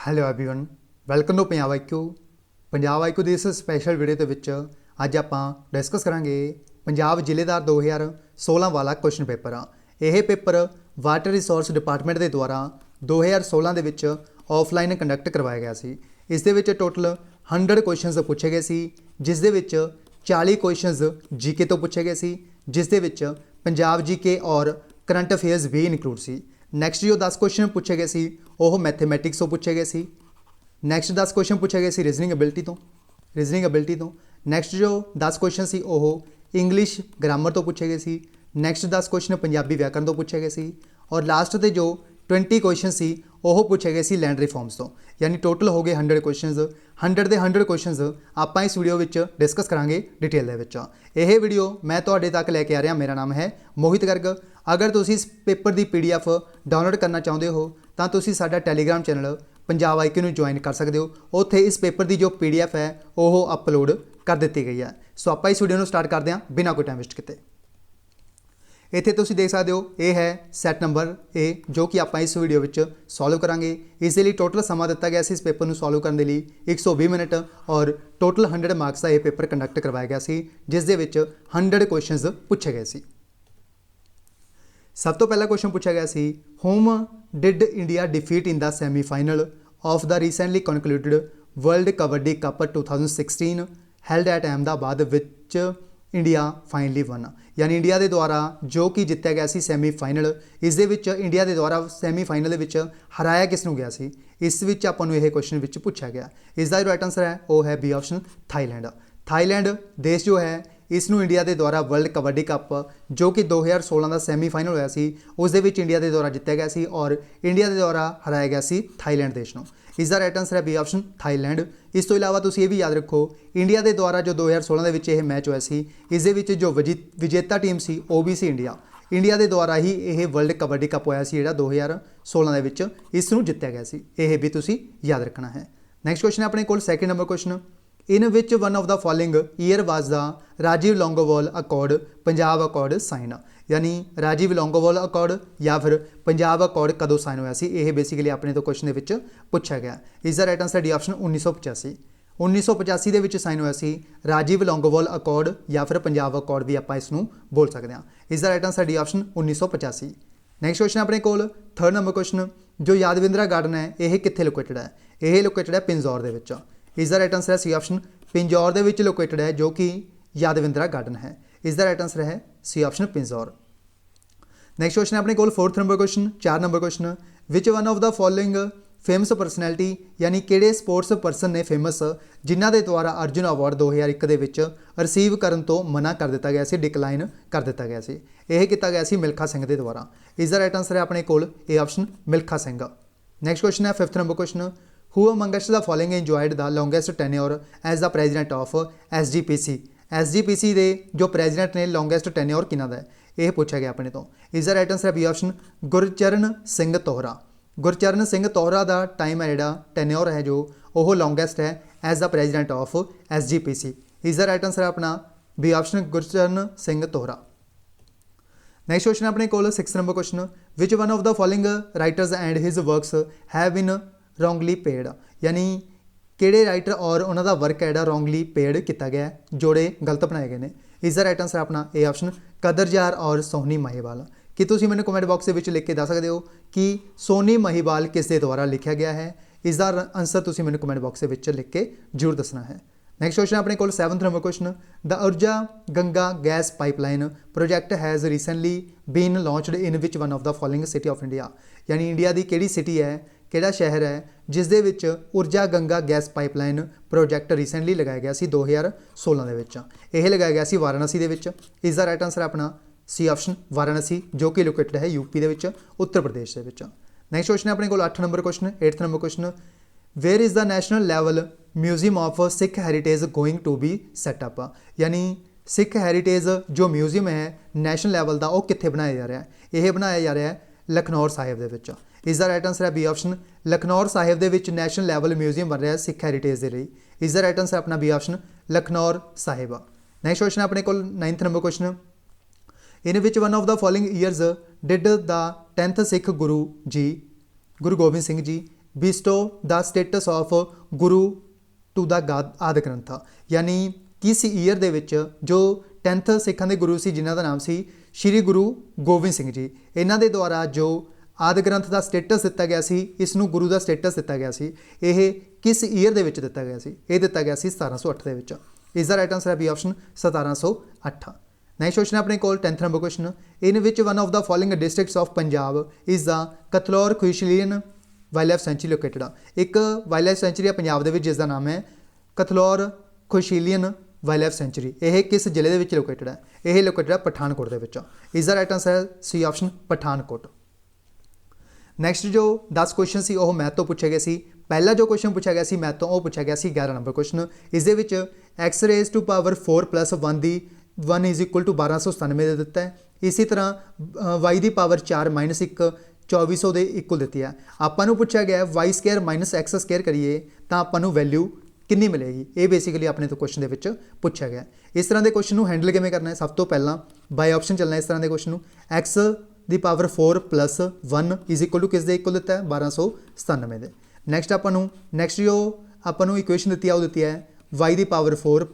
Hello everyone welcome to Punjab IQ. Punjab IQ ਦੀ ਇਸ special video ਦੇ ਵਿੱਚ ਅੱਜ ਆਪਾਂ ਡਿਸਕਸ ਕਰਾਂਗੇ ਪੰਜਾਬ ਜ਼ਿਲ੍ਹੇਦਾਰ 2016 ਵਾਲਾ ਕੁਐਸਚਨ ਪੇਪਰ। ਇਹ ਪੇਪਰ ਵਾਟਰ ਰਿਸੋਰਸ ਡਿਪਾਰਟਮੈਂਟ ਦੇ ਦੁਆਰਾ 2016 ਦੇ ਵਿੱਚ ਆਫਲਾਈਨ ਕੰਡਕਟ ਕਰਵਾਇਆ ਗਿਆ ਸੀ। ਇਸ ਦੇ ਵਿੱਚ ਟੋਟਲ 100 ਕੁਐਸਚਨਸ ਪੁੱਛੇ ਗਏ ਸੀ, ਜਿਸ ਦੇ ਵਿੱਚ 40 ਕੁਐਸਚਨਸ ਜੀਕੇ ਤੋਂ ਪੁੱਛੇ ਗਏ ਸੀ, जिस दे विच पंजाब जीके और करंट अफेयर्स भी इनकलूड सी। नैक्सट जो 10 क्वेश्चन पूछे गए सी वह मैथेमैटिक्स तो पूछे गए सी। नैक्सट 10 क्वेश्चन पूछे गए सी रीजनिंग एबिलिटी तो। नैक्सट जो 10 क्वेश्चन सी वह इंग्लिश ग्रामर तो पूछे गए सी। नैक्सट 10 क्वेश्चन पंजाबी व्याकरण तो पूछे गए सी। और लास्ट के जो 20 क्वेश्चन सी वह पूछे गए सी लैंड रिफॉर्म्स तो। यानी टोटल हो गए 100 क्वेश्चन। 100 के 100 क्वेश्चन आप इस वीडियो में डिस्कस करांगे डिटेल के। यह वीडियो मैं तुहाडे तक लैके आ रहा, मेरा नाम है मोहित गर्ग। अगर तुसीं इस पेपर की PDF डाउनलोड करना चाहते हो तो तुसीं साडा टैलीग्राम चैनल पंजाब आईक्यू नूं ज्वाइन कर सकते हो। उत्थे इस पेपर की जो PDF है वो अपलोड कर दी गई है। सो आप इस वीडियो स्टार्ट करते हैं बिना कोई टाइम वेस्ट किए। इत्थे तुसीं देख सकते हो ये है सैट नंबर ए, जो कि आप इस वीडियो में सॉल्व करांगे। इस लिए टोटल समा दिता गया इस पेपर को सॉल्व करने लिए 120 मिनट और टोटल 100 मार्क्स का यह पेपर कंडक्ट करवाया गया सी, जिस दे विच 100 क्वेश्चनस पूछे गए सी। सब तो पहला क्वेश्चन पूछा गया सी, whom did India defeat in the semifinal of the recently concluded world kabaddi cup 2016 held at Ahmedabad which India finally won. यानी इंडिया के द्वारा जो कि जितया गया सी सैमीफाइनल, इस दे विच इंडिया के द्वारा सैमीफाइनल के हराया किसनों गया सी, इस विच आपां नूं यह क्वेश्चन विच पूछा गया। इसका जो राइट आंसर है वो है बी ऑप्शन थाईलैंड। थाईलैंड देश जो है इसनूं इंडिया के द्वारा वर्ल्ड कबड्डी कप जो कि 2016 का सैमीफाइनल होया सी उस दे विच इंडिया के द्वारा जितया गया सी और इंडिया के द्वारा हराया गया सी थाईलैंड देश नूं। इसका राइट आंसर है बी ऑप्शन थाईलैंड। इस तो इलावा तुसीं ये भी याद रखो इंडिया के द्वारा जो 2016 के विच यह मैच होया सी, इस दे विच जो विजेता टीम सी वो भी सी इंडिया। इंडिया के द्वारा ही यह वर्ल्ड कबड्डी कप होया सी जिहड़ा 2016 के विच इसनूं जितया गया सी। यह भी तुसीं याद रखना है। नैक्सट क्वेश्चन है अपने कोल second number question, in which one of the following year was the Rajiv Longowal accord Punjab accord sign. यानी राजीव लॉन्गोवाल अकॉर्ड या फिर पंजाब अकॉर्ड कदों साइन होया सी, यह बेसिकली अपने तो क्वेश्चन के पूछा गया। इसका राइट आंसर डी ऑप्शन 1985। 1985 के विच साइन होया सी राजीव लॉन्गोवाल अकॉर्ड या फिर पंजाब अकॉर्ड भी आप इसनूं बोल सकते हैं। इसका right answer D option 1985। Next question अपने कोल थर्ड नंबर क्वेश्चन, जो यादविंद्रा गार्डन है यह कित्थे लोकेटेड है? यह लोकेटेड है पिंजौर दे विच। इसका राइट आंसर है सी ऑप्शन पिंजौर दे विच लोकेटेड है, जो कि यादविंद्रा गार्डन है। इसका राइट आंसर है C option Pinjore. Next question अपने कोल fourth number question, 4 number question, which one of the following famous personality यानी किहड़े स्पोर्ट्स परसन ने फेमस जिन्हां दे द्वारा अर्जुन अवार्ड 2001 के विच रिसीव करन तो मना कर दिता गया सी, डिकलाइन कर दिता गया सी। यह किया गया सी मिल्खा सिंह के द्वारा। इसका राइट आंसर है अपने कोल A option Milkha Singh. Next question है fifth number question, who amongst the following enjoyed the longest tenure as the president of SGPC। SGPC के जो प्रेजिडेंट ने लॉन्गेस्ट टेन्योर किन्हां दा है, यह पूछा गया अपने तो। इसका राइट आंसर है बी ऑप्शन गुरचरण सिंह तोहरा। गुरचरण सिंह तोहरा का टाइम है जिहड़ा टेन्योर है जो वह लॉन्गेस्ट है as the president of SGPC। इसका राइट आंसर है अपना बी ऑप्शन गुरचरण सिंह तोहरा। नैक्सट क्वेश्चन अपने कोल 6 number question, which one of the following writers and his works have been wrongly paired. यानी किहड़े राइटर और उन्होंने वर्क है रोंगली पेड किया गया, जोड़े गलत बनाए गए हैं। इसका राइट आंसर अपना ए ऑप्शन कदरयार और सोनी महिवाल। कि तुसीं मैंने कमेंट बॉक्स में लिख के दस सकते हो कि सोनी महिवाल किस दे द्वारा लिखा गया है। इसका आंसर तुसीं मैंने कमेंट बॉक्स में लिख के जरूर दसना है। नैक्सट क्वेश्चन अपने कोल 7th number question, the Urja Ganga gas pipeline project has recently been launched in which one of the following city of India. यानी इंडिया की किहड़ी सिटी है, किहड़ा शहर है जिस दे विच ऊर्जा Ganga gas pipeline project recently लगाया गया सी 2016 के विच। यह लगाया गया सी वाराणसी दे विच। इसका राइट आंसर अपना सी ऑप्शन वाराणसी, जो कि लोकेटेड है यूपी दे विच, उत्तर प्रदेश के विच। नैक्सट क्वेश्चन अपने कोल 8 number question, 8th number question, where is the national level museum of Sikh heritage going to be set up. यानी सिख हैरीटेज जो म्यूजियम है नेशनल लैवल का, वह कित्थे बनाया जा रहा है? यह बनाया जा रहा है लखनौर साहिब दे विच। इसका राइट आंसर है बी ऑप्शन लखनौर साहिब दे विच नेशनल लैवल म्यूजियम बन रहा है सिख हैरीटेज के लिए। इसका राइट आंसर अपना B option Lakhnaur Sahib. Next question अपने कोल 9th number question, in which one of the following years did the 10th Sikh Guru Gobind Singh ji bestow the status of guru to the ਆਦਿ ਗ੍ਰੰਥ, ਯਾਨੀ ਕਿਸ ਈਅਰ ਦੇ ਵਿੱਚ ਜੋ 10th ਸਿੱਖਾਂ ਦੇ ਗੁਰੂ ਸੀ ਜਿਨ੍ਹਾਂ ਦਾ ਨਾਮ ਸੀ ਸ਼੍ਰੀ ਗੁਰੂ ਗੋਬਿੰਦ ਸਿੰਘ ਜੀ, ਇਹਨਾਂ ਦੇ ਦੁਆਰਾ ਜੋ ਆਦਿ ਗ੍ਰੰਥ ਦਾ ਸਟੇਟਸ ਦਿੱਤਾ ਗਿਆ ਸੀ, ਇਸ ਨੂੰ ਗੁਰੂ ਦਾ ਸਟੇਟਸ ਦਿੱਤਾ ਗਿਆ ਸੀ, ਇਹ ਕਿਸ ਈਅਰ ਦੇ ਵਿੱਚ ਦਿੱਤਾ ਗਿਆ ਸੀ? ਇਹ ਦਿੱਤਾ ਗਿਆ ਸੀ 1708 ਦੇ ਵਿੱਚ। ਇਸ ਦਾ ਰਾਈਟ ਆਂਸਰ ਹੈ ਬੀ ਆਪਸ਼ਨ 1708। ਨੈਕਸਟ ਕੁਐਸਚਨ ਆਪਣੇ ਕੋਲ 10th number question, in which one of the following districts of Punjab is the Kathlaur Kushlian wildlife sanctuary located. ਇੱਕ ਵਾਈਲਡ ਲਾਈਫ ਸੈਂਚੁਰੀ ਹੈ ਪੰਜਾਬ ਦੇ ਵਿੱਚ ਜਿਸ ਦਾ ਨਾਮ ਹੈ Kathlaur Kushlian wildlife sanctuary. ਇਹ ਕਿਸ ਜ਼ਿਲ੍ਹੇ ਦੇ ਵਿੱਚ ਲੋਕੇਟਡ ਹੈ? ਇਹ ਲੋਕੇਟਡ ਹੈ ਪਠਾਨਕੋਟ ਦੇ ਵਿੱਚ। ਇਸ ਦਾ ਰਾਈਟ ਆਂਸਰ ਹੈ ਸੀ ਆਪਸ਼ਨ ਪਠਾਨਕੋਟ। ਨੈਕਸਟ ਜੋ 10 ਕੁਐਸਚਨ ਸੀ ਉਹ ਮੈਥ ਤੋਂ ਪੁੱਛੇ ਗਏ ਸੀ। ਪਹਿਲਾ ਜੋ ਕੁਐਸਚਨ ਪੁੱਛਿਆ ਗਿਆ ਸੀ ਮੈਥ ਤੋਂ ਉਹ ਪੁੱਛਿਆ ਗਿਆ ਸੀ 11 ਨੰਬਰ ਕੁਐਸਚਨ। ਇਸ ਦੇ ਵਿੱਚ x raise to power 4 plus 1 ਦੀ 1 ਇਜ਼ ਇਕੁਅਲ ਟੂ 1297 ਦੇ ਦਿੱਤਾ ਹੈ। ਇਸੇ ਤਰ੍ਹਾਂ y ਦੀ ਪਾਵਰ 4 ਮਾਈਨਸ 1 2400 ਦੇ ਇਕੁਅਲ ਦਿੱਤੀ ਹੈ। ਆਪਾਂ ਨੂੰ ਪੁੱਛਿਆ ਗਿਆ y square minus x square ਕਰੀਏ ਤਾਂ ਆਪਾਂ ਨੂੰ ਵੈਲਿਊ ਕਿੰਨੀ ਮਿਲੇਗੀ? ਇਹ ਬੇਸਿਕਲੀ ਆਪਣੇ ਤੋਂ ਕੁਐਸਚਨ ਦੇ ਵਿੱਚ ਪੁੱਛਿਆ ਗਿਆ। ਇਸ ਤਰ੍ਹਾਂ ਦੇ ਕੁਐਸਚਨ ਨੂੰ ਹੈਂਡਲ ਕਿਵੇਂ ਕਰਨਾ ਹੈ? ਸਭ ਤੋਂ ਪਹਿਲਾਂ ਬਾਈ ਆਪਸ਼ਨ ਚੱਲਣਾ ਇਸ ਤਰ੍ਹਾਂ ਦੇ ਕੁਐਸਚਨ ਨੂੰ। x ਦੀ power 4 plus 1 is equal to ਕਿਸ ਦੇ ਇਕੁਅਲ ਦਿੱਤਾ ਹੈ? 1297 ਦੇ। ਨੈਕਸਟ ਜੋ ਆਪਾਂ ਨੂੰ ਇਕੁਏਸ਼ਨ ਦਿੱਤੀ ਹੈ ਉਹ ਦਿੱਤੀ ਹੈ y ਦੀ power 4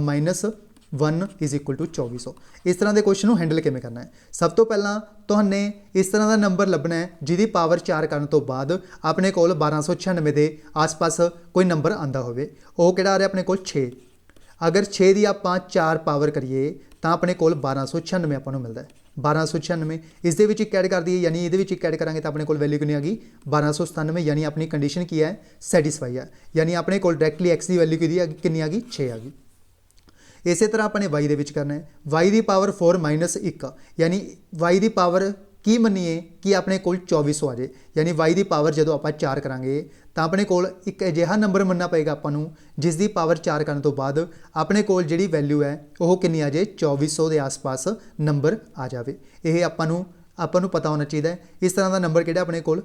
minus 1 is equal to 2400। ਇਸ ਤਰ੍ਹਾਂ ਦੇ ਕੁਐਸਚਨ ਨੂੰ ਹੈਂਡਲ ਕਿਵੇਂ ਕਰਨਾ ਹੈ? ਸਭ ਤੋਂ ਪਹਿਲਾਂ ਤੁਹਾਨੇ ਇਸ ਤਰ੍ਹਾਂ ਦਾ ਨੰਬਰ ਲੱਭਣਾ ਹੈ ਜਿਹਦੀ ਪਾਵਰ 4 ਕਰਨ ਤੋਂ ਬਾਅਦ ਆਪਣੇ ਕੋਲ 1296 ਦੇ ਆਸ-ਪਾਸ ਕੋਈ ਨੰਬਰ ਆਂਦਾ ਹੋਵੇ। ਉਹ ਕਿਹੜਾ ਆ ਰਿਹਾ ਆਪਣੇ ਕੋਲ? 6। ਅਗਰ 6 ਦੀ ਆਪਾਂ 4 ਪਾਵਰ ਕਰੀਏ ਤਾਂ ਆਪਣੇ ਕੋਲ 1296 ਆਪਾਂ ਨੂੰ ਮਿਲਦਾ ਹੈ। 1296 ਇਸ ਦੇ ਵਿੱਚ ਇੱਕ ਐਡ ਕਰ ਦਈਏ, ਯਾਨੀ ਇਹਦੇ ਵਿੱਚ ਇੱਕ ਐਡ ਕਰਾਂਗੇ ਤਾਂ ਆਪਣੇ ਕੋਲ ਵੈਲਿਊ ਕਿੰਨੀ ਆ ਗਈ? 1297, ਯਾਨੀ ਆਪਣੀ ਕੰਡੀਸ਼ਨ ਕੀ ਹੈ? ਸੈਟੀਸਫਾਈ ਹੈ। ਯਾਨੀ ਆਪਣੇ ਕੋਲ ਡਾਇਰੈਕਟਲੀ x ਦੀ ਵੈਲਿਊ ਕਿੰਨੀ ਆ ਗਈ? 6 ਆ ਗਈ। ਇਸੇ ਤਰ੍ਹਾਂ ਆਪਾਂ ਨੇ y ਦੇ ਵਿੱਚ ਕਰਨਾ ਹੈ y ਦੀ ਪਾਵਰ 4 ਮਾਈਨਸ 1, ਯਾਨੀ y ਦੀ ਪਾਵਰ ਕੀ ਮੰਨੀਏ ਕਿ ਆਪਣੇ ਕੋਲ 2400 ਆ ਜਾਏ। ਯਾਨੀ y ਦੀ ਪਾਵਰ ਜਦੋਂ ਆਪਾਂ 4 ਕਰਾਂਗੇ ਤਾਂ ਆਪਣੇ ਕੋਲ ਇੱਕ ਅਜਿਹਾ ਨੰਬਰ ਮੰਨਣਾ ਪਏਗਾ ਆਪਾਂ ਨੂੰ ਜਿਸ ਦੀ ਪਾਵਰ 4 ਕਰਨ ਤੋਂ ਬਾਅਦ ਆਪਣੇ ਕੋਲ ਜਿਹੜੀ ਵੈਲਿਊ ਹੈ ਉਹ ਕਿੰਨੀ ਆ ਜਾਏ? 2400 ਦੇ ਆਸ-ਪਾਸ ਨੰਬਰ ਆ ਜਾਵੇ। ਇਹ ਆਪਾਂ ਨੂੰ ਪਤਾ ਹੋਣਾ ਚਾਹੀਦਾ ਹੈ। ਇਸ ਤਰ੍ਹਾਂ ਦਾ ਨੰਬਰ ਕਿਹੜਾ ਆਪਣੇ ਕੋਲ?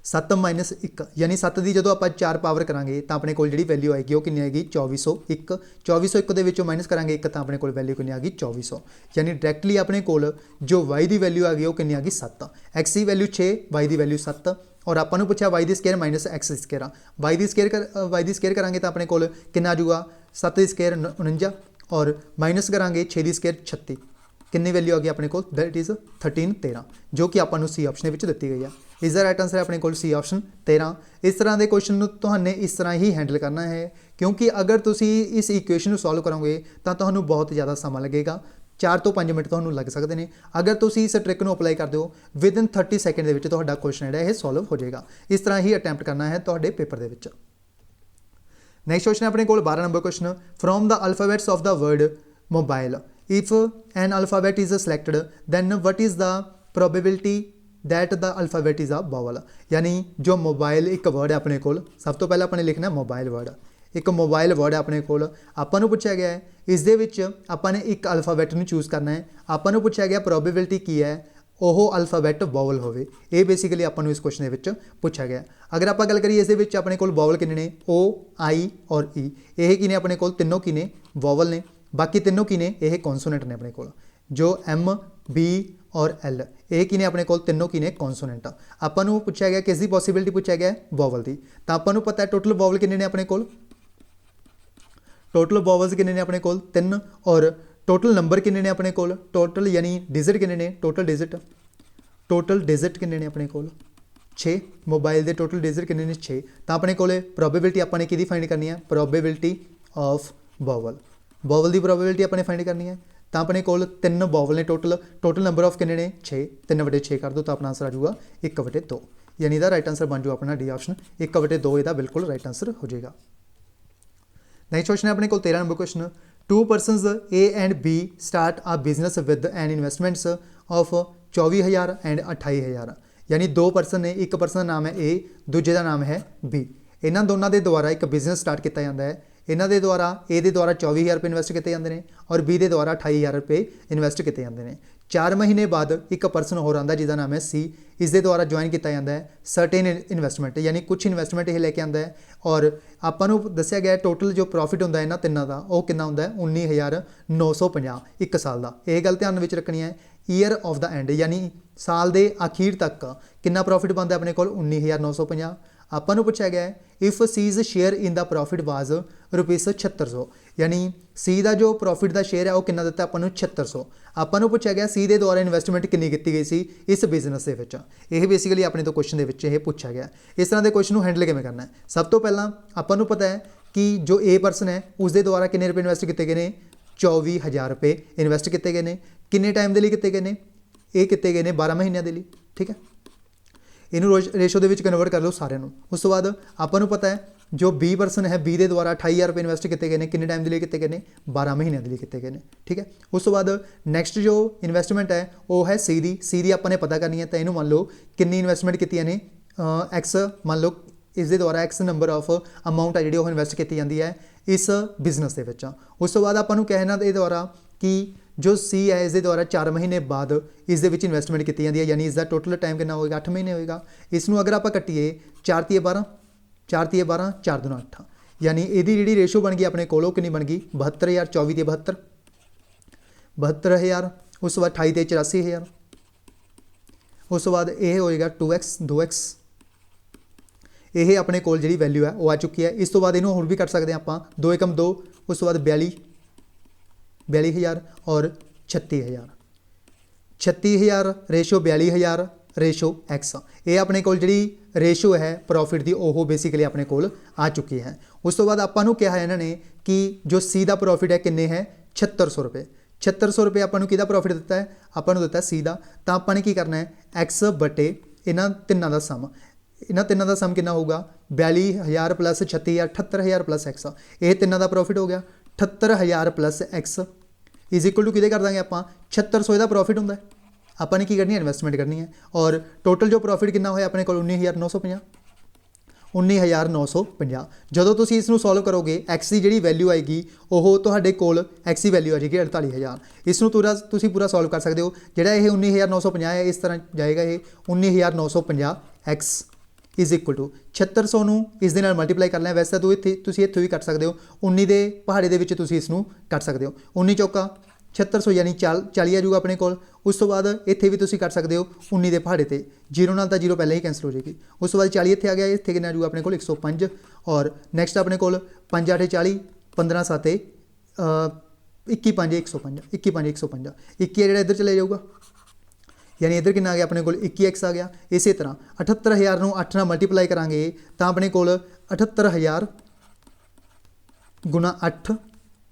7 ਮਾਈਨਸ 1, ਯਾਨੀ 7 ਦੀ ਜਦੋਂ ਆਪਾਂ 4 ਪਾਵਰ ਕਰਾਂਗੇ ਤਾਂ ਆਪਣੇ ਕੋਲ ਜਿਹੜੀ ਵੈਲਿਊ ਆਏਗੀ ਉਹ ਕਿੰਨੀ ਆਏਗੀ? 2401। 2401 ਦੇ ਵਿੱਚੋਂ ਮਾਈਨਸ ਕਰਾਂਗੇ 1 ਤਾਂ ਆਪਣੇ ਕੋਲ ਵੈਲਿਊ ਕਿੰਨੀ ਆ ਗਈ? 2400। ਯਾਨੀ ਡਾਇਰੈਕਟਲੀ ਆਪਣੇ ਕੋਲ ਜੋ y ਦੀ ਵੈਲਿਊ ਆ ਗਈ ਉਹ ਕਿੰਨੀ ਆ ਗਈ? 7। x ਦੀ ਵੈਲਿਊ 6, y ਦੀ ਵੈਲਿਊ 7, ਔਰ ਆਪਾਂ ਨੂੰ ਪੁੱਛਿਆ y ਦੀ ਸਕੁਅਰ ਮਾਈਨਸ x ਦੀ ਸਕੁਅਰ ਆ। y ਦੀ ਸਕੁਅਰ ਕਰਾਂਗੇ ਤਾਂ ਆਪਣੇ ਕੋਲ ਕਿੰਨਾ ਆ ਜਾਊਗਾ? 7 ਦੀ ਸਕੁਅਰ 49, ਔਰ ਮਾਈਨਸ ਕਰਾਂਗੇ 6 ਦੀ ਸਕੁਅਰ 36। ਕਿੰਨੀ ਵੈਲਿਊ ਆ ਗਈ ਆਪਣੇ ਕੋਲ? ਦੈਟ ਇਜ਼ 13, ਜੋ ਕਿ ਆਪਾਂ ਨੂੰ ਸੀ ਆਪਸ਼ਨ ਦੇ ਵਿੱਚ ਦਿੱਤੀ ਗਈ ਆ। ਇਸ ਦਾ ਰਾਈਟ ਆਂਸਰ ਹੈ ਆਪਣੇ ਕੋਲ ਸੀ ਆਪਸ਼ਨ 13। ਇਸ ਤਰ੍ਹਾਂ ਦੇ ਕੁਐਸਚਨ ਨੂੰ ਤੁਹਾਨੂੰ ਇਸ ਤਰ੍ਹਾਂ ਹੀ ਹੈਂਡਲ ਕਰਨਾ ਹੈ, ਕਿਉਂਕਿ ਅਗਰ ਤੁਸੀਂ ਇਸ ਇਕੁਏਸ਼ਨ ਨੂੰ ਸੋਲਵ ਕਰੋਗੇ ਤਾਂ ਤੁਹਾਨੂੰ ਬਹੁਤ ਜ਼ਿਆਦਾ ਸਮਾਂ ਲੱਗੇਗਾ। 4 ਤੋਂ 5 ਮਿੰਟ ਤੁਹਾਨੂੰ ਲੱਗ ਸਕਦੇ ਨੇ। ਅਗਰ ਤੁਸੀਂ ਇਸ ਟ੍ਰਿਕ ਨੂੰ ਅਪਲਾਈ ਕਰਦੇ ਹੋ ਵਿਦਿਨ 30 ਸੈਕਿੰਡ ਦੇ ਵਿੱਚ ਤੁਹਾਡਾ ਕੁਐਸਚਨ ਜਿਹੜਾ ਇਹ ਸੋਲਵ ਹੋ ਜਾਏਗਾ। ਇਸ ਤਰ੍ਹਾਂ ਹੀ ਅਟੈਂਪਟ ਕਰਨਾ ਹੈ ਤੁਹਾਡੇ ਪੇਪਰ ਦੇ ਵਿੱਚ। ਨੈਕਸਟ ਕੁਐਸਚਨ ਆਪਣੇ ਕੋਲ 12 number question, from the alphabets of the word mobile if an alphabet is selected then what is the probability that the alphabet is a vowel। यानी जो मोबाइल एक वर्ड है अपने कोल, सब तो पहले अपने लिखना मोबाइल वर्ड, एक मोबाइल वर्ड है अपने कोल। आपां नूं पुछया गया है इस दे विच आपां ने एक अल्फाबैट नूं चूज़ करना है। आपां नूं पुछया गया प्रोबेबिलिटी की है ਉਹ ਅਲਫਾਬੈਟ ਵੋਵਲ ਹੋਵੇ। ਇਹ ਬੇਸਿਕਲੀ ਆਪਾਂ ਨੂੰ ਇਸ ਕੁਐਸਚਨ ਦੇ ਵਿੱਚ ਪੁੱਛਿਆ ਗਿਆ। ਅਗਰ ਆਪਾਂ ਗੱਲ ਕਰੀਏ ਇਸ ਦੇ ਵਿੱਚ ਆਪਣੇ ਕੋਲ ਵੋਵਲ ਕਿੰਨੇ ਨੇ? O, I ਔਰ E। ਇਹ ਕੀ ਨੇ ਆਪਣੇ ਕੋਲ? ਤਿੰਨੋਂ ਕੀ ਨੇ? ਵੋਵਲ ਨੇ। ਬਾਕੀ ਤਿੰਨੋਂ ਕੀ ਨੇ? ਇਹ ਕੌਨਸੋਨੈਂਟ ਨੇ ਆਪਣੇ ਕੋਲ। ਜੋ M, B ਔਰ L, ਇਹ ਕੀ ਨੇ ਆਪਣੇ ਕੋਲ? ਤਿੰਨੋਂ ਕੀ ਨੇ? ਕੌਨਸੋਨੈਂਟ। ਆਪਾਂ ਨੂੰ ਪੁੱਛਿਆ ਗਿਆ ਕਿਸ ਦੀ ਪੋਸੀਬਿਲਿਟੀ ਪੁੱਛਿਆ ਗਿਆ? ਵੋਵਲ ਦੀ। ਤਾਂ ਆਪਾਂ ਨੂੰ ਪਤਾ ਹੈ ਟੋਟਲ ਵੋਵਲ ਕਿੰਨੇ ਨੇ ਆਪਣੇ ਕੋਲ? ਟੋਟਲ ਵੋਵਲਸ ਕਿੰਨੇ ਨੇ ਆਪਣੇ ਕੋਲ? 3। ਔਰ ਟੋਟਲ ਨੰਬਰ ਕਿੰਨੇ ਨੇ ਆਪਣੇ ਕੋਲ? ਟੋਟਲ ਯਾਨੀ ਡਿਜਿਟ ਕਿੰਨੇ ਨੇ? ਟੋਟਲ ਡਿਜਿਟ ਕਿੰਨੇ ਨੇ ਆਪਣੇ ਕੋਲ? 6। ਮੋਬਾਈਲ ਦੇ ਟੋਟਲ ਡਿਜਿਟ ਕਿੰਨੇ ਨੇ? 6। ਤਾਂ ਆਪਣੇ ਕੋਲ ਪ੍ਰੋਬੇਬਿਲਿਟੀ ਆਪਾਂ ਨੇ ਕਿਹਦੀ ਫਾਈਂਡ ਕਰਨੀ ਹੈ? Probability of vowel the probability ਆਪਾਂ ਨੇ ਫਾਈਂਡ ਕਰਨੀ ਹੈ। ਤਾਂ ਆਪਣੇ ਕੋਲ 3 ਵੋਵਲ ਨੇ ਟੋਟਲ ਨੰਬਰ ਆਫ ਕਿੰਨੇ ਨੇ? 6। 3/6 ਕਰ ਦਿਓ ਤਾਂ ਆਪਣਾ ਆਂਸਰ ਆ ਜਾਊਗਾ 1/2, ਯਾਨੀ ਇਹਦਾ ਰਾਈਟ ਆਂਸਰ ਬਣ ਜਾਊ ਆਪਣਾ ਡੀ ਆਪਸ਼ਨ 1/2। ਇਹਦਾ ਬਿਲਕੁਲ ਰਾਈਟ ਆਂਸਰ ਹੋ ਜਾਏਗਾ। ਨੈਕਸਟ ਕੁਐਸਚਨ ਹੈ ਆਪਣੇ ਕੋਲ 13 number question, 2 persons A and B start a business with an investments of 24,000 and 28,000। यानी 2 पर्सन ने, एक पर्सन का नाम है A, दूजे का नाम है B। इन्होंने दोनों के द्वारा एक बिजनेस स्टार्ट किया जाता है। इन्हों के द्वारा A के द्वारा 24,000 रुपये इन्वेस्ट किए जाते हैं और B के द्वारा 28,000 रुपये इन्वेस्ट किए जाते हैं। 4 महीने बाद एक परसन होर आता जिसका नाम है C, इसके द्वारा ज्वाइन किया जाता है सर्टेन इन्वेस्टमेंट, यानी कुछ इन्वेस्टमेंट ये लेके आता है। और आपां नूं दस्सिया गया टोटल जो प्रॉफिट होंदा है इन्हां तिन्नां दा वो कितना होंदा है 19,950 एक साल का। यह गल ध्यान में रखनी है। ईयर ऑफ द एंड यानी साल के आखिर तक कितना प्रॉफिट बनता है अपने को 19,950। ਆਪਾਂ ਨੂੰ ਪੁੱਛਿਆ ਗਿਆ ਹੈ if C's share in the profit was rupees 7600 ਯਾਨੀ ਸੀ ਦਾ ਜੋ ਪ੍ਰੋਫਿਟ ਦਾ ਸ਼ੇਅਰ ਹੈ ਉਹ ਕਿੰਨਾ ਦਿੱਤਾ ਆਪਾਂ ਨੂੰ 7600। ਆਪਾਂ ਨੂੰ ਪੁੱਛਿਆ ਗਿਆ ਸੀ ਦੇ ਦੁਆਰਾ ਇਨਵੈਸਟਮੈਂਟ ਕਿੰਨੀ ਕੀਤੀ ਗਈ ਸੀ ਇਸ ਬਿਜ਼ਨਸ ਦੇ ਵਿੱਚ। ਇਹ ਬੇਸਿਕਲੀ ਆਪਣੇ ਤੋਂ ਕੁਐਸਚਨ ਦੇ ਵਿੱਚ ਇਹ ਪੁੱਛਿਆ ਗਿਆ। ਇਸ ਤਰ੍ਹਾਂ ਦੇ ਕੁਐਸਚਨ ਨੂੰ ਹੈਂਡਲ ਕਿਵੇਂ ਕਰਨਾ ਹੈ, ਸਭ ਤੋਂ ਪਹਿਲਾਂ ਆਪਾਂ ਨੂੰ ਪਤਾ ਹੈ ਕਿ ਜੋ ਏ ਪਰਸਨ ਹੈ ਉਸ ਦੇ ਦੁਆਰਾ ਕਿੰਨੇ ਰੁਪਏ ਇਨਵੈਸਟ ਕੀਤੇ ਗਏ ਨੇ 24,000 ਰੁਪਏ ਇਨਵੈਸਟ ਕੀਤੇ ਗਏ ਨੇ। ਕਿੰਨੇ ਟਾਈਮ ਦੇ ਲਈ ਕੀਤੇ ਗਏ ਨੇ, ਇਹ ਕੀਤੇ ਗਏ ਨੇ 12 ਮਹੀਨਿਆਂ ਦੇ ਲਈ। ਠੀਕ ਹੈ, ਇਹਨੂੰ ਰੇਸ਼ੋ ਦੇ ਵਿੱਚ ਕਨਵਰਟ ਕਰ ਲਓ ਸਾਰਿਆਂ ਨੂੰ। ਉਸ ਤੋਂ ਬਾਅਦ ਆਪਾਂ ਨੂੰ ਪਤਾ ਹੈ ਜੋ ਬੀ ਪਰਸਨ ਹੈ ਬੀ ਦੇ ਦੁਆਰਾ 28,000 ਰੁਪਏ ਇਨਵੈਸਟ ਕੀਤੇ ਗਏ ਨੇ। ਕਿੰਨੇ ਟਾਈਮ ਦੇ ਲਈ ਕੀਤੇ ਗਏ ਨੇ 12 ਮਹੀਨਿਆਂ ਦੇ ਲਈ ਕੀਤੇ ਗਏ ਨੇ। ਠੀਕ ਹੈ, ਉਸ ਤੋਂ ਬਾਅਦ ਨੈਕਸਟ ਜੋ ਇਨਵੈਸਟਮੈਂਟ ਹੈ ਉਹ ਹੈ ਸੀ ਦੀ ਆਪਾਂ ਨੇ ਪਤਾ ਕਰਨੀ ਹੈ। ਤਾਂ ਇਹਨੂੰ ਮੰਨ ਲਓ ਕਿੰਨੀ ਇਨਵੈਸਟਮੈਂਟ ਕੀਤੀਆਂ ਨੇ ਐਕਸ, ਮੰਨ ਲਓ ਇਸ ਦੇ ਦੁਆਰਾ ਐਕਸ ਨੰਬਰ ਆਫ ਅਮਾਊਂਟ ਹੈ ਜਿਹੜੀ ਉਹ ਇਨਵੈਸਟ ਕੀਤੀ ਜਾਂਦੀ ਹੈ ਇਸ ਬਿਜ਼ਨਸ ਦੇ ਵਿੱਚ। ਉਸ ਤੋਂ ਬਾਅਦ ਆਪਾਂ ਨੂੰ ਕਹਿਣਾ ਦੇ ਦੁਆਰਾ ਕਿ जो सी है इस द्वारा 4 महीने बाद इस इन्वेस्टमेंट की जाती है यानी इसका टोटल टाइम कितना होगा 8 महीने होगा। इसनों अगर आप कट्टिए 4 तिए 12 4 तिए 12 4 दूना 8 यानी यदि जी रेशो बन गई अपने कोलों कितनी बन गई 72,000। 24 तिए 72 72,000। उस तो बाद 28 तिए 84,000। उस तो बाद यह होएगा 2x 2x। यह अपने कोल जी वैल्यू है वो आ चुकी है। इस तो बाद इनू होर भी कट सकते हैं आप 2 एकम 2। उस तो बाद 42,000 और 36,000। 36,000 रेशो 42,000 रेशो एक्स। ये अपने कोल जी रेशो है प्रॉफिट की वो बेसिकली अपने कोल आ चुकी है। उस तो बाद आपां नूं कहा इन्होंने कि जो सी का प्रॉफिट है किन्ने है 7600 रुपये। 7600 रुपये आपां नूं किहदा प्रॉफिट दिता है आपां नूं दिता सी का। तो आपां ने की करना है एक्स बटे इन्हां तिन्नां दा सम। इन्हां तिन्नां दा सम कितना होगा 42,000 प्लस 36,000 78,000 प्लस एक्स। ये तिन्नां दा प्रॉफिट हो गया 78,000 plus X is equal to किहदे कर देंगे आप 7600 का प्रॉफिट होंदा है। आपां ने की करनी है इन्वेस्टमेंट करनी है और टोटल जो प्रॉफिट कितना होया अपने को 19,950 19,950। जदों तुसीं इसनूं सॉल्व करोगे एक्स की जिहड़ी वैल्यू आएगी वो तुहाडे कोल एक्स की वैल्यू आ जाएगी 48,000। इसनूं तुसीं पूरा सॉल्व कर सकते हो। जिहड़ा ये 19,950 है इस तरह जाएगा ये 19,950 एक्स इज इक्वल टू 7600 ਨੂੰ ਇਸ ਦੇ ਨਾਲ ਮਲਟੀਪਲਾਈ ਕਰ ਲੈਣਾ। ਵੈਸੇ ਤਾਂ ਤੁਸੀਂ ਇੱਥੋਂ ਵੀ ਕੱਟ ਸਕਦੇ ਹੋ 19 ਦੇ ਪਹਾੜੇ ਦੇ ਵਿੱਚ ਤੁਸੀਂ ਇਸ ਨੂੰ ਕੱਟ ਸਕਦੇ ਹੋ। 19 ਚੌਕਾ 7600 यानी 40 आ जाऊगा अपने कोल। उस तो बाद इत्थे भी तुसीं कर सकते हो 19 के पहाड़े ते जीरो नाल तां जीरो पहले ही कैंसल हो जाएगी। उस तो बाद 40 इत्थे आ गया, इत्थे कितना आ जाऊगा अपने कोल 105 और नैक्सट अपने कोल 5 8 40 15 7 21 5 105 21 5 105 21 है जिहड़ा इधर चले जाऊगा यानी इधर कितना आ गया अपने को 21x आ गया। इस तरह 78,000 ਨੂੰ 8 ਨਾਲ ਮਲਟੀਪਲਾਈ ਕਰਾਂਗੇ ਤਾਂ ਆਪਣੇ ਕੋਲ 78,000 ਗੁਣਾ 8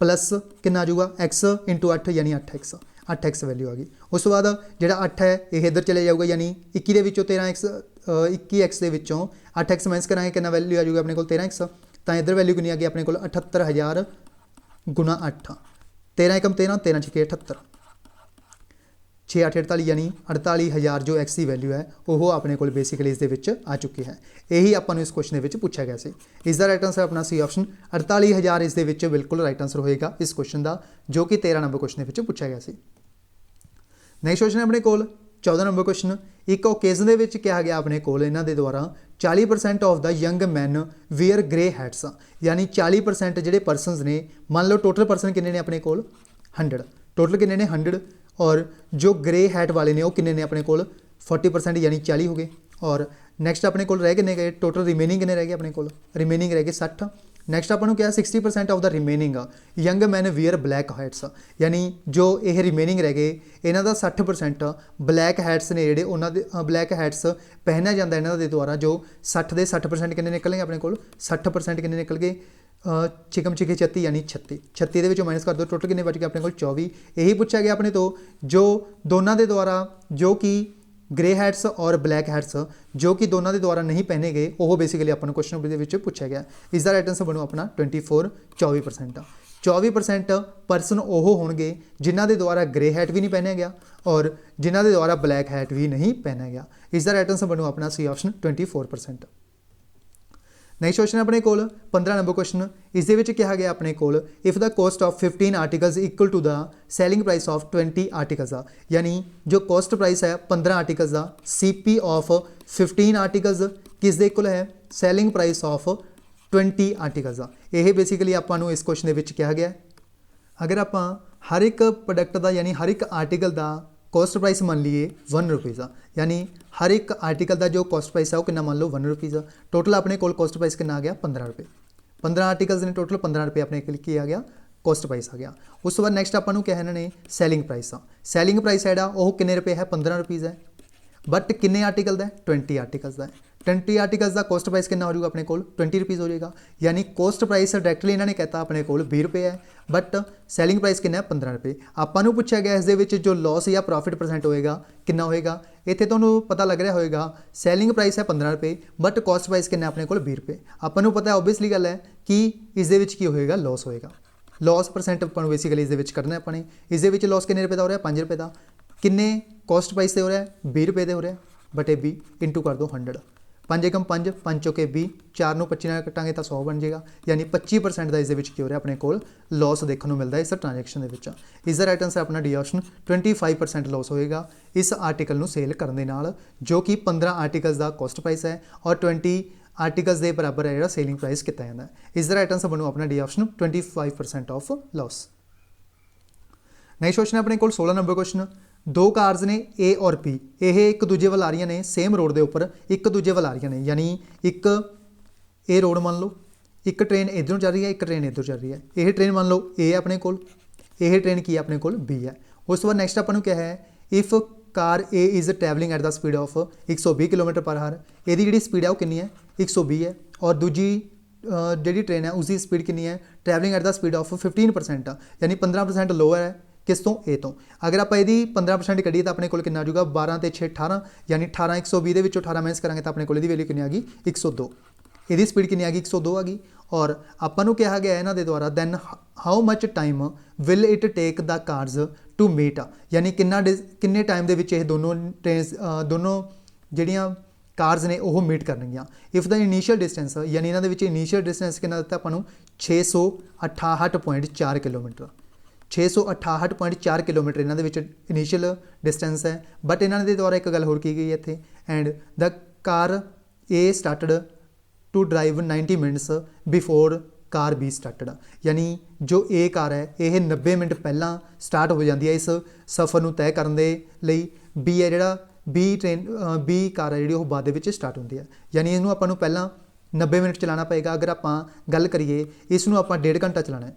प्लस कितना आ जाऊगा x इंटू 8 यानी 8x 8x वैल्यू आ गई। उस तो बाद जो 8 है ये इधर चले जाऊगा यानी 21 के विचों 13x 21x के विचों 8x माइनस करांगे कितना वैल्यू आ जाऊगा अपने को 13x। तो इधर वैल्यू कितनी आ गई अपने को 78,000 गुना 8 13 एकम 13 13 छे 78 6 8 48 यानी 48,000 जो एक्स की वैल्यू है वो अपने को बेसिकली इस आ चुकी है। यही आपको इस क्वेश्चन में पूछा गया सी। इसका राइट आंसर अपना सी ऑप्शन 48,000 इस बिल्कुल राइट आंसर होएगा इस क्वेश्चन का जो कि 13 नंबर क्वेश्चन में पूछा गया सी। नैक्सट क्वेश्चन है अपने को 14 नंबर क्वेश्चन। एक ओकेजन के कहा गया अपने को इन्हों के द्वारा 40% of the young man wear grey hats यानी 40% जोड़े परसनस ने मान लो टोटल परसन किन्ने ने अपने को 100 टोटल किन्ने ने 100 और जो ग्रे हैट वाले ने वो किन्ने ने अपने को 40% यानी 40 हो गए। और नैक्सट अपने को रह किन्ने गए टोटल रिमेनिंग किन्ने रह गए अपने को रिमेनिंग रह गए 60। नैक्सट अपन क्या 60% of the remaining young man wear black hats यानी जो ये रिमेनिंग रह गए इन्हों का 60% ब्लैक हैट्स ने जोड़े उन्होंने ब्लैक हैट्स पहनया जाता इन्हों के द्वारा जो 60 के 60% किन्ने निकलेंगे अपने को 60% किन्ने निकल गए छिकम छिके 36 यानी 36 के माइनस कर दो टोटल कितने बच गए अपने को 24। यही पूछा गया अपने तो जो दोनों के द्वारा जो कि ग्रे हैट्स और ब्लैक हैट्स जो कि दोनों के द्वारा नहीं पहने गए वो बेसिकली अपन क्वेश्चन के पूछा गया। इसका राइट आंसर बनू अपना 24% 24% परसन वो होंगे जिन्हों के द्वारा ग्रे हैट भी नहीं पहना गया और जिन्हों के द्वारा ब्लैक हैट भी नहीं पहना गया। इसका राइट आंसर बनू अपना सी ऑप्शन 24%। नैक्सट क्वेश्चन अपने को 15 नंबर क्वेश्चन। इस कहा गया अपने को if the cost of 15 articles equal to the selling price of 20 articles यानी जो कॉस्ट प्राइस है 15 आर्टिकल्स का CP ऑफ 15 आर्टिकल्स किस दे इक्वल है सैलिंग प्राइस ऑफ 20 आर्टिकल्स का। यह बेसिकली आपको इस क्वेश्चन के कहा गया। अगर आप हर एक प्रोडक्ट का यानी हर एक आर्टिकल का कॉस्ट प्राइस मान लीए 1 रुपीज़ आ, यानी हर एक आर्टिकल का जो कॉस्ट प्राइस है वो कितना मान लो 1 रुपीज़ आ। टोटल अपने को कॉस्ट प्राइस कितना आ गया 15 रुपये। 15 आर्टिकल्स ने टोटल 15 रुपये अपने की आ गया कॉस्ट प्राइस आ गया। उस तो बाद नैक्सट आपको क्या है इन्होंने सैलिंग प्राइस आ। सैलिंग प्राइस है वो कितने रुपये है 15 रुपीज़ है, बट किन्ने आर्टिकल का 20 आर्टिकल्स का 20 आर्टिकल्स का कॉस्ट प्राइस कितना हो जाएगा अपने को 20 रुपीज़ हो जाएगा। यानी कॉस्ट प्राइस डायरैक्टली इन्होंने कहता अपने को 20 रुपये है, बट सैलिंग प्राइस कितना 15 रुपये। आपको पूछा गया इस जो लॉस या प्रॉफिट परसेंट होएगा कितना होएगा, इतने तो पता लग रहा होएगा सैलिंग प्राइस है 15 रुपये बट कॉस्ट प्राइस कितना अपने को 20 रुपये। आपको पता है ओबीयसली गल है कि इस की होएगा लॉस होएगा, लॉस परसेंट अपन बेसिकली इस करना है अपने। इस लॉस कितने रुपये का हो रहा है 5 रुपये का, किन्ने कॉस्ट प्राइस से हो रहा है 20 रुपये हो रहा है, बटे 20 इंटू कर दो 100, 5 एकम 5 5 चौके 20, 4 25 नाल कटांगे तो 100 बन जाएगा। यानी 25% का इस की हो रहा है अपने को लॉस देखने को मिलता है इस ट्रांजैक्शन के। इसका राइट आंसर अपना डी ऑप्शन 25% लॉस होएगा इस आर्टिकल को सेल करने नाल, जो कि 15 आर्टिकल्स का कॉस्ट प्राइस है और 20 आर्टिकल्स के बराबर है जो सेलिंग प्राइस किया जाता है। इसका राइट आंसर बनू अपना D option 25% of loss. Next question है अपने को 16 नंबर क्वेश्चन। दो कार्स ने ए और पी, यह एक दूजे वाल आ रही ने सेम रोड के उपर एक दूजे वाल आ रही ने, यानी एक ए रोड मान लो, एक ट्रेन इधरों चल रही है एक ट्रेन इधरों चल रही है। यह ट्रेन मान लो ए अपने को, यह ट्रेन की अपने को बी है। उस बाद नैक्सट अपन क्या है if car A is travelling at the speed of 120 kilometre per hour, यदि जी स्पीड है वो कितनी है 120 है, और दूजी जी ट्रेन है उसकी स्पीड कितनी है travelling at the speed of 15%, यानी 15% लोअर है किस तो ए तो। अगर आप यदि 15% कढ़ीए तो अपने को कितना आ जाऊगा 12 ते 6 18, यानी 18 120 के विचों 18 माइनस करांगे तो अपने को वैल्यू कितनी आ गई 102। यदि स्पीड कितनी आ गई 102 आ गई। और आपको कहा गया इन्हों के द्वारा then how much time will it take the cars to meet, यानी किन्ने टाइम के दोनों ट्रेन दोनों जड़ियाँ कार्स ने वो मीट करनगियाँ। इफ द इनीशियल डिस्टेंस, यानी इन्हों के इनीशियल डिस्टेंस कितना दिता अपन 668.4 किलोमीटर, 668.4 किलोमीटर इन्हों के इनीशियल डिस्टेंस है। बट इन्हों के द्वारा एक गल होर की गई इत्थे, and the car A started to drive 90 minutes before car B started, यानी जो ए कार है यह 90 मिनट पहला स्टार्ट हो जाती है इस सफ़र को तय करने लई। बी है जोड़ा बी ट्रेन बी कार है जी बाद में स्टार्ट होती है, यानी इनू आपां नूं पहला 90 मिनट चलाना पेगा। अगर आप गल करिए इसनूं आपां 1.5 घंटा चलाना है,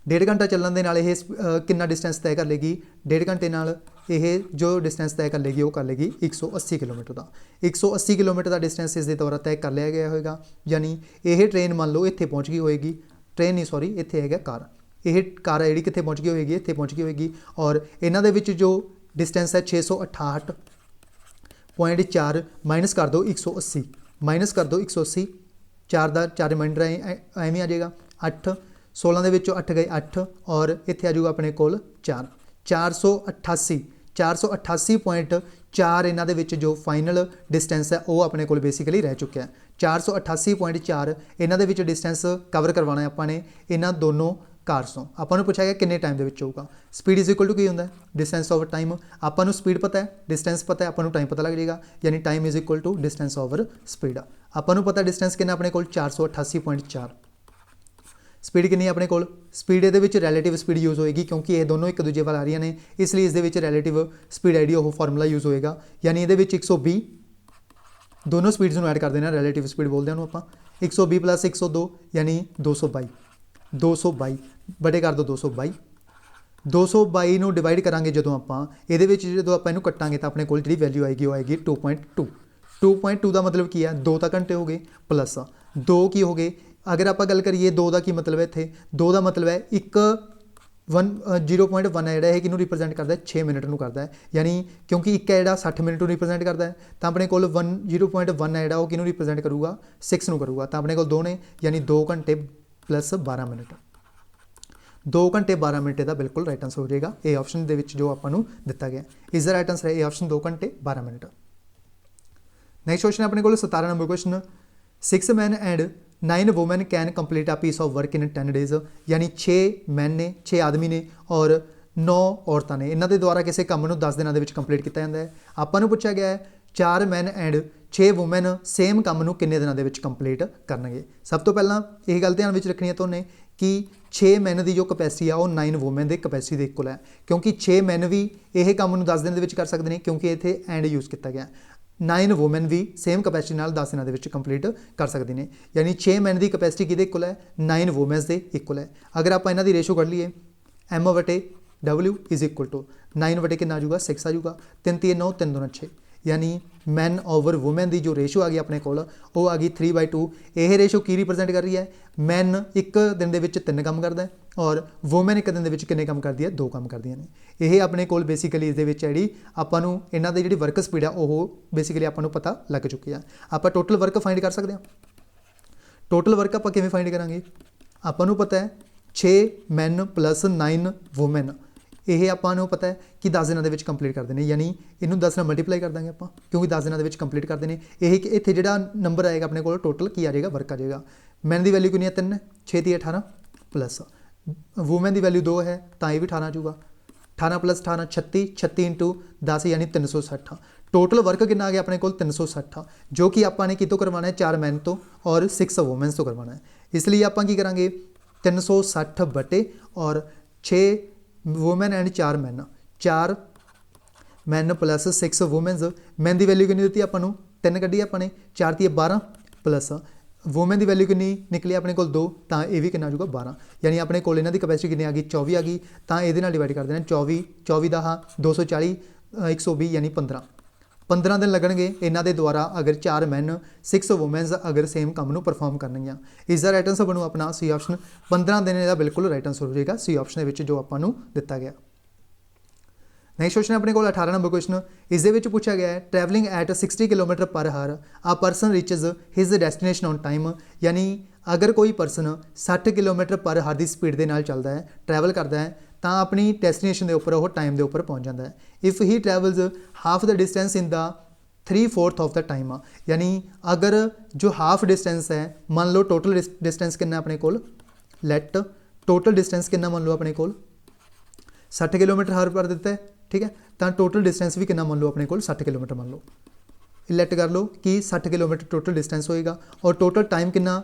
1.5 घंटा चलने के नाल ये कितना डिस्टेंस तय कर लेगी 1.5 घंटे नाल ये जो डिस्टेंस तय कर लेगी वो कर लेगी 180 किलोमीटर का। 180 किलोमीटर का डिस्टेंस इस द्वारा तय कर लिया गया होगा, यानी यह ट्रेन मान लो इत्थे पहुँच गई होएगी, ट्रेन नहीं सॉरी इत्थे है कार, यह कार है जी कित्थे पहुँच गई होएगी इत्थे पहुँच गई होएगी। और इन्हां दे विच जो डिस्टेंस है 668.4 माइनस कर दो 180, माइनस कर दो 180, 4 का 4 रिमाइंडर एवं आ जाएगा 8, 16 के विचों 8 गए 8, और इत्थे आ जाऊगा अपने कोल 4, 488.4 इन्हां दे विच जो फाइनल डिस्टेंस है वो अपने कोल बेसिकली रह चुका है। 488.4 इन्हां दे विच डिस्टेंस कवर करवाना है अपने इन्हां दोनों कार्स तो। आपको पूछा गया किन्ने टाइम के होगा, स्पीड इज इक्वल टू की होंगे डिस्टेंस ओवर टाइम। आपको स्पीड पता है डिस्टेंस पता है, आपको टाइम पता लग जाएगा, यानी time is equal to distance over speed. आपको पता डिस्टेंस कितना अपने को 488.4, स्पीड कितनी अपने को स्पीड ये रैलेटिव स्पीड यूज़ होएगी क्योंकि ये दोनों एक दूजे वाल आ रही ने, इसलिए इस रैलेटिव स्पीड आई डी वो फॉर्मूला यूज़ होएगा। यानी ये 120 दोनों स्पीड्स में ऐड कर देना, रैलेटिव स्पीड बोलते हैं आप 120 प्लस 102 यानी 222, 222 बड़े कर दो 222, 222 डिवाइड करांगे जो आप ये जो आप कटांगे तो अपने को जी वैल्यू आएगी वो आएगी 2.2। 2.2 का मतलब की है 2 तो घंटे हो गए प्लस 2 की हो गए। अगर आप गल करिए 2 का की मतलब है इतने 2 का मतलब है 0.1 है जोड़ा कि रिप्रजेंट करता है 6 मिनट में करता है, यानी क्योंकि एक है जो 60 मिनट रिप्रजेंट करता है तो अपने को 0.1 है जो कि रिप्रजेंट करूँगा 6 करूँगा, तो अपने को 2 ने यानी 2 घंटे प्लस 12 मिनट, 2 घंटे 12 मिनट का बिल्कुल राइट आंसर हो जाएगा ए ऑप्शन के जो आपको दिता गया। इसका राइट आंसर है ए ऑप्शन 2 घंटे 12 मिनट। नैक्सट क्वेश्चन अपने को 17 number question 6 man and 9 women can complete a piece of work in 10 days, यानी 6 मैन ने 6 आदमी ने और 9 औरतां ने इन्हों के द्वारा किसी काम को 10 दिनों के कंप्लीट किया जाता है। आपको पूछा गया है 4 मैन एंड 6 ਵੂਮੈਨ ਸੇਮ ਕੰਮ ਨੂੰ ਕਿੰਨੇ ਦਿਨਾਂ ਦੇ ਵਿੱਚ ਕੰਪਲੀਟ ਕਰਨਗੇ। ਸਭ ਤੋਂ ਪਹਿਲਾਂ ਇਹ ਗੱਲ ਧਿਆਨ ਵਿੱਚ ਰੱਖਣੀ ਹੈ ਤੁਹਾਨੇ ਕਿ 6 ਮੈਨ ਦੀ ਜੋ ਕਪੈਸਿਟੀ ਆ ਉਹ 9 ਵੂਮੈਨ ਦੇ ਕਪੈਸਿਟੀ ਦੇ ਇਕੁਅਲ ਹੈ, ਕਿਉਂਕਿ 6 ਮੈਨ ਵੀ ਇਹ ਕੰਮ ਨੂੰ 10 ਦਿਨ ਦੇ ਵਿੱਚ ਕਰ ਸਕਦੇ ਨੇ, ਕਿਉਂਕਿ ਇੱਥੇ ਐਂਡ ਯੂਜ਼ ਕੀਤਾ ਗਿਆ। 9 ਵੂਮੈਨ ਵੀ ਸੇਮ ਕਪੈਸਿਟੀ ਨਾਲ 10 ਦਿਨਾਂ ਦੇ ਵਿੱਚ ਕੰਪਲੀਟ ਕਰ ਸਕਦੇ ਨੇ, ਯਾਨੀ 6 ਮੈਨ ਦੀ ਕਪੈਸਿਟੀ ਕਿਹਦੇ ਇਕੁਅਲ ਹੈ, 9 ਵੂਮੈਨਸ ਦੇ ਇਕੁਅਲ ਹੈ। ਅਗਰ ਆਪਾਂ ਇਹਨਾਂ ਦੀ ਰੇਸ਼ੋ ਕੱਢ ਲਈਏ M/W ਇਜ਼ ਇਕੁਅਲ ਟੂ 9 ਕਿੰਨਾ ਆ ਜਾਊਗਾ 6 ਆ ਜਾਊਗਾ, 3 3 9 3 2 6, यानी मैन ओवर वूमेन की जो रेशो आ गई अपने को वो आ गई 3/2। यह रेशो की रिप्रजेंट कर रही है, मैन एक दिन के 3 काम करता है और वूमेन एक दिन के कितने काम करती है, 2 काम करती हैं। यह अपने को बेसिकली इस जी आपू इन्हों की जी वर्क स्पीड है वो बेसिकली आपको पता लग चुकी है। आप टोटल वर्क फाइंड कर सकते हैं। टोटल वर्क आप किवें फाइंड करांगे, आपू पता है 6 मैन प्लस 9 वूमेन, ਇਹ ਆਪਾਂ ਨੂੰ ਪਤਾ ਹੈ ਕਿ 10 ਦਿਨਾਂ ਦੇ ਵਿੱਚ ਕੰਪਲੀਟ ਕਰਦੇ ਨੇ, ਯਾਨੀ ਇਹਨੂੰ 10 ਨਾਲ ਮਲਟੀਪਲਾਈ ਕਰ ਦਾਂਗੇ ਆਪਾਂ, ਕਿਉਂਕਿ 10 ਦਿਨਾਂ ਦੇ ਵਿੱਚ ਕੰਪਲੀਟ ਕਰਦੇ ਨੇ। ਇਹ ਇੱਥੇ ਜਿਹੜਾ ਨੰਬਰ ਆਏਗਾ ਆਪਣੇ ਕੋਲ ਟੋਟਲ ਕੀ ਆ ਜਾਏਗਾ, ਵਰਕ ਆ ਜਾਏਗਾ। ਮੈਨ ਦੀ ਵੈਲਿਊ ਕਿੰਨੀ ਹੈ 3, 6 × 18 ਪਲੱਸ ਵੂਮੈਨ ਦੀ ਵੈਲਿਊ 2 ਹੈ ਤਾਂ ਇਹ ਵੀ 18 ਆ ਜਾਊਗਾ, 18 + 18 36, 36 × 10 ਯਾਨੀ 360। ਟੋਟਲ ਵਰਕ ਕਿੰਨਾ ਆ ਗਿਆ ਆਪਣੇ ਕੋਲ 360, ਜੋ ਕਿ ਆਪਾਂ ਨੇ ਕਿਤੋਂ ਕਰਵਾਉਣਾ ਹੈ 4 ਮੈਨ ਤੋਂ ਔਰ 6 ਵੂਮੈਨਸ ਤੋਂ ਕਰਵਾਉਣਾ ਹੈ। ਇਸ ਲਈ ਆਪਾਂ ਕੀ ਕਰਾਂਗੇ 360 ਬਟੇ ਔਰ 6 women and 4 man, 4 man plus 6 womens. Man की वैल्यू कितनी दी आपको 3 कढ़ी अपने 4 × 12 प्लस वूमेन की वैल्यू कितनी निकली अपने को 2, तो यह भी कितना आ जाऊगा 12, यानी अपने को इन्हों की कैपेसिटी कितनी आ गई 24 आ गई, तो ये डिवाइड कर देना 24 का 240 120 यानी 15 दिन लगणगे इन्हों के द्वारा अगर 4 मैन 6 वूमेनस अगर सेम काम को परफॉर्म करनगियां। इसका राइट आंसर बनू अपना सी ऑप्शन, 15 दिन इसका बिल्कुल राइट आंसर हो जाएगा सी ऑप्शन के जो आपको दिता गया। नैक्सट क्वेश्चन अपने को 18 नंबर क्वेश्चन, इस पूछा गया है travelling at 60 km/h a person reaches his destination on time, यानी अगर कोई परसन 60 km/h की स्पीड के नाल चलता है, ट्रैवल करता है तो अपनी डेस्टिनेशन के उपर वो टाइम के उपर पहुँच जाता है। If he travels half the distance in the 3/4 of the time, यानी अगर जो हाफ डिस्टेंस है, मान लो टोटल डिस्टेंस कितना अपने को, लेट टोटल डिस्टेंस कितना मान लो अपने को 60 km/h पर दिता है, ठीक है, तो टोटल डिस्टेंस भी कितना मान लो अपने को 60 किलोमीटर मान लो, लेट कर लो कि 60 किलोमीटर टोटल डिस्टेंस होएगा और टोटल टाइम कितना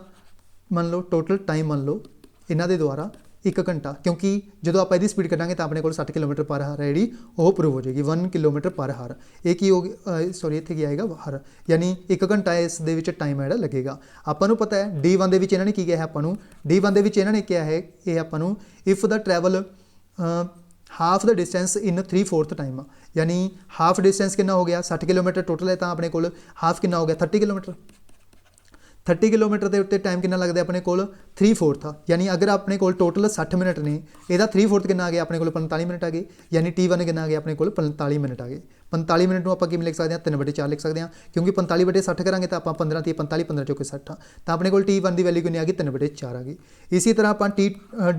मान लो, टोटल टाइम मान लो इन्हों के द्वारा 1 घंटा, क्योंकि जो आप इसकी स्पीड करेंगे तो अपने को 60 km/h है जी वो प्रूव हो जाएगी 1 km/h। एक ही हो सॉरी इतने की आएगा हर, यानी 1 घंटा इस टाइम है लगेगा। आपको पता है D1 के इन्होंने की किया है, आपू D1 के इन्होंने क्या है ये आपू if the travel half the distance in 3/4 time, यानी हाफ डिस्टेंस कितना हो गया 60 किलोमीटर टोटल है, तो अपने को हाफ कितना हो गया 30 किलोमीटर, 30 किलोमीटर के उत्ते टाइम कितना लगता है अपने को 3/4, यानी अगर अपने को टोटल 60 मिनट ने यदा 3/4 कितना आ गया अपने को 45 मिनट आ गए, यानी T1 कितना आ गया अपने को 45 मिनट आ गए। 45 मिनट में आप लिख सकते हैं 3/4 लिख सकते हैं, क्योंकि 45/60 करेंगे तो आप 15 × 45 15 × 60, तो अपने को T1 की वैल्यू कितनी आ गई 3/4 आ गई। इसी तरह आप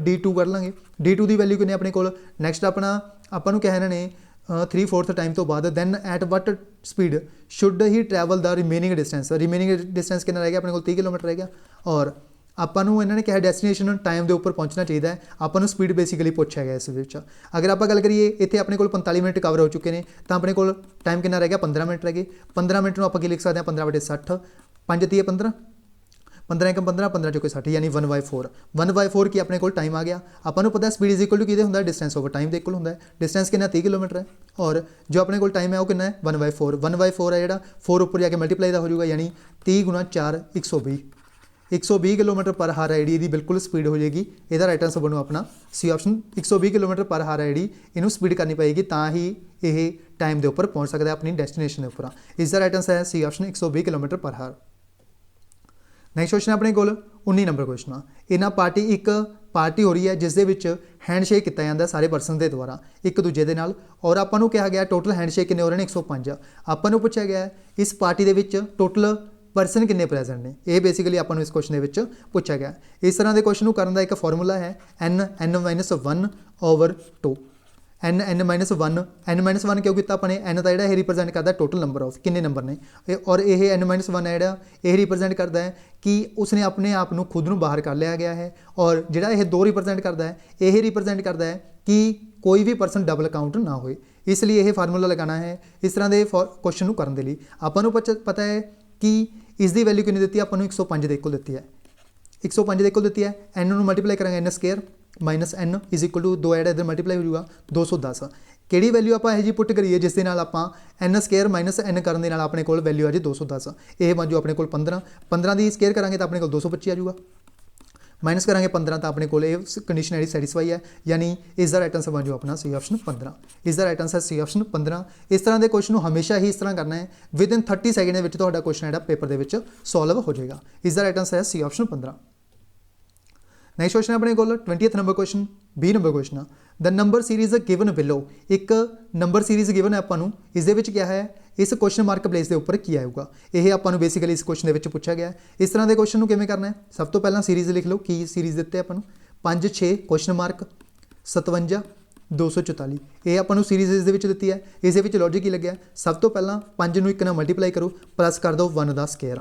D2 कर लेंगे, D2 की वैल्यू कितनी अपने को, नैक्सट अपना आपू क्या है इन्होंने 3/4 टाइम तो बाद then at what speed should he travel the remaining distance कितना रह गया अपने को 30 किलोमीटर रह गया, और आपू इन्होंने क्या है डेस्टिनेशन टाइम के उपर पहुँचना चाहिए, आपू स्पीड बेसिकली पूछा गया इस। अगर आप गल करिए इतने अपने को 45 मिनट कवर हो चुके हैं, तो अपने को टाइम कितना रह गया 15 मिनट रह गए। 15 मिनट में आप लिख सकते हैं 15/60, 5 × 30 15, 15 × 15 15 × 60 यानी 1/4। 1/4 की अपने को टाइम आ गया। आपको पता है स्पीड इज इक्वल टू किहदे होंदा, डिस्टेंस ओवर टाइम के इक्वल होंदा है। डिस्टेंस कितना 30 किलोमीटर है और जो अपने को टाइम है वो कितना है 1/4। 1/4 है जो 4 ऊपर जाके मल्टीप्लाई का हो जाएगा, यानी 30 × 4 120, 120 km/h है जी बिल्कुल स्पीड हो जाएगी। यदा राइट आंसर बनू अपना सी ऑप्शन, 120 km/h है जी इनू स्पीड करनी पएगी तो ही ये टाइम के उपर पहुँच सकता है अपनी डेस्टिनेशन के उपर। इसका राइट आंसर है C option 120 km/h। Next question अपने को 19 नंबर क्वेश्चन, इन्ना पार्टी एक पार्टी हो रही है जिस दे विच हैंडशेक किया जाता है सारे परसन के द्वारा एक दूजे के नाल, और आपको कहा गया टोटल हैंडशेक कितने हो रहे हैं 105। आपको पूछा गया इस पार्टी के विच टोटल परसन कितने प्रेजेंट ने, यह बेसिकली आपको इस क्वेश्चन के पूछा गया। इस तरह के क्वेश्चन करने का एक फॉर्मूला है n(n-1/2), n(n-1), n-1 क्यों किया अपने n का जोड़ा रिप्रजेंट करता है टोटल नंबर ऑफ किन्ने नंबर ने, और यह n-1 है जोड़ा यह रिप्रजेंट करता है कि उसने अपने आप को खुद को बाहर कर लिया गया है, और जोड़ा यह 2 रिप्रजेंट करता है यह रिप्रजेंट करता है कि कोई भी परसन डबल काउंट ना हो, इसलिए यह फार्मूला लगाना है इस तरह के क्वेश्चन करने के लिए। आपको पता है कि इसकी वैल्यू कितनी दी है, आपको 105 के इक्वल दी है, 105 के इक्वल दी है। एन में मल्टीप्लाई करेंगे n square minus n is equal to 2 add इधर मल्टीप्लाई हो जाएगा 210। किहड़ी वैल्यू आप यह जी पुट करिए जिस दे नाल आपां एन स्केयर माइनस एन करन दे नाल अपने कोल वैल्यू आ जी 210। ये बन जो अपने कोल 15, 15 की स्केयर करांगे तो अपने कोल 225 आ जाऊगा, माइनस करांगे 15 तो अपने को कंडीशन है सैटिस्फाई है, यानी इस दा राइट आंसर बन जाओ अपना सी ऑप्शन 15। इस दा राइट आंसर सी ऑप्शन 15। इस तरह के क्वेश्चन हमेशा ही इस तरह करना है, विदिन 30 सैकेंड के क्वेश्चन है पेपर के सॉल्व हो जाएगा। इस दा राइट आंसर है सी ऑप्शन 15। नैक्सट क्वेश्चन अपने को 20th number question, 20 number question, the number series given below. एक नंबर सीरीज गिवन है आपको, इस क्या है, इस क्वेश्चन मार्क प्लेस के उपर की आएगा, यह आपको बेसिकली इस क्वेश्चन के पूछा गया है। इस तरह के क्वेश्चन को किमें करना है, सब तो पहला सीरीज लिख लो, की सीरीज दिते आपको 5 6 क्वेश्चन मार्क 57 244, ये आपको सीरीज इस दी है। इस लॉजिक ही लगे, सब तो पहला 5 1 नाल मल्टीप्लाई करो, प्लस कर दो 1 का स्केयर,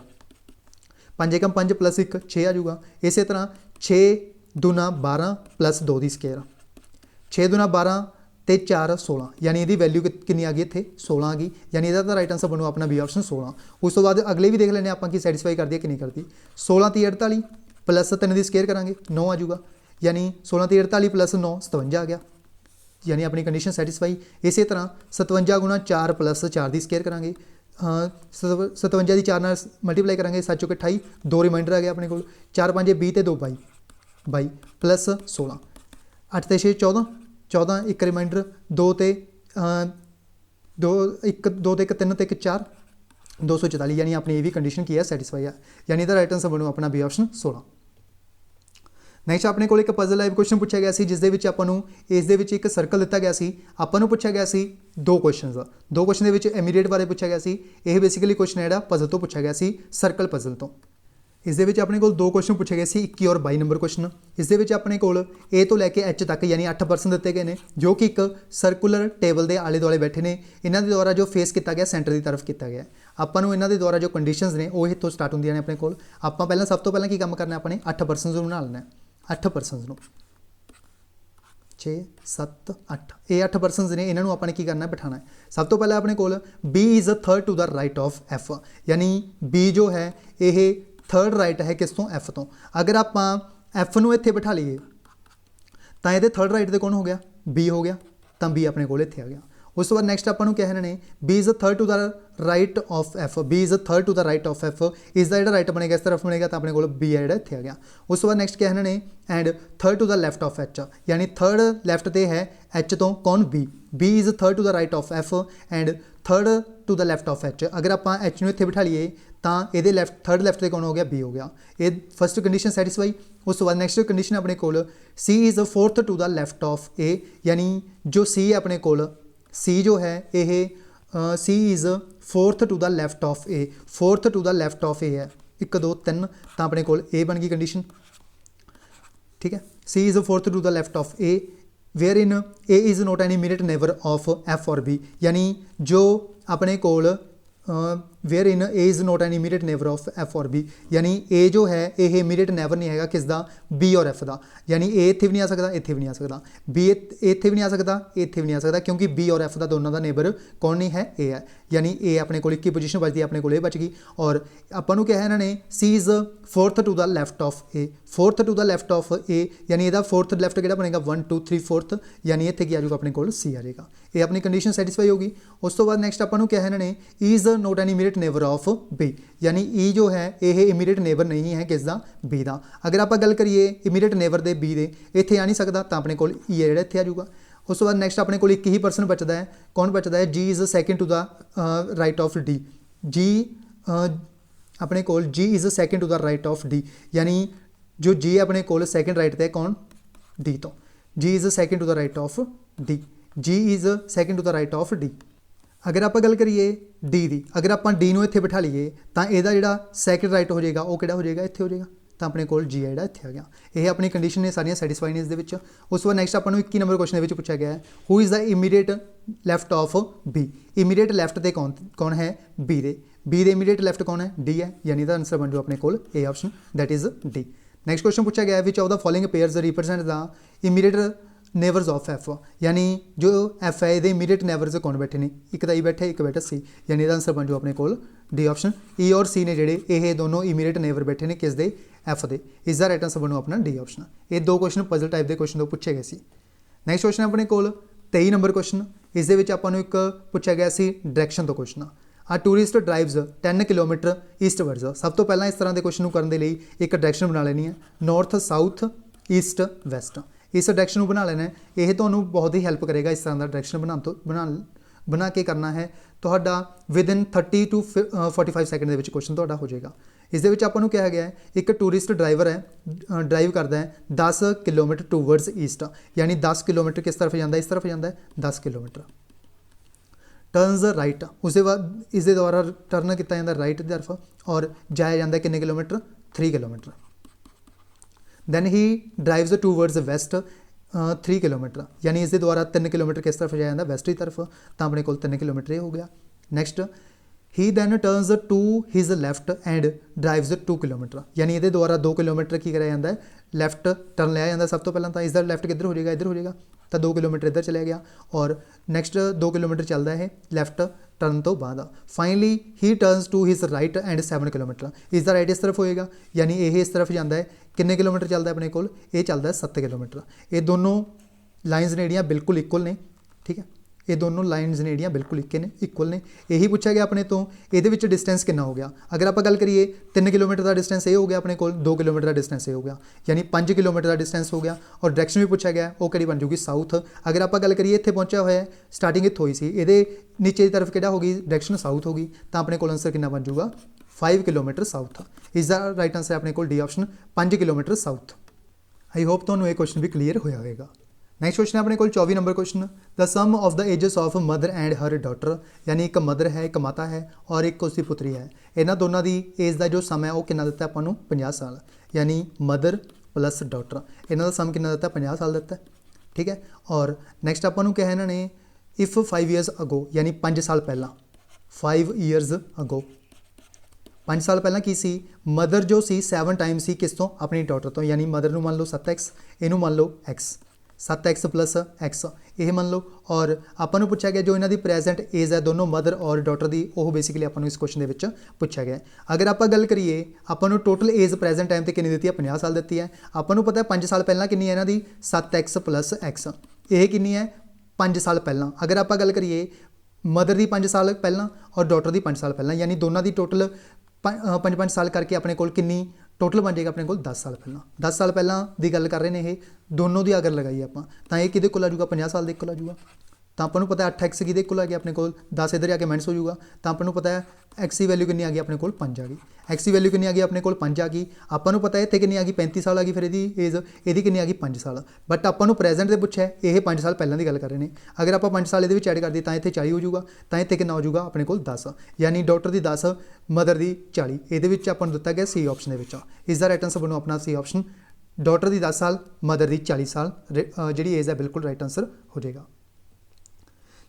5 एकम 5 प्लस 1 6 आ जाऊगा। इस तरह 6 दूना 12 प्लस 2 की स्केयर, 6 दूना 12 तो 4 16, यानी यदि वैल्यू कितनी आ गई इतने 16 आ गई, यानी यदा राइट आंसर बनू अपना बी ऑप्शन 16। उस तो बाद अगले भी देख लेने आप कि सैटिस्फाई करती है कि नहीं करती। 16 ती 48 प्लस 3 की स्केयर करांगे 9 आ जाऊगा, यानी 16 ती 48 प्लस 9 57 आ गया, यानी अपनी कंडीशन सैटिस्फाई। इस तरह 57 गुणा 4 प्लस 4 की स्केयर करांगे, 57 की 4 नाल मल्टीप्लाई करांगे 7 चौके 28, 2 रिमाइंडर आ गया अपने को, 4 5 20 तो 2 22 प्लस 16, 8 ते 6 14, 14 एक रिमाइंडर 2 ते 2 1 2 ते 1 3 ते 1 4 244, यानी अपनी ये भी कंडीशन की है सैटिस्फाई है, यानी इसका राइट आंसर बनू अपना बी ऑप्शन 16। नैक्सट अपने को एक पजल लाइव क्वेश्चन पूछा गया जिस इस एक सर्कल दिता गया, आपको पूछा गया 2 क्वेश्चन इमीडिएट बारे पूछा गया। यह बेसिकली क्वेश्चन है पजल तो पूछा गया सर्कल पजल तो। इस अपने को 2 क्वेश्चन पूछे गए 21 और 22 नंबर क्वेश्चन। इस अपने को ए तो लैके एच तक यानी 8% दिते गए हैं, जो कि एक सर्कुलर टेबल के आले दुआले बैठे ने। इन्हों के द्वारा जो फेस किया गया सेंटर की तरफ किया गया। आपको इन्हों के द्वारा जो कंडीशंस ने वो इतों स्टार्ट होंगे ने अपने को। आप पहला सब तो पहला की काम करना अपने 8% बना लेना, 8% 6 7 8, ये 8% ने इन्हों अपने की करना बिठाना है। सब तो पहला अपने को B is third to the right of F, यानी बी जो है ये थर्ड राइट है किस तो एफ तो। अगर आप एफ नूं इत्थे बिठा लीए तो ये थर्ड राइट तो कौन हो गया, बी हो गया, तो बी अपने को इत्थे आ गया। उस तो बाद नैक्सट आपको कह रहे हैं B is third to the right of F, B is third to the right of F, इसका जो राइट बनेगा इस तरफ बनेगा तो अपने को बी है जो इत्थे आ गया। उस तो बाद नैक्सट कह रहे हैं and third to the left of H, यानी थर्ड लैफ्ट तो है एच तो कौन B, B is third to the right of F and third to the left of H. अगर आप एच नूं इत्थे बिठा लीए तो ये लैफ्ट थर्ड लैफ्ट से कौन हो गया, बी हो गया। ये फस्ट कंडीशन सैटिस्फाई। उस तो बाद नैक्सट कंडीशन अपने को C is fourth to the left of A, यानी जो सी है अपने को सी जो है ये C is fourth to the left of A, fourth to the left of A है 1 2 3, तो अपने को ए बन गई कंडीशन। ठीक है, C is fourth to the left of A where in A is not an immediate neighbour of F और B, यानी जो अपने को where in A is not an immediate neighbour of F और बी, यानी A जो है ये इमीडिएट नेबर नहीं है किसका, बी और एफ का, यानी ए इत्थे भी नहीं आ सकता, इत्थे भी नहीं आ सकता, बी इत्थे भी नहीं आ सकता, इत्थे भी नहीं आ सकता, क्योंकि बी और एफ का दोनों का नेबर कौन नहीं है, ए है, यानी ए अपने को 21 पोजीशन बचती है, अपने को बच गई। और अपन क्या है इन्होंने C is fourth to the left of A, fourth to the left of A, यानी यदा फोर्थ लैफ्ट कि बनेगा 1 2 3 4, यानी इत्थे क्या आ जाएगा अपने को सी आ जाएगा। ये अपनी कंडीशन सैटिस्फाई होगी। उस तो बाद नैक्सट अपन क्या है इन्होंने is not an immediate neighbour of B, यानी ई जो है ये इमीडिएट नेबर नहीं है किसका, बी का। अगर आप गल करिए इमीडिएट नेबर दे बी दे इत्थे आ नहीं सकता, तो अपने को ई है जो इत्थे आ जाऊगा। उस तो बाद नैक्सट अपने को 1% बचता है, कौन बचता है, G is second to the right of D, G अपने को G is second to the right of D, यानी जो जी अपने को सैकेंड राइट है कौन, डी तो, G is second to the right of D, G is second to the right of D. अगर आप गल करिए डी की, अगर आप डी नूं इत्थे बिठा लीए तो यदा जिहड़ा सैकेंड राइट हो जाएगा वो किहड़ा हो जाएगा, इत्थे हो जाएगा, तो अपने को जी है जिहड़ा इत्थे आ गया। ये अपनी कंडीशन ने सारियां सैटिस्फाई ने इस। उस बाद नैक्सट आपको 21 नंबर क्वेश्चन पूछा गया है who is the immediate left of B, immediate left तो कौन है, बी दे, बी दे इमीडिएट लैफ्ट कौन है, डी है, यानी द आंसर बन जाओ अपने को A option that is D. Next question पूछा गया विच of the following pairs represent the immediate neighbours of F, यानी जो एफ है ये इमीडिएट नेबर्स कौन बैठे ने, एक तो ई बैठे एक बैठा सी, यानी इसका आंसर बन जाओ अपने को डी ऑप्शन। ई और सी ने जोड़े ये दोनों इमीडिएट नेबर बैठे ने किस दे, एफ दे, इसका राइट आंसर बनू अपना डी ऑप्शन। ये दो क्वेश्चन पजल टाइप के क्वेश्चन तो पूछे गए सी। नैक्सट क्वेश्चन अपने को 23 नंबर क्वेश्चन, इस एक पूछा गया सी डायरैक्शन तो क्वेश्चन। आ टूरिस्ट ड्राइव्स 10 किलोमीटर ईस्टवर्ड्स। सब तो पहला इस तरह के क्वेश्चन करने लिए एक डायरैक्शन बना लेनी है, नॉर्थ साउथ ईस्ट वैसट, इस डायरैक्शन बना लेना है। यह तो बहुत ही हैल्प करेगा इस तरह का डायरैक्शन बना के करना है तो विदिन 30 to 45 सैकेंड के क्वेश्चन तो हो जाएगा। इस आपको कहा गया है एक टूरिस्ट ड्राइवर है, ड्राइव करता है 10 किलोमीटर टूवर्ड्स ईस्ट, यानी 10 किलोमीटर किस तरफ जाता है, इस तरफ जाता है 10 किलोमीटर। टर्नस राइट, उसके बाद इस द्वारा टर्न किया जाता है राइट की तरफ, और जाया जाता है कितने kilometre, 3 kilometre. Then he drives towards west 3 kilometre, यानी इस द्वारा 3 किलोमीटर किस तरफ जाया जाता है, वैसट की तरफ, तो अपने को 3 किलोमीटर ये हो गया। Next he then turns to his left and drives 2 kilometre, यानी ये द्वारा 2 किलोमीटर की कराया जाता है, लैफ्ट टर्न लिया जाता है। सब तो पहला तो इसका लैफ्ट किधर हो जाएगा, इधर हो जाएगा, तो 2 किलोमीटर इधर चला गया, और नैक्सट 2 किलोमीटर चलता है लैफ्ट टर्न तो बाद। Finally he turns to his right and 7 kilometre, इसका राइट इस तरफ होएगा, यानी ये इस तरफ जाता है, कितने किलोमीटर चलता है अपने को, ये चलता है 7 किलोमीटर। ये दोनों लाइनस ने बिल्कुल इक्वल ने, ठीक है, ये दोनों लाइनस ने बिल्कुल इक्वल ने। यही पूछा गया अपने तो ये डिस्टेंस कितना हो गया। अगर आप गल करिए 3 किलोमीटर का डिस्टेंस ये हो गया अपने को, 2 किलोमीटर का डिस्टेंस ये हो गया, यानी 5 किलोमीटर का डिस्टेंस हो गया। और डायरैक्शन भी पूछा गया वो कड़ी बन जूगी साउथ। अगर आप गल करिए इतने पहुंचा हुआ है, स्टार्टिंग इतों हुई सी, ये नीचे की तरफ कि होगी डायरैक्शन साउथ होगी, तो अपने को आंसर कितना बन जूगा 5 किलोमीटर साउथ। इसका राइट आंसर अपने को D option 5 kilometre south. I hope तो ये क्वेश्चन भी क्लीयर होया होगा। नैक्सट क्वेश्चन है अपने को 24 number question, the sum of the ages of mother and her daughter, यानी एक मदर है, एक माता है और एक उसकी पुत्री है। इन्होंने दोनों की एज का जो सम है वो कितना दिता है आपको 50 साल, यानी मदर प्लस डॉटर, इन्हों का सम कितना दिता है 50 साल दिता है, ठीक है। और नैक्सट आपको कहा इन्होंने इफ 5 ईयर्स अगो, यानी 5 साल पहला, 5 ईयर्स अगो 5 साल पहला की सी मदर जो सी 7 टाइम सी किस तो अपनी डॉटर तो, यानी मदर को मान लो 7x, इनू मान लो x, 7x प्लस x ये मान लो। और आपको पूछा गया जो इन्हों की प्रेजेंट एज है दोनों मदर और डॉटर की, वो बेसिकली आपको इस क्वेश्चन के पूछा गया। अगर आप गल करिए आपको टोटल एज प्रेजेंट टाइम पर कितनी दी है, 50 साल दी है। आपको पता है 5 साल पहला कितनी है इन्हों की 7x प्लस x, ये कितनी है 5 साल पहला। अगर आप गल करिए मदर की 5 साल पहला और डॉटर की 5 साल पहला, यानी दोनों की टोटल 5 साल करके अपने को कितनी टोटल बन जाएगा अपने को 10 साल पहला। 10 साल पहला की गल कर रहे हैं ये दोनों की अगर लगाई आप तो ये कि आ जाऊगा 50 साल के आ जाऊगा। तो आपको पता है 8x कि आ गया अपने को 10 इधर आके माइनस हो जाऊगा, तो आपको पता है x की वैल्यू कितनी आ गई अपने को 5 आ गई, x की वैल्यू कितनी आ गई अपने को 5 आ गई। आपको पता है इतने कितनी आ गई 35 साल आ गई, फिर यदी एज यदि कितनी आ गई 5 साल। बट आपको प्रेजेंट से पूछा है ये 5 साल पहले की गल कर रहे हैं। अगर आप 5 साल ये ऐड कर दी तो इतने 40 हो जाऊगा, तो इतने कितना हो जाऊगा अपने को 10, यानी डॉटर की 10 मदर की 40। ये आपको दिता गया सी ऑप्शन के, इसका राइट आंसर बनू अपना सी ऑप्शन, डॉटर की 10 साल मदर की 40 साल जी एज है बिल्कुल राइट आंसर हो जाएगा।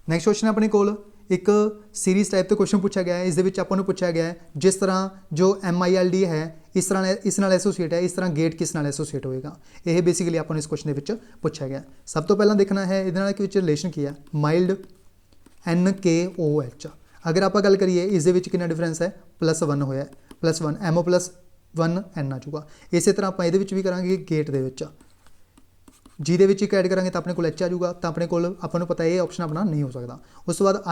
नैक्सट क्वेश्चन अपने को एक सीरीज़ टाइप का क्वेश्चन पूछा गया है। इस आपको पूछा गया है जिस तरह जो MILD है इस तरह एसोसीएट है, इस तरह गेट किस नाल एसोसीएट होएगा, यह बेसिकली आपको इस क्वेश्चन के पूछा गया। सब तो पहला देखना है ये रिलेशन की है, माइल्ड NKOH। अगर आप गल करिए इस कितना डिफरेंस है +1 होया, +1 MO +1 N आ जाऊगा। इस तरह आप ये भी करेंगे गेट के जी दे विच ऐड करेंगे तो अपने को H आ जाऊगा, तो अपने को आपको पता है ये ऑप्शन अपना नहीं हो सकता। उस बाद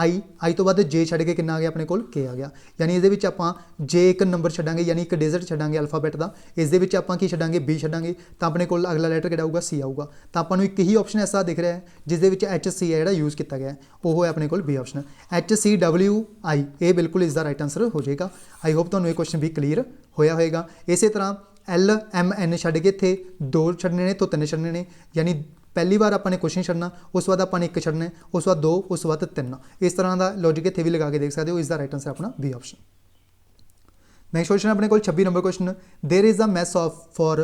I तो बाद J छड़ के कितना आ गया अपने को K आ गया, यानी ये आप J एक नंबर छड़ांगे, यानी एक डिजिट छड़ांगे अल्फाबेट का। इस आप की छड़ांगे B छड़ांगे, तो अपने को अगला लैटर कि आऊगा C आऊगा। तो आपको एक ही ऑप्शन ऐसा दिख रहा है जिस HC है जो यूज़ किया गया, वो है अपने को B ऑप्शन HCWI। ये बिल्कुल इसका राइट आंसर हो जाएगा। आई होप तो ये क्वेश्चन भी क्लीयर होया होएगा। इस तरह LMN छड़ के इतने 2 छड़ने ने तो 3 छड़ने ने, यानी पहली बार आपने क्वेश्चन छड़ना, उस बाद आपने 1 छड़ना, उस बाद 2, उस बाद 3। इस तरह का लॉजिक इतने भी लगा के देख सकते हो। इसका राइट आंसर अपना B ऑप्शन। नैक्सट क्वेश्चन अपने को 26 number question, there is a mess of for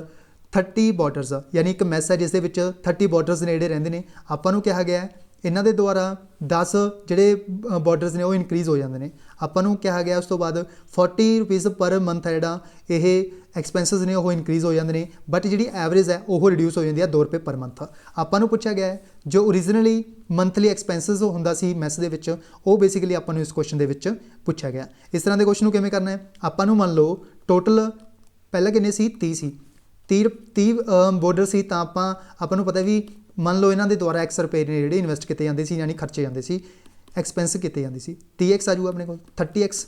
30 boarders, यानी एक मैस है जिस 30 बॉर्डर्स नेड़े रहते हैं। आपको कहा गया है ਇਹਨਾਂ ਦੇ ਦੁਆਰਾ 10 ਜਿਹੜੇ ਬਾਰਡਰਸ ਨੇ ਉਹ ਇਨਕਰੀਜ਼ ਹੋ ਜਾਂਦੇ ਨੇ। ਆਪਾਂ ਨੂੰ ਕਿਹਾ ਗਿਆ ਉਸ ਤੋਂ ਬਾਅਦ 40 ਰੁਪੀਜ਼ ਪਰ ਮੰਥ ਹੈ ਜਿਹੜਾ ਇਹ ਐਕਸਪੈਂਸਿਸ ਨੇ ਉਹ ਇਨਕਰੀਜ਼ ਹੋ ਜਾਂਦੇ ਨੇ, ਬਟ ਜਿਹੜੀ ਐਵਰੇਜ ਹੈ ਉਹ ਰਿਡਿਊਸ ਹੋ ਜਾਂਦੀ ਹੈ 2 ਰੁਪਏ ਪਰ ਮੰਥ। ਆਪਾਂ ਨੂੰ ਪੁੱਛਿਆ ਗਿਆ ਹੈ ਜੋ ਓਰੀਜਨਲੀ ਮੰਥਲੀ ਐਕਸਪੈਂਸਿਸ ਹੁੰਦਾ ਸੀ ਮੈਸ ਦੇ ਵਿੱਚ, ਉਹ ਬੇਸਿਕਲੀ ਆਪਾਂ ਨੂੰ ਇਸ ਕੁਐਸਚਨ ਦੇ ਵਿੱਚ ਪੁੱਛਿਆ ਗਿਆ। ਇਸ ਤਰ੍ਹਾਂ ਦੇ ਕੁਐਸਚਨ ਨੂੰ ਕਿਵੇਂ ਕਰਨਾ ਹੈ, ਆਪਾਂ ਨੂੰ ਮੰਨ ਲਓ ਟੋਟਲ ਪਹਿਲਾਂ ਕਿੰਨੇ ਸੀ 30 ਸੀ, 30 ਬਾਰਡਰ ਸੀ, ਤਾਂ ਆਪਾਂ ਨੂੰ ਪਤਾ ਵੀ ਮੰਨ ਲਓ ਇਹਨਾਂ ਦੇ ਦੁਆਰਾ x ਰੁਪਏ ਨੇ ਜਿਹੜੇ ਇਨਵੈਸਟ ਕੀਤੇ ਜਾਂਦੇ ਸੀ, ਯਾਨੀ ਖਰਚੇ ਜਾਂਦੇ ਸੀ, ਐਕਸਪੈਂਸ ਕੀਤੇ ਜਾਂਦੇ ਸੀ। 30x ਆ ਜਾਊਗਾ ਆਪਣੇ ਕੋਲ 30x।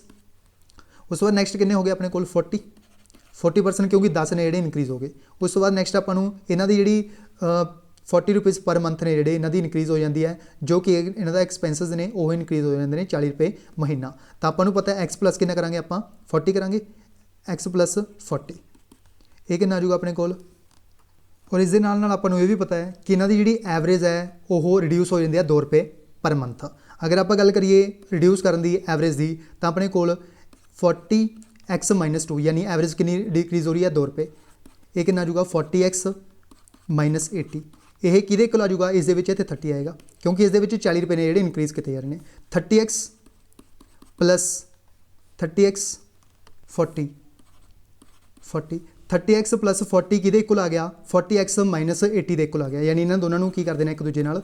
ਉਸ ਤੋਂ ਬਾਅਦ ਨੈਕਸਟ ਕਿੰਨੇ ਹੋ ਗਏ ਆਪਣੇ ਕੋਲ 40% ਕਿਉਂਕਿ 10 ਨੇ ਜਿਹੜੇ ਇਨਕਰੀਜ਼ ਹੋ ਗਏ। ਉਸ ਤੋਂ ਬਾਅਦ ਨੈਕਸਟ ਆਪਾਂ ਨੂੰ ਇਹਨਾਂ ਦੀ ਜਿਹੜੀ 40 ਰੁਪੀਜ਼ ਪਰ ਮੰਥ ਨੇ ਜਿਹੜੇ ਇਹਨਾਂ ਦੀ ਇਨਕਰੀਜ਼ ਹੋ ਜਾਂਦੀ ਹੈ, ਜੋ ਕਿ ਇਹਨਾਂ ਦਾ ਐਕਸਪੈਂਸਿਸ ਨੇ ਉਹ ਇਨਕਰੀਜ਼ ਹੋ ਜਾਂਦੇ ਨੇ 40 ਰੁਪਏ ਮਹੀਨਾ। ਤਾਂ ਆਪਾਂ ਨੂੰ ਪਤਾ ਹੈ x ਪਲੱਸ ਕਿੰਨਾ ਕਰਾਂਗੇ ਆਪਾਂ 40 ਕਰਾਂਗੇ, x ਪਲੱਸ 40 ਇਹ ਕਿੰਨਾ ਆ ਜਾਊਗਾ ਆਪਣੇ ਕੋਲ। ਔਰ ਇਸ ਦੇ ਨਾਲ ਆਪਾਂ ਨੂੰ ਇਹ ਵੀ ਪਤਾ ਹੈ ਕਿ ਇਹਨਾਂ ਦੀ ਜਿਹੜੀ ਐਵਰੇਜ ਹੈ ਉਹ ਰਿਡਿਊਸ ਹੋ ਜਾਂਦੀ ਹੈ 2 ਰੁਪਏ ਪਰ ਮੰਥ। ਅਗਰ ਆਪਾਂ ਗੱਲ ਕਰੀਏ ਰਿਡਿਊਸ ਕਰਨ ਦੀ ਐਵਰੇਜ ਦੀ, ਤਾਂ ਆਪਣੇ ਕੋਲ 40x - 2 ਯਾਨੀ ਐਵਰੇਜ ਕਿੰਨੀ ਡਿਕਰੀਜ਼ ਹੋ ਰਹੀ ਹੈ 2 ਰੁਪਏ। ਇਹ ਕਿੰਨਾ ਆ ਜਾਊਗਾ 40x - 80। ਇਹ ਕਿਹਦੇ ਕੋਲ ਆ ਜਾਊਗਾ, ਇਸ ਦੇ ਵਿੱਚ ਇੱਥੇ 30 ਆਏਗਾ ਕਿਉਂਕਿ ਇਸ ਦੇ ਵਿੱਚ 40 ਰੁਪਏ ਨੇ ਜਿਹੜੇ ਇਨਕਰੀਜ਼ ਕੀਤੇ ਜਾ ਰਹੇ ਨੇ। 30x plus 30x 40 30x plus 40 ਕਿਹਦੇ ਕੋਲ ਆ ਗਿਆ 40x - 80 ਦੇ ਕੋਲ ਆ ਗਿਆ, ਯਾਨੀ ਇਹਨਾਂ ਦੋਨਾਂ ਨੂੰ ਕੀ ਕਰ ਦੇਣਾ ਇੱਕ ਦੂਜੇ ਨਾਲ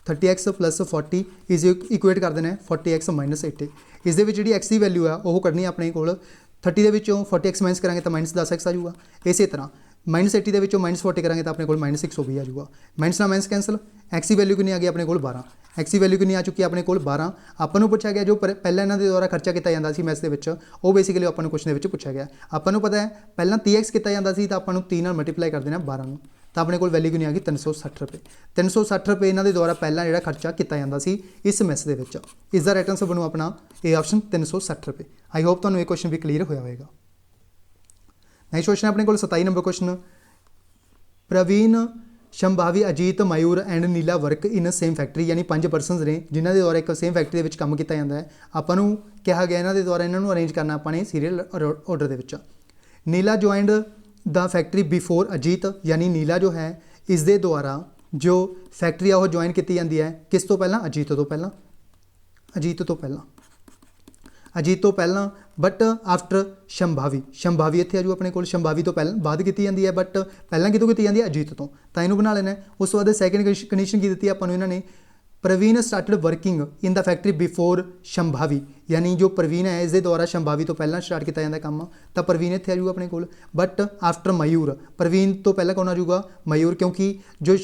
30x ਪਲੱਸ 40 ਇਜ਼ ਇਕੁਏਟ ਕਰ ਦੇਣਾ 40x - 80। ਇਸ ਦੇ ਵਿੱਚ ਜਿਹੜੀ x ਦੀ ਵੈਲਿਊ ਆ ਉਹ ਕੱਢਣੀ ਆਪਣੇ ਕੋਲ 30 ਦੇ ਵਿੱਚੋਂ 40x ਮਾਈਨਸ ਕਰਾਂਗੇ ਤਾਂ -10x ਆ ਜਾਊਗਾ। ਇਸੇ ਤਰ੍ਹਾਂ -80 ਦੇ ਵਿੱਚੋਂ -40 ਕਰਾਂਗੇ ਤਾਂ ਆਪਣੇ ਕੋਲ -120 ਆ ਜਾਊਗਾ। ਮਾਈਨਸ ਨਾਲ ਮਾਈਨਸ ਕੈਂਸਲ। x ਦੀ ਵੈਲਿਊ ਕਿੰਨੀ ਆ ਗਈ ਆਪਣੇ ਕੋਲ 12। x ਦੀ ਵੈਲਿਊ ਕਿੰਨੀ ਆ ਚੁੱਕੀ ਹੈ ਆਪਣੇ ਕੋਲ 12। ਆਪਾਂ ਨੂੰ ਪੁੱਛਿਆ ਗਿਆ ਜੋ ਪਹਿਲਾਂ ਇਹਨਾਂ ਦੇ ਦੁਆਰਾ ਖਰਚਾ ਕੀਤਾ ਜਾਂਦਾ ਸੀ ਮੈਥ ਦੇ ਵਿੱਚ, ਉਹ ਬੇਸਿਕਲੀ ਆਪਾਂ ਨੂੰ ਕੁਐਸਚਨ ਦੇ ਵਿੱਚ ਪੁੱਛਿਆ ਗਿਆ। ਆਪਾਂ ਨੂੰ ਪਤਾ ਹੈ ਪਹਿਲਾਂ 30x ਕੀਤਾ ਜਾਂਦਾ ਸੀ, ਤਾਂ ਆਪਾਂ ਨੂੰ 3 ਨਾਲ ਮਲਟੀਪਲਾਈ ਕਰ ਦੇਣਾ 12 ਨੂੰ, ਤਾਂ ਆਪਣੇ ਕੋਲ ਵੈਲਿਊ ਕਿੰਨੀ ਆ ਗਈ 360 ਰੁਪਏ। 360 ਰੁਪਏ ਇਹਨਾਂ ਦੇ ਦੁਆਰਾ ਪਹਿਲਾਂ ਜਿਹੜਾ ਖਰਚਾ ਕੀਤਾ ਜਾਂਦਾ ਸੀ ਇਸ ਮੈਥ ਦੇ ਵਿੱਚ। ਇਸ ਦਾ ਰਾਈਟ ਆਨਸਰ ਬਣੂ ਆਪਣਾ ਇਹ ਆਪਸ਼ਨ 360 ਰੁਪਏ। ਆਈ ਹੋਪ ਤੁਹਾਨੂੰ ਇਹ ਕੁਐਸਚਨ ਵੀ ਕਲੀਅਰ ਹੋਇਆ ਹੋਵੇਗਾ। ਨੈਕਸਟ ਕੁਐਸਚਨ ਆਪਣੇ ਕੋਲ 27 number question, Praveen, Shambhavi, Ajit, Mayur and Neela work in same factory, ਯਾਨੀ 5 ਪਰਸਨਸ ਨੇ ਜਿਨ੍ਹਾਂ ਦੇ ਦੁਆਰਾ ਇੱਕ ਸੇਮ ਫੈਕਟਰੀ ਦੇ ਵਿੱਚ ਕੰਮ ਕੀਤਾ ਜਾਂਦਾ ਹੈ। ਆਪਾਂ ਨੂੰ ਕਿਹਾ ਗਿਆ ਇਹਨਾਂ ਦੇ ਦੁਆਰਾ ਇਹਨਾਂ ਨੂੰ ਅਰੇਂਜ ਕਰਨਾ ਆਪਾਂ ਨੇ ਸੀਰੀਅਲ ਆਰਡਰ ਦੇ ਵਿੱਚ। ਨੀਲਾ ਜੁਆਇੰਡ ਦਾ ਫੈਕਟਰੀ ਬਿਫੋਰ ਅਜੀਤ, ਯਾਨੀ ਨੀਲਾ ਜੋ ਹੈ ਇਸ ਦੇ ਦੁਆਰਾ ਜੋ ਫੈਕਟਰੀ ਆ ਉਹ ਜੁਆਇਨ ਕੀਤੀ ਜਾਂਦੀ ਹੈ ਕਿਸ ਤੋਂ ਪਹਿਲਾਂ, ਅਜੀਤ ਤੋਂ ਪਹਿਲਾਂ ਬਟ ਆਫਟਰ ਸ਼ੰਭਾਵੀ ਇੱਥੇ ਆ ਜੂ ਆਪਣੇ ਕੋਲ। ਸ਼ੰਭਾਵੀ ਤੋਂ ਪਹਿਲਾਂ ਬਾਅਦ ਕੀਤੀ ਜਾਂਦੀ ਹੈ, ਬਟ ਪਹਿਲਾਂ ਕਿਤੋਂ ਕੀਤੀ ਜਾਂਦੀ ਹੈ ਅਜੀਤ ਤੋਂ, ਤਾਂ ਇਹਨੂੰ ਬਣਾ ਲੈਣਾ। ਉਸ ਤੋਂ ਬਾਅਦ ਸੈਕਿੰਡ ਕੰਡੀਸ਼ਨ ਕੀ ਦਿੱਤੀ ਆਪਾਂ ਨੂੰ ਇਹਨਾਂ ਨੇ, Praveen started working in the factory before Shambhavi, ਯਾਨੀ ਜੋ ਪ੍ਰਵੀਨ ਹੈ ਇਸ ਦੇ ਦੁਆਰਾ ਸ਼ੰਭਾਵੀ ਤੋਂ ਪਹਿਲਾਂ ਸਟਾਰਟ ਕੀਤਾ ਜਾਂਦਾ ਕੰਮ, ਤਾਂ ਪ੍ਰਵੀਨ ਇੱਥੇ ਆ ਜੂਗਾ ਆਪਣੇ ਕੋਲ। ਬਟ ਆਫਟਰ ਮਯੂਰ, ਪ੍ਰਵੀਨ ਤੋਂ ਪਹਿਲਾਂ ਕੌਣ ਆ ਜੂਗਾ ਮਯੂਰ, ਕਿਉਂਕਿ ਜੋ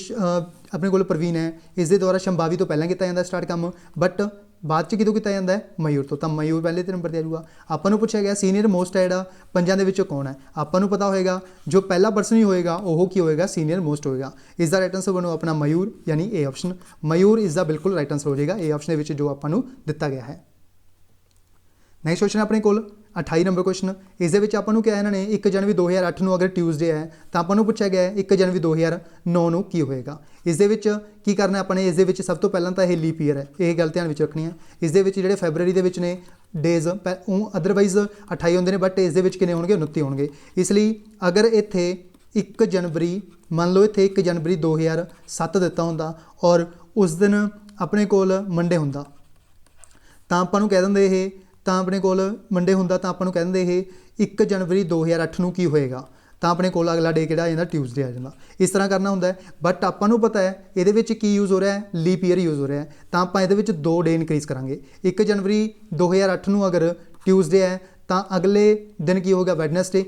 ਆਪਣੇ ਕੋਲ ਪ੍ਰਵੀਨ ਹੈ ਇਸ ਦੇ ਦੁਆਰਾ ਸ਼ੰਭਾਵੀ ਤੋਂ ਪਹਿਲਾਂ ਕੀਤਾ ਜਾਂਦਾ ਸਟਾਰਟ ਕੰਮ, ਬਟ ਬਾਅਦ 'ਚ ਕਿਦੋਂ ਕੀਤਾ ਜਾਂਦਾ ਹੈ ਮਯੂਰ ਤੋਂ, ਤਾਂ ਮਯੂਰ ਪਹਿਲੇ ਤੇ ਨੰਬਰ 'ਤੇ ਆ ਜਾਊਗਾ। ਆਪਾਂ ਨੂੰ ਪੁੱਛਿਆ ਗਿਆ ਸੀਨੀਅਰ ਮੋਸਟ ਹੈ ਜਿਹੜਾ ਪੰਜਾਂ ਦੇ ਵਿੱਚੋਂ ਕੌਣ ਹੈ। ਆਪਾਂ ਨੂੰ ਪਤਾ ਹੋਏਗਾ ਜੋ ਪਹਿਲਾ ਪਰਸਨ ਹੀ ਹੋਏਗਾ ਉਹ ਕੀ ਹੋਏਗਾ, ਸੀਨੀਅਰ ਮੋਸਟ ਹੋਏਗਾ। ਇਸ ਦਾ ਰਾਈਟ ਆਨਸਰ ਬਣੂ ਆਪਣਾ ਮਯੂਰ, ਯਾਨੀ ਏ ਆਪਸ਼ਨ। ਮਯੂਰ ਇਸ ਦਾ ਬਿਲਕੁਲ ਰਾਈਟ ਆਨਸਰ ਹੋ ਜਾਏਗਾ ਏ ਆਪਸ਼ਨ ਦੇ ਵਿੱਚ ਜੋ ਆਪਾਂ ਨੂੰ ਦਿੱਤਾ ਗਿਆ ਹੈ। ਨੈਕਸਟ ਕੁਐਸਚਨ ਆਪਣੇ ਕੋਲ 28 ਨੰਬਰ ਕੁਐਸਚਨ, ਇਸ ਦੇ ਵਿੱਚ ਆਪਾਂ ਨੂੰ ਕਿਹਾ ਇਹਨਾਂ ਨੇ 1 ਜਨਵਰੀ 2008 ਨੂੰ ਅਗਰ ਟਿਊਜ਼ਡੇ ਹੈ ਤਾਂ ਆਪਾਂ ਨੂੰ ਪੁੱਛਿਆ ਗਿਆ 1 ਜਨਵਰੀ 2009 ਨੂੰ ਕੀ ਹੋਏਗਾ। ਇਸ ਦੇ ਵਿੱਚ ਕੀ ਕਰਨਾ ਆਪਾਂ ਨੇ, ਇਸ ਦੇ ਵਿੱਚ ਸਭ ਤੋਂ ਪਹਿਲਾਂ ਤਾਂ ਇਹ ਲੀਪ ਈਅਰ ਹੈ, ਇਹ ਗੱਲ ਧਿਆਨ ਵਿੱਚ ਰੱਖਣੀ ਹੈ। ਇਸ ਦੇ ਵਿੱਚ ਜਿਹੜੇ ਫੈਬਰਰੀ ਦੇ ਵਿੱਚ ਨੇ ਡੇਜ਼ ਅਦਰਵਾਈਜ਼ 28 ਹੁੰਦੇ ਨੇ, ਬਟ ਇਸ ਦੇ ਵਿੱਚ ਕਿੰਨੇ ਹੋਣਗੇ 29 ਹੋਣਗੇ। ਇਸ ਲਈ ਅਗਰ ਇੱਥੇ 1 ਜਨਵਰੀ ਮੰਨ ਲਓ ਇੱਥੇ 1 ਜਨਵਰੀ 2007 ਦਿੱਤਾ ਹੁੰਦਾ ਔਰ ਉਸ ਦਿਨ ਆਪਣੇ ਕੋਲ ਮੰਡੇ ਹੁੰਦਾ ਤਾਂ ਆਪਾਂ ਨੂੰ ਕਹਿ ਦਿੰਦੇ ਇਹ, ਤਾਂ ਆਪਣੇ ਕੋਲ ਮੰਡੇ ਹੁੰਦਾ ਤਾਂ ਆਪਾਂ ਨੂੰ ਕਹਿ ਦਿੰਦੇ ਇਹ 1 ਜਨਵਰੀ 2008 ਨੂੰ ਕੀ ਹੋਏਗਾ, ਤਾਂ ਆਪਣੇ ਕੋਲ ਅਗਲਾ ਡੇ ਕਿਹੜਾ ਆ ਜਾਂਦਾ ਟਿਊਜ਼ਡੇ ਆ ਜਾਂਦਾ। ਇਸ ਤਰ੍ਹਾਂ ਕਰਨਾ ਹੁੰਦਾ ਹੈ, ਬਟ ਆਪਾਂ ਨੂੰ ਪਤਾ ਹੈ ਇਹਦੇ ਵਿੱਚ ਕੀ ਯੂਜ਼ ਹੋ ਰਿਹਾ ਹੈ, ਲੀਪ ਈਅਰ ਯੂਜ਼ ਹੋ ਰਿਹਾ ਹੈ, ਤਾਂ ਆਪਾਂ ਇਹਦੇ ਵਿੱਚ 2 ਡੇ ਇਨਕਰੀਜ਼ ਕਰਾਂਗੇ। 1 ਜਨਵਰੀ 2008 ਨੂੰ ਅਗਰ ਟਿਊਜ਼ਡੇ ਹੈ ਤਾਂ ਅਗਲੇ ਦਿਨ ਕੀ ਹੋਗਾ ਵੈਡਨਸਡੇ,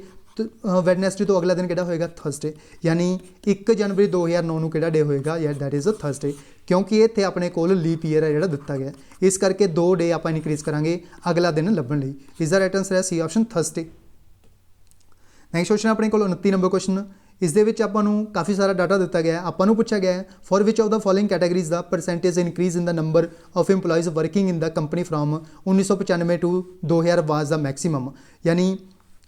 ਵੈਡਨਸਡੇ ਤੋਂ ਅਗਲਾ ਦਿਨ ਕਿਹੜਾ ਹੋਏਗਾ ਥਰਸਡੇ, ਯਾਨੀ 1 ਜਨਵਰੀ 2009 ਨੂੰ ਕਿਹੜਾ ਡੇ ਹੋਏਗਾ, ਯਾ ਦੈਟ ਇਜ਼ ਥਰਸਡੇ, ਕਿਉਂਕਿ ਇੱਥੇ ਆਪਣੇ ਕੋਲ ਲੀਪ ਈਅਰ ਹੈ ਜਿਹੜਾ ਦਿੱਤਾ ਗਿਆ। ਇਸ ਕਰਕੇ 2 ਡੇ ਆਪਾਂ ਇਨਕਰੀਜ਼ ਕਰਾਂਗੇ ਅਗਲਾ ਦਿਨ ਲੱਭਣ ਲਈ। ਇਸ ਦਾ ਰਾਈਟ ਆਨਸਰ ਹੈ C option Thursday. Next question ਆਪਣੇ ਕੋਲ 29 ਨੰਬਰ ਕੁਐਸਚਨ, ਇਸ ਦੇ ਵਿੱਚ ਆਪਾਂ ਨੂੰ ਕਾਫੀ ਸਾਰਾ ਡਾਟਾ ਦਿੱਤਾ ਗਿਆ ਹੈ। ਆਪਾਂ ਨੂੰ ਪੁੱਛਿਆ ਗਿਆ ਹੈ for which of the following categories the percentage increase in the number of EMPLOYEES working in the company from 1995 to 2000 was the maximum, ਯਾਨੀ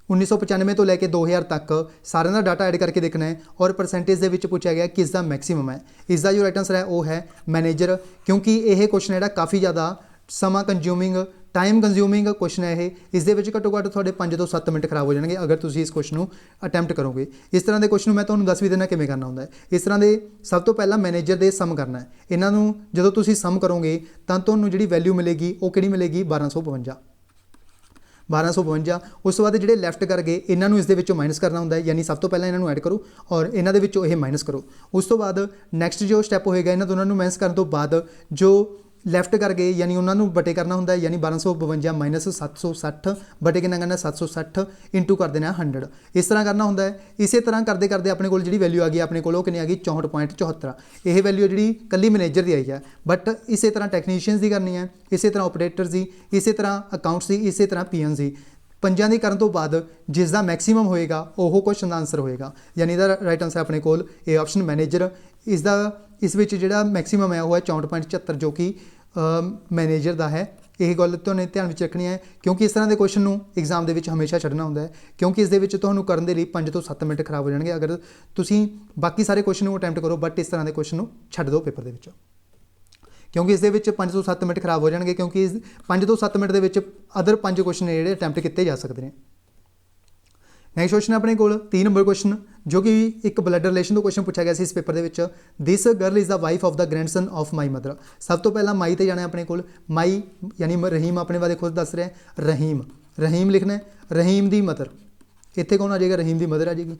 1995 ਤੋਂ ਲੈ ਕੇ 2000 ਤੱਕ ਸਾਰਿਆਂ ਦਾ ਡਾਟਾ ਐਡ ਕਰਕੇ ਦੇਖਣਾ ਹੈ ਔਰ ਪਰਸੈਂਟੇਜ ਦੇ ਵਿੱਚ ਪੁੱਛਿਆ ਗਿਆ ਕਿਸ ਦਾ ਮੈਕਸਿਮਮ ਹੈ। ਇਸ ਦਾ ਜੋ ਰਾਈਟ ਆਨਸਰ ਹੈ ਉਹ ਹੈ ਮੈਨੇਜਰ, ਕਿਉਂਕਿ ਇਹ ਕੁਐਸਚਨ ਜਿਹੜਾ ਕਾਫੀ ਜ਼ਿਆਦਾ ਸਮਾਂ ਕੰਜ਼ਿਊਮਿੰਗ टाइम कंज्यूमिंग क्वेश्चन है ये, इस दे विच घट्टो घट्ट तुहाडे 5 ਤੋਂ 7 मिनट खराब हो जाएंगे अगर तुसीं इस क्वेश्चन अटैम्प्ट करोगे। इस तरह के क्वेश्चन मैं तुहानूं दस भी देना किवें करना हुंदा है। इस तरह के सब तो पहला मैनेजर दे सम करना है, इन्हां नूं जदों तुसीं सम करोगे तां तुहानूं जिहड़ी वैल्यू मिलेगी वो किहड़ी मिलेगी 1252। उस तो बाद जिहड़े लैफ्ट कर गए इन्हां नूं इस दे विचों माइनस करना हुंदा है, यानी सब तो पहला इन्हां नूं ऐड करो और इन्हां दे विचों इह माइनस करो। उस तो बाद नैक्सट जो स्टैप होएगा इन्हां दोनों नूं माइनस करन तो बाद जो लैफ्ट कर गए यानी उन्होंने बटे करना होंगे, यानी 1252 माइनस 760 बटे कितना करना 760 इंटू कर देना 100, इस तरह करना होंगे। इस तरह करते करते अपने को जी वैल्यू आ गई अपने को कितनी आ गई 64.74। यह वैल्यू जी कली मैनेजर की आई है, बट इस तरह टैक्नीशियंस की करनी है, इस तरह ऑपरेटर्स की, इस तरह अकाउंट्स की, इस तरह PNs की। पंजां दी करन तो बाद जिसका मैक्सीमम होएगा वो क्वेश्चन का आंसर होएगा, यानी इसका राइट आंसर अपने को ए ऑप्शन मैनेजर। इसका इस विच जिहड़ा मैक्सीमम है वो है 64.74 जो कि मैनेजर का है। यही गल तुहानूं ध्यान में रखनी है क्योंकि इस तरह के क्वेश्चन नूं एग्जाम दे विच हमेशा छड्डना होंदा है, क्योंकि इस दे विच तुहानूं करन दे लई 5 ਤੋਂ 7 मिनट खराब हो जाएंगे अगर तुसीं बाकी सारे क्वेश्चन नूं अटैम्प्ट करो, बट इस तरह के क्वेश्चन नूं छड्ड दो पेपर दे विच, क्योंकि इस दे विच 5 ਤੋਂ 7 मिनट खराब हो जाएंगे, क्योंकि 5 ਤੋਂ 7 minute they which other 5 question जिहड़े अटैम्प्ट किए जा सकते हैं। नैक्सट क्वेश्चन अपने को 3 नंबर क्वेश्चन जो कि एक ब्लड रिलेशन तो क्वेश्चन पूछा गया इस पेपर के। This girl is the wife of the grandson of my mother. सब तो पहला माई ते जाना है अपने को, माई यानी रहीम अपने बारे खुद दस रहे हैं, रहीम रहीम लिखना है, रहीम दी मदर इत्थे कौन आ जाएगा, रहीम दी मदर आ जाएगी।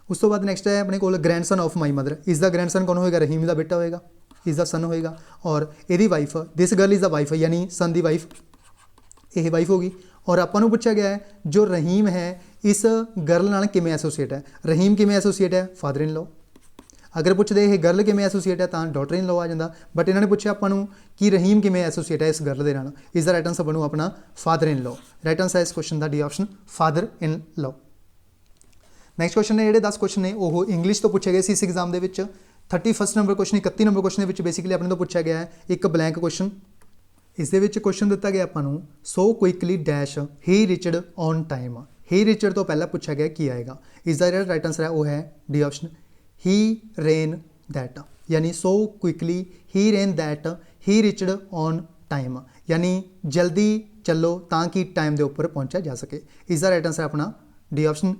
उस तो बाद नैक्सट है अपने को ग्रैंडसन ऑफ माई मदर, इस द ग्रैंडसन कौन होएगा, रहीम का बेटा होएगा, इस द सन होएगा। और यदी wife this girl is the wife यानी सन दी वाइफ, यह वाइफ होगी। और आपां पूछा गया है जो रहीम है इस गर्ल नाल किवें एसोसीएट है, रहीम किवें एसोसीएट है, फादर इन लॉ। अगर पूछते ये गर्ल किवें एसोसीएट है तो डॉटर इन लॉ आ जाता, बट इन्होंने पूछा आपां नूं कि रहीम किवें एसोसीएट है इस गर्ल दे नाल, इसका राइट आंसर बनू अपना father in law. Right answer है इस क्वेश्चन का D option father in law. Next question ने जिहड़े 10 क्वेश्चन ने वो इंग्लिश तो पूछे गए इस एग्जाम के 31 नंबर क्वेश्चन 31 नंबर क्वेश्चन के बेसिकली अपने तो पूछा गया है एक ब्लैंक क्वेश्चन। इस दे विच क्वेश्चन दिता गया आपां नूं so quickly dash he reached on time. He reached तो पहला पूछा गया की आएगा, इसका जो राइट आंसर है वो है D option he ran that, यानी so quickly he ran that he reached on time, यानी जल्दी चलो ताकि टाइम के उपर पहुंचा जा सके। इसका राइट आंसर अपना D option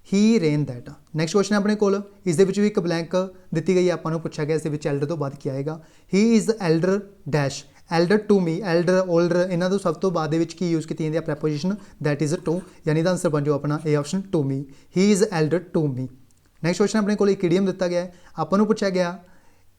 he ran that. Next question अपने को इस दे विच भी एक ब्लैंक दी गई आपां नूं पूछा गया, इस एल्डर तो बाद की आएगा, he is elder dash elder to me, elder older इन्हों तो सब तो बाद की यूज़ की जाती है प्रैपोजिशन दैट इज़ टू, यानी इसका आंसर बन जाओ अपना A option to me, he is elder to me. Next question अपने को एक इडियम दिता गया है, आपां पूछा गया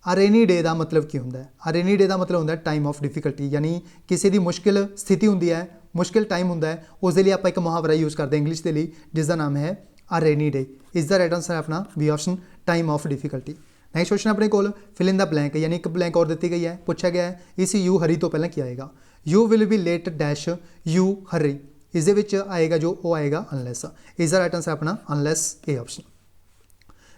आ रेनी डे का मतलब की होंदा है। आ रेनी डे का मतलब होंदा है टाइम ऑफ डिफिकल्टी, यानी किसी की मुश्किल स्थिति होंदी है, मुश्किल टाइम होंदा है, उस लिए आप एक मुहावरा यूज़ करते हैं इंग्लिश के लिए जिसका नाम है आ रेनी डे। इसका राइट आंसर है अपना B option time of difficulty. Next question अपने को फिल इन द ब्लैंक, यानी एक ब्लैंक और दी गई है, पूछा गया है इस यू हरी तो पहले क्या आएगा, you will be late dash you hurry, इस आएगा जो वो आएगा अनलैस, इसका राइट आंसर अपना unless A option.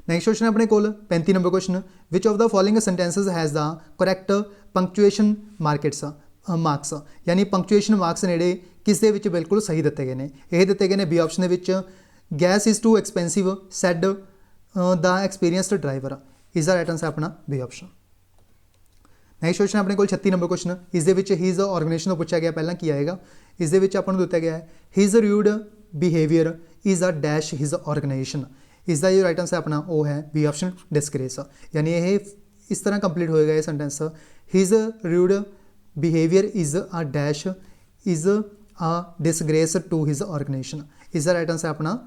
Next question अपने को 35 number question which of the following sentences has the correct punctuation marks, यानी पंक्चुएशन मार्क्स नेड़े किस दे विच बिल्कुल सही दिते गए हैं। यह दिते गए हैं बी ऑप्शन के gas is too expensive sad the experienced driver, इसका राइट आंसर अपना बी ऑप्शन। नैक्सट क्वेश्चन अपने को 36 नंबर क्वेश्चन इस हीज़ ऑर्गेनाइजेशन तो पूछा गया पहला की आएगा, इस आपको दिता गया है his rude behaviour is a dash his organisation, इसका जो राइट आंसर अपना वो है बी ऑप्शन डिस्ग्रेस, यानी यह इस तरह कंप्लीट होएगा ये sentence his rude behaviour is a dash is a disgrace to his organisation, इसका राइट आंसर अपना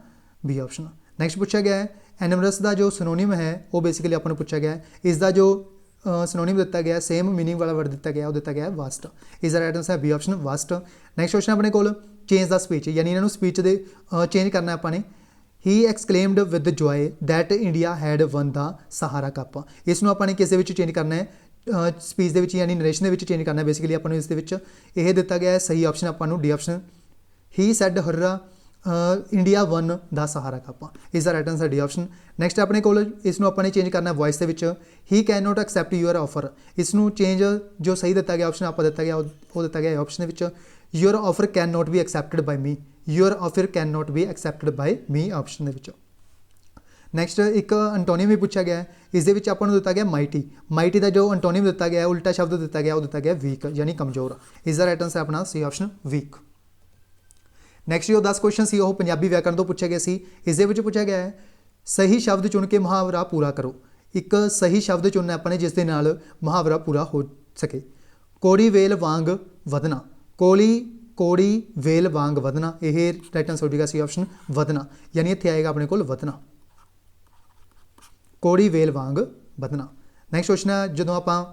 बी ऑप्शन। नैक्सट पूछा गया है एनमरस का जो सिनोनिम है वो बेसिकली आपको पूछा गया है, इसका जो सिनोनिम दिता गया सेम मीनिंग वाला वर्ड दिता गया वो दिता गया वास्ट, इसका राइट आंसर है B option vast. Next question अपने को चेंज द स्पीच, यानी इन्होंने स्पीच दे चेंज करना अपने ही exclaimed with joy that India had won the Sahara cup, इसनों अपने किस चेंज करना है स्पीच के यानी नरेशन के चेंज करना है, बेसिकली अपने इस दिता गया है सही ऑप्शन आपको डी ऑप्शन ही said her India won the Sahara cup, इसका right answer D option. Next अपने को इसनों अपने चेंज करना वॉइस के ही can not accept your offer, इसनों चेंज जो सही दिता गया ऑप्शन आपको दिता गया वो दिता गया option your offer can not be accepted by me, your offer can not be accepted by me option. Next ਇੱਕ ਐਂਟੋਨੀਮ ਵੀ ਪੁੱਛਿਆ ਗਿਆ ਹੈ, ਇਸ ਦੇ ਵਿੱਚ ਆਪਾਂ ਨੂੰ ਦਿੱਤਾ ਗਿਆ ਮਾਈਟੀ। ਮਾਈਟੀ ਦਾ ਜੋ ਐਂਟੋਨੀਮ ਦਿੱਤਾ ਗਿਆ, ਉਲਟਾ ਸ਼ਬਦ ਦਿੱਤਾ ਗਿਆ, ਉਹ ਦਿੱਤਾ ਗਿਆ ਵੀਕ, ਯਾਨੀ ਕਮਜ਼ੋਰ। ਇਸ ਦਾ ਰਾਈਟ ਆਨਸਰ ਹੈ ਆਪਣਾ ਸੀ ਆਪਸ਼ਨ ਵੀਕ। ਨੈਕਸਟ ਜੋ 10 ਕੁਐਸਚਨ ਸੀ ਉਹ ਪੰਜਾਬੀ ਵਿਆਕਰਣ ਤੋਂ ਪੁੱਛੇ ਗਏ ਸੀ। ਇਸ ਦੇ ਵਿੱਚ ਪੁੱਛਿਆ ਗਿਆ ਹੈ ਸਹੀ ਸ਼ਬਦ ਚੁਣ ਕੇ ਮੁਹਾਵਰਾ ਪੂਰਾ ਕਰੋ। ਇੱਕ ਸਹੀ ਸ਼ਬਦ ਚੁਣਨਾ ਆਪਾਂ ਨੇ ਜਿਸ ਦੇ ਨਾਲ ਮੁਹਾਵਰਾ ਪੂਰਾ ਹੋ ਸਕੇ। ਕੋੜੀ ਵੇਲ ਵਾਂਗ ਵਧਣਾ, ਕੋੜੀ ਵੇਲ ਵਾਂਗ ਵਧਣਾ, ਇਹ ਰਾਈਟ ਆਨਸਰ ਹੋ ਜਾਏਗਾ ਸੀ ਆਪਸ਼ਨ ਵਧਣਾ, ਯਾਨੀ ਇੱਥੇ ਆਏਗਾ ਆਪਣੇ ਕੋਲ ਵਧਣਾ, ਕੋੜੀ ਵੇਲ ਵਾਂਗ ਵਧਣਾ। ਨੈਕਸਟ ਕੁਐਸਚਨ ਹੈ, ਜਦੋਂ ਆਪਾਂ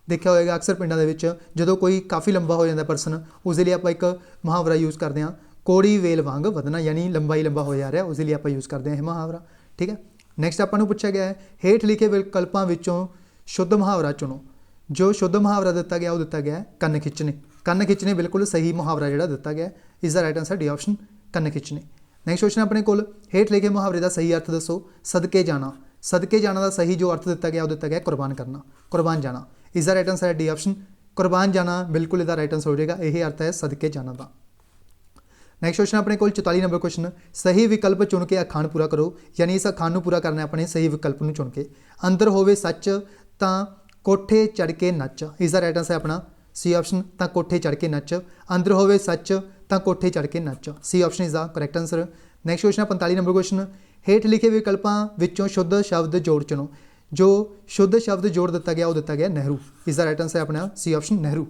ਦੇਖਿਆ ਹੋਏਗਾ ਅਕਸਰ ਪਿੰਡਾਂ ਦੇ ਵਿੱਚ ਜਦੋਂ ਕੋਈ ਕਾਫੀ ਲੰਬਾ ਹੋ ਜਾਂਦਾ ਪਰਸਨ, ਉਸ ਦੇ ਲਈ ਆਪਾਂ ਇੱਕ ਮੁਹਾਵਰਾ ਯੂਜ਼ ਕਰਦੇ ਹਾਂ ਕੋੜੀ ਵੇਲ ਵਾਂਗ ਵਧਣਾ, ਯਾਨੀ ਲੰਬਾ ਹੀ ਲੰਬਾ ਹੋ ਜਾ ਰਿਹਾ, ਉਸ ਦੇ ਲਈ ਆਪਾਂ ਯੂਜ਼ ਕਰਦੇ ਹਾਂ ਇਹ ਮੁਹਾਵਰਾ। ਠੀਕ ਹੈ। ਨੈਕਸਟ ਆਪਾਂ ਨੂੰ ਪੁੱਛਿਆ ਗਿਆ ਹੈ ਹੇਠ ਲਿਖੇ ਵਿਕਲਪਾਂ ਵਿੱਚੋਂ ਸ਼ੁੱਧ ਮੁਹਾਵਰਾ ਚੁਣੋ। ਜੋ ਸ਼ੁੱਧ ਮੁਹਾਵਰਾ ਦਿੱਤਾ ਗਿਆ ਉਹ ਦਿੱਤਾ ਗਿਆ ਹੈ ਕੰਨ ਖਿੱਚਣੇ। ਕੰਨ ਖਿੱਚਣੇ ਬਿਲਕੁਲ ਸਹੀ ਮੁਹਾਵਰਾ ਜਿਹੜਾ ਦਿੱਤਾ ਗਿਆ, ਇਸ ਦਾ ਰਾਈਟ ਆਨਸਰ ਡੀ ਆਪਸ਼ਨ ਕੰਨ ਖਿੱਚਣੇ। ਨੈਕਸਟ ਕੁਐਸਚਨ ਆਪਣੇ ਕੋਲ ਹੇਠ ਲਿਖੇ ਮੁਹਾਵਰੇ ਦਾ ਸਹੀ ਅਰਥ ਦੱਸੋ। ਸਦਕੇ ਜਾਣਾ, ਸਦਕੇ ਜਾਣਾ ਦਾ ਸਹੀ ਜੋ ਅਰਥ ਦਿੱਤਾ ਗਿਆ ਉਹ ਦਿੱਤਾ ਗਿਆ ਕੁਰਬਾਨ ਕਰਨਾ, ਕੁਰਬਾਨ ਜਾਣਾ। ਇਸ ਦਾ ਰਾਈਟ ਆਨਸਰ ਹੈ ਡੀ ਆਪਸ਼ਨ ਕੁਰਬਾਨ ਜਾਣਾ, ਬਿਲਕੁਲ ਇਹਦਾ ਰਾਈਟ ਆਨਸਰ ਹੋ ਜਾਏਗਾ, ਇਹ ਅਰਥ ਹੈ ਸਦਕੇ ਜਾਣਾ ਦਾ। ਨੈਕਸਟ ਕੁਐਸਚਨ ਆਪਣੇ ਕੋਲ 44 ਨੰਬਰ ਕੁਐਸਚਨ, ਸਹੀ ਵਿਕਲਪ ਚੁਣ ਕੇ ਅਖਾਣ ਪੂਰਾ ਕਰੋ, ਯਾਨੀ ਇਸ ਅਖਾਣ ਨੂੰ ਪੂਰਾ ਕਰਨਾ ਹੈ ਆਪਣੇ ਸਹੀ ਵਿਕਲਪ ਨੂੰ ਚੁਣ ਕੇ। ਅੰਦਰ ਹੋਵੇ ਸੱਚ ਤਾਂ ਕੋਠੇ ਚੜ੍ਹ ਕੇ ਨੱਚ, ਇਸ ਦਾ ਰਾਈਟ ਆਨਸਰ ਹੈ ਆਪਣਾ ਸੀ ਆਪਸ਼ਨ ਤਾਂ ਕੋਠੇ ਚੜ੍ਹ ਕੇ ਨੱਚ। ਅੰਦਰ ਹੋਵੇ ਸੱਚ ਤਾਂ ਕੋਠੇ ਚੜ੍ਹ ਕੇ ਨੱਚ, C option is the correct answer. Next question 45 number question, ਹੇਠ ਲਿਖੇ ਵਿਕਲਪਾਂ ਵਿੱਚੋਂ ਸ਼ੁੱਧ ਸ਼ਬਦ ਜੋੜ ਚੁਣੋ। ਜੋ ਸ਼ੁੱਧ ਸ਼ਬਦ ਜੋੜ ਦਿੱਤਾ ਗਿਆ ਉਹ ਦਿੱਤਾ ਗਿਆ ਨਹਿਰੂ, ਇਸ ਦਾ ਰਾਈਟ ਆਨਸਰ ਹੈ ਆਪਣਾ ਸੀ ਆਪਸ਼ਨ ਨਹਿਰੂ।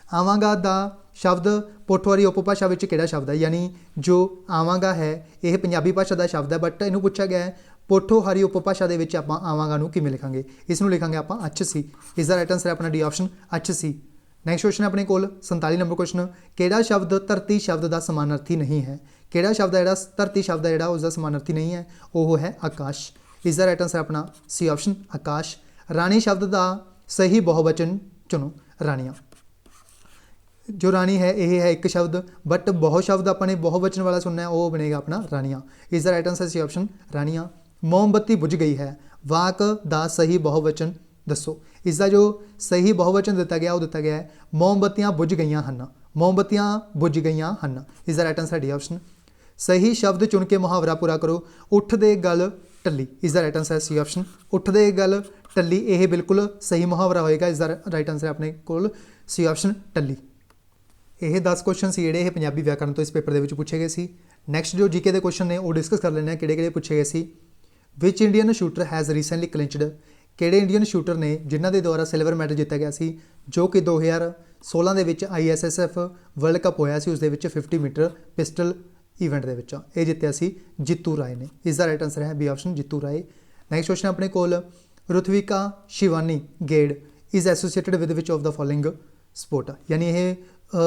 ਆਵਾਂਗਾ ਦਾ ਸ਼ਬਦ ਪੋਠੋਹਾਰੀ ਉਪਭਾਸ਼ਾ ਵਿੱਚ ਕਿਹੜਾ ਸ਼ਬਦ ਹੈ, ਯਾਨੀ ਜੋ ਆਵਾਂਗਾ ਹੈ ਇਹ ਪੰਜਾਬੀ ਭਾਸ਼ਾ ਦਾ ਸ਼ਬਦ ਹੈ, ਬਟ ਇਹਨੂੰ ਪੁੱਛਿਆ ਗਿਆ ਹੈ ਪੋਠੋਹਾਰੀ ਉਪਭਾਸ਼ਾ ਦੇ ਵਿੱਚ ਆਪਾਂ ਆਵਾਂਗਾ ਨੂੰ ਕਿਵੇਂ ਲਿਖਾਂਗੇ। ਇਸ ਨੂੰ ਲਿਖਾਂਗੇ ਆਪਾਂ ਅੱਛ ਸੀ, ਇਸ ਦਾ ਰਾਈਟ ਆਨਸਰ ਹੈ ਆਪਣਾ ਡੀ ਆਪਸ਼ਨ ਅੱਛ ਸੀ। ਨੈਕਸਟ ਕੁਐਸਚਨ ਆਪਣੇ ਕੋਲ 47 ਨੰਬਰ ਕੁਐਸਚਨ, ਕਿਹੜਾ ਸ਼ਬਦ ਧਰਤੀ ਸ਼ਬਦ ਦਾ ਸਮਾਨਾਰਥੀ ਨਹੀਂ ਹੈ। ਕਿਹੜਾ ਸ਼ਬਦ ਹੈ ਜਿਹੜਾ ਧਰਤੀ ਸ਼ਬਦ ਹੈ ਜਿਹੜਾ ਉਸ ਦਾ ਸਮਾਨਾਰਥੀ ਨਹੀਂ ਹੈ, ਉਹ ਹੈ ਆਕਾਸ਼। ਇਸ ਦਾ ਰਾਈਟ ਆਨਸਰ ਆਪਣਾ ਸੀ ਆਪਸ਼ਨ ਆਕਾਸ਼। ਰਾਣੀ ਸ਼ਬਦ ਦਾ ਸਹੀ ਬਹੁਵਚਨ ਚੁਣੋ, ਰਾਣੀਆਂ। ਜੋ ਰਾਣੀ ਹੈ ਇਹ ਹੈ ਇੱਕ ਸ਼ਬਦ, ਬਟ ਬਹੁ ਸ਼ਬਦ ਆਪਾਂ ਨੇ ਬਹੁਵਚਨ ਵਾਲਾ ਸੁਣਨਾ ਹੈ, ਉਹ ਬਣੇਗਾ ਆਪਣਾ ਰਾਣੀਆਂ। ਇਸ ਦਾ ਰਾਈਟ ਆਨਸਰ ਸੀ ਆਪਸ਼ਨ ਰਾਣੀਆਂ। ਮੋਮਬੱਤੀ ਬੁਝ ਗਈ ਹੈ, ਵਾਕ ਦਾ ਸਹੀ ਬਹੁਵਚਨ ਦੱਸੋ। ਇਸ ਦਾ ਜੋ ਸਹੀ ਬਹੁਵਚਨ ਦਿੱਤਾ ਗਿਆ ਉਹ ਦਿੱਤਾ ਗਿਆ ਹੈ ਮੋਮਬੱਤੀਆਂ ਬੁਝ ਗਈਆਂ ਹਨ, ਮੋਮਬੱਤੀਆਂ ਬੁਝ ਗਈਆਂ ਹਨ। ਇਸ ਦਾ ਰਾਈਟ ਆਨਸਰ ਡੀ ਆਪਸ਼ਨ। ਸਹੀ ਸ਼ਬਦ ਚੁਣ ਕੇ ਮੁਹਾਵਰਾ ਪੂਰਾ ਕਰੋ। ਉੱਠ ਦੇ ਗਲ ਟੱਲੀ, ਇਸ ਦਾ ਰਾਈਟ ਆਨਸਰ ਹੈ ਸੀ ਆਪਸ਼ਨ ਉੱਠ ਦੇ ਗਲ ਟੱਲੀ, ਇਹ ਬਿਲਕੁਲ ਸਹੀ ਮੁਹਾਵਰਾ ਹੋਏਗਾ, ਇਸ ਦਾ ਰਾਈਟ ਆਨਸਰ ਆਪਣੇ ਕੋਲ ਸੀ ਆਪਸ਼ਨ ਟੱਲੀ। ਇਹ 10 ਕੁਐਸਚਨ ਸੀ ਜਿਹੜੇ ਇਹ ਪੰਜਾਬੀ ਵਿਆਕਰਣ ਤੋਂ ਇਸ ਪੇਪਰ ਦੇ ਵਿੱਚ ਪੁੱਛੇ ਗਏ ਸੀ। ਨੈਕਸਟ ਜੋ ਜੀਕੇ ਦੇ ਕੁਐਸਚਨ ਨੇ ਉਹ ਡਿਸਕਸ ਕਰ ਲੈਂਦੇ ਹਾਂ ਕਿਹੜੇ ਕਿਹੜੇ ਪੁੱਛੇ ਗਏ ਸੀ। ਵਿਚ ਇੰਡੀਅਨ ਸ਼ੂਟਰ ਹੈਜ਼ ਰੀਸੈਂਟਲੀ ਕਲਿੰਚਡ, ਕਿਹੜੇ ਇੰਡੀਅਨ ਸ਼ੂਟਰ ਨੇ ਜਿਨ੍ਹਾਂ ਦੇ ਦੁਆਰਾ ਸਿਲਵਰ ਮੈਡਲ ਜਿੱਤਿਆ ਗਿਆ ਸੀ, ਜੋ ਕਿ 2016 ਦੇ ਵਿੱਚ ISSF ਵਰਲਡ ਕੱਪ ਹੋਇਆ ਸੀ, ਉਸ ਦੇ ਵਿੱਚ 50 ਮੀਟਰ ਪਿਸਟਲ ਇਵੈਂਟ ਦੇ ਵਿੱਚ ਇਹ ਜਿੱਤਿਆ ਸੀ ਜਿੱਤੂ ਰਾਏ ਨੇ। ਇਸ ਦਾ ਰਾਈਟ ਆਨਸਰ ਹੈ B option Jitu Rai. Next question ਆਪਣੇ ਕੋਲ Ruthvika Shivani Gadde is associated with which of the following sport, ਯਾਨੀ ਇਹ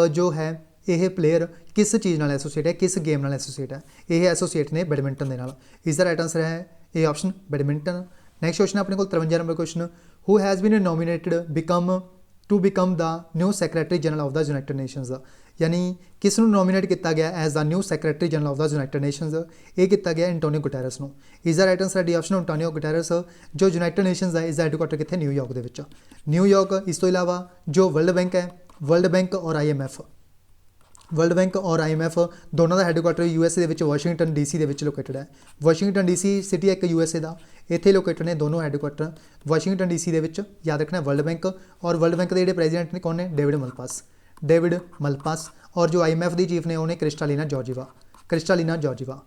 ਜੋ ਹੈ ਇਹ ਪਲੇਅਰ ਕਿਸ ਚੀਜ਼ ਨਾਲ ਐਸੋਸੀਏਟ ਹੈ, ਕਿਸ ਗੇਮ ਨਾਲ ਐਸੋਸੀਏਟ ਹੈ। ਇਹ ਐਸੋਸੀਏਟ ਨੇ ਬੈਡਮਿੰਟਨ ਦੇ ਨਾਲ। ਇਸ ਦਾ ਰਾਈਟ ਆਨਸਰ ਹੈ ਇਹ ਆਪਸ਼ਨ ਬੈਡਮਿੰਟਨ। ਨੈਕਸਟ ਕੁਐਸਚਨ ਆਪਣੇ ਕੋਲ 53 number question, who has been nominated to become the new secretary general of the United Nations, ਯਾਨੀ ਕਿਸ ਨੂੰ ਨੋਮੀਨੇਟ ਕੀਤਾ ਗਿਆ as the new secretary general of the United Nations. ਇਹ ਕੀਤਾ ਗਿਆ ਐਂਟੋਨੀਓ ਗੁਟੈਰਸ ਨੂੰ। ਇਸ ਦਾ ਰਾਈਟ ਆਨਸਰ ਹੈ ਡੀ ਆਪਸ਼ਨ ਐਂਟੋਨੀਓ ਗੁਟੈਰਸ, ਜੋ ਯੂਨਾਈਟਿਡ ਨੇਸ਼ਨਸ ਹੈ ਇਸ ਦਾ ਹੈਡਕੁਆਟਰ ਕਿੱਥੇ, ਨਿਊਯਾਰਕ ਦੇ ਵਿੱਚ। ਨਿਊਯਾਰਕ। ਇਸ ਤੋਂ ਇਲਾਵਾ ਜੋ ਵਰਲਡ ਬੈਂਕ ਹੈ, ਵਰਲਡ ਬੈਂਕ ਔਰ IMF ਦੋਨਾਂ ਦਾ ਹੈਡਕੁਆਟਰ USA ਦੇ ਵਿੱਚ ਵਾਸ਼ਿੰਗਟਨ DC ਦੇ ਵਿੱਚ ਲੋਕੇਟਡ ਹੈ। ਵਾਸ਼ਿੰਗਟਨ DC ਸਿਟੀ ਹੈ ਇੱਕ USA ਦਾ, ਇੱਥੇ ਲੋਕੇਟਡ ਨੇ ਦੋਨੋਂ ਹੈਡਕੁਆਟਰ ਵਾਸ਼ਿੰਗਟਨ DC ਦੇ ਵਿੱਚ। ਯਾਦ ਰੱਖਣਾ ਵਰਲਡ ਬੈਂਕ, ਔਰ ਵਰਲਡ ਬੈਂਕ ਦੇ ਜਿਹੜੇ ਪ੍ਰੈਜ਼ੀਡੈਂਟ ਨੇ ਕੌਣ ਨੇ, ਡੇਵਿਡ ਮਲਪਾਸ, ਔਰ ਜੋ IMF ਦੀ ਚੀਫ ਨੇ ਉਹ ਨੇ ਕ੍ਰਿਸਟਾਲੀਨਾ ਜੋਰਜੀਵਾ।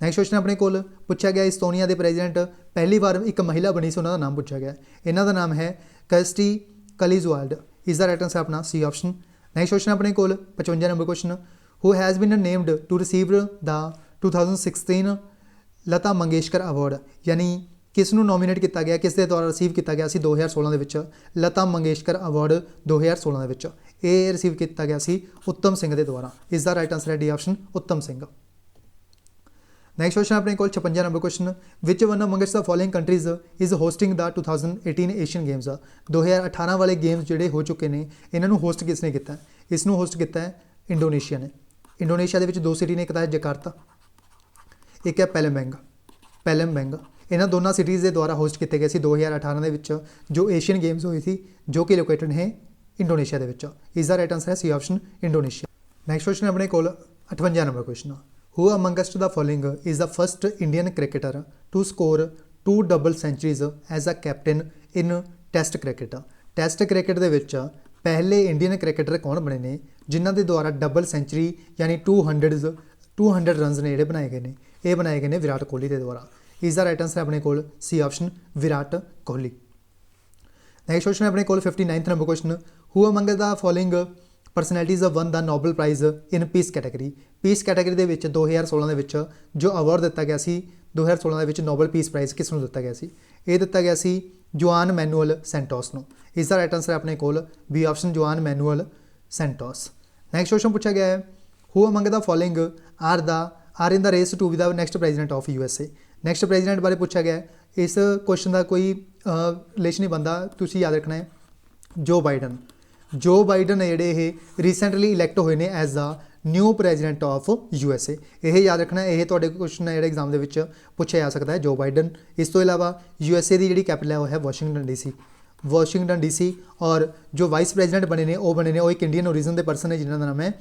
ਨੈਕਸਟ ਕੁਐਸਚਨ ਆਪਣੇ ਕੋਲ ਪੁੱਛਿਆ ਗਿਆ ਇਸਤੋਨੀਆ ਦੇ ਪ੍ਰੈਜ਼ੀਡੈਂਟ ਪਹਿਲੀ ਵਾਰ ਇੱਕ ਮਹਿਲਾ ਬਣੀ ਸੀ, ਉਹਨਾਂ ਦਾ ਨਾਮ ਪੁੱਛਿਆ ਗਿਆ। ਇਹਨਾਂ ਦਾ ਨਾਮ ਹੈ ਕਰਸਟੀ ਕਲੀਜ਼ਵਾਲਡ। ਇਸ ਦਾ ਰਾਈਟ ਆਨਸਰ ਆਪਣਾ ਸੀ ਆਪਸ਼ਨ। ਨੈਕਸਟ ਕੁਐਸਚਨ ਆਪਣੇ ਕੋਲ 55 number question, who has been named to receive the 2016 Lata Mangeshkar award, ਯਾਨੀ ਕਿਸ ਨੂੰ ਨੋਮੀਨੇਟ ਕੀਤਾ ਗਿਆ, ਕਿਸ ਦੇ ਦੁਆਰਾ ਰਿਸੀਵ ਕੀਤਾ ਗਿਆ ਸੀ 2016 ਦੇ ਵਿੱਚ ਲਤਾ ਮੰਗੇਸ਼ਕਰ ਅਵਾਰਡ 2016 ਦੇ ਵਿੱਚ। ਇਹ ਰਿਸੀਵ ਕੀਤਾ ਗਿਆ ਸੀ ਉੱਤਮ ਸਿੰਘ ਦੇ ਦੁਆਰਾ। ਇਸ ਦਾ ਰਾਈਟ ਆਨਸਰ ਹੈ D option Uttam Singh. Next question ਆਪਣੇ ਕੋਲ 56 number question, which one amongst the following countries is hosting the 2018 Asian games. 2018 ਵਾਲੇ ਗੇਮਸ ਜਿਹੜੇ ਹੋ ਚੁੱਕੇ ਨੇ ਇਹਨਾਂ ਨੂੰ ਹੋਸਟ ਕਿਸ ਨੇ ਕੀਤਾ, ਇਸ ਨੂੰ ਹੋਸਟ ਕੀਤਾ ਹੈ ਇੰਡੋਨੇਸ਼ੀਆ ਨੇ। ਇੰਡੋਨੇਸ਼ੀਆ ਦੇ ਵਿੱਚ ਦੋ ਸਿਟੀ ਨੇ, ਇੱਕ ਤਾਂ ਹੈ ਜਕਾਰਤਾ, ਇੱਕ ਹੈ ਪੈਲਮਬੈਂਗ। ਇਹਨਾਂ ਦੋਨਾਂ ਸਿਟੀਜ਼ ਦੇ ਦੁਆਰਾ ਹੋਸਟ ਕੀਤੇ ਗਏ ਸੀ 2018 ਦੇ ਵਿੱਚ ਜੋ ਏਸ਼ੀਅਨ ਗੇਮਸ ਹੋਏ ਸੀ, ਜੋ ਕਿ ਲੋਕੇਟਡ ਹੈ ਇੰਡੋਨੇਸ਼ੀਆ ਦੇ ਵਿੱਚ। ਇਸ ਦਾ ਰਾਈਟ ਆਨਸਰ ਹੈ C option Indonesia. Next question ਆਪਣੇ ਕੋਲ 58 number question, Who amongst the following is the first Indian cricketer to score 2 double centuries as a captain in Test cricket? Test cricket ਦੇ ਵਿੱਚ ਪਹਿਲੇ ਇੰਡੀਅਨ ਕ੍ਰਿਕਟਰ ਕੌਣ ਬਣੇ ਨੇ ਜਿਨ੍ਹਾਂ ਦੇ ਦੁਆਰਾ ਡਬਲ ਸੈਂਚਰੀ ਯਾਨੀ 200 ਰਨਸ ਨੇ ਜਿਹੜੇ ਬਣਾਏ ਗਏ ਨੇ? ਇਹ ਬਣਾਏ ਗਏ ਨੇ ਵਿਰਾਟ ਕੋਹਲੀ ਦੇ ਦੁਆਰਾ। ਇਸ ਦਾ ਰਾਈਟ ਆਂਸਰ ਆਪਣੇ ਕੋਲ C option Virat Kohli. Next question ਆਪਣੇ ਕੋਲ 59th number question, who among the following personalities won the Nobel prize in peace category? Peace category ਦੇ ਵਿੱਚ 2016 ਦੇ ਵਿੱਚ ਜੋ ਅਵਾਰਡ ਦਿੱਤਾ ਗਿਆ ਸੀ 2016 ਦੇ ਵਿੱਚ ਨੋਬਲ ਪੀਸ ਪ੍ਰਾਈਜ਼ ਕਿਸ ਨੂੰ ਦਿੱਤਾ ਗਿਆ ਸੀ? ਇਹ ਦਿੱਤਾ ਗਿਆ ਸੀ ਜੁਆਨ ਮੈਨੂਅਲ ਸੈਂਟੋਸ ਨੂੰ। ਇਸ ਦਾ ਰਾਈਟ ਆਂਸਰ ਆਪਣੇ ਕੋਲ B option Juan Manuel Santos. Next question ਪੁੱਛਿਆ ਗਿਆ ਹੈ, who among the following are in the race to be the next president of USA? Next president ਬਾਰੇ ਪੁੱਛਿਆ ਗਿਆ ਹੈ। ਇਸ ਕੁਐਸਚਨ ਦਾ ਕੋਈ ਰਿਲੇਸ਼ਨ ਨਹੀਂ ਬਣਦਾ, ਤੁਸੀਂ ਯਾਦ ਰੱਖਣਾ ਹੈ ਜੋ ਬਾਈਡਨ ਨੇ ਜਿਹੜੇ ਇਹ ਰੀਸੈਂਟਲੀ ਇਲੈਕਟ ਹੋਏ ਨੇ as the new president of USA। ਇਹ ਯਾਦ ਰੱਖਣਾ, ਇਹ ਤੁਹਾਡੇ ਕੁਐਸਚਨ ਹੈ ਜਿਹੜੇ ਐਗਜ਼ਾਮ ਦੇ ਵਿੱਚ ਪੁੱਛਿਆ ਜਾ ਸਕਦਾ ਹੈ ਜੋ ਬਾਈਡਨ। ਇਸ ਤੋਂ ਇਲਾਵਾ USA ਦੀ ਜਿਹੜੀ ਕੈਪੀਟਲ ਹੈ ਉਹ ਹੈ ਵਾਸ਼ਿੰਗਟਨ DC ਔਰ ਜੋ ਵਾਈਸ ਪ੍ਰੈਜ਼ੀਡੈਂਟ ਬਣੇ ਨੇ ਉਹ ਇੱਕ ਇੰਡੀਅਨ ਓਰੀਜਨ ਦੇ ਪਰਸਨ ਨੇ ਜਿਨ੍ਹਾਂ ਦਾ ਨਾਮ ਹੈ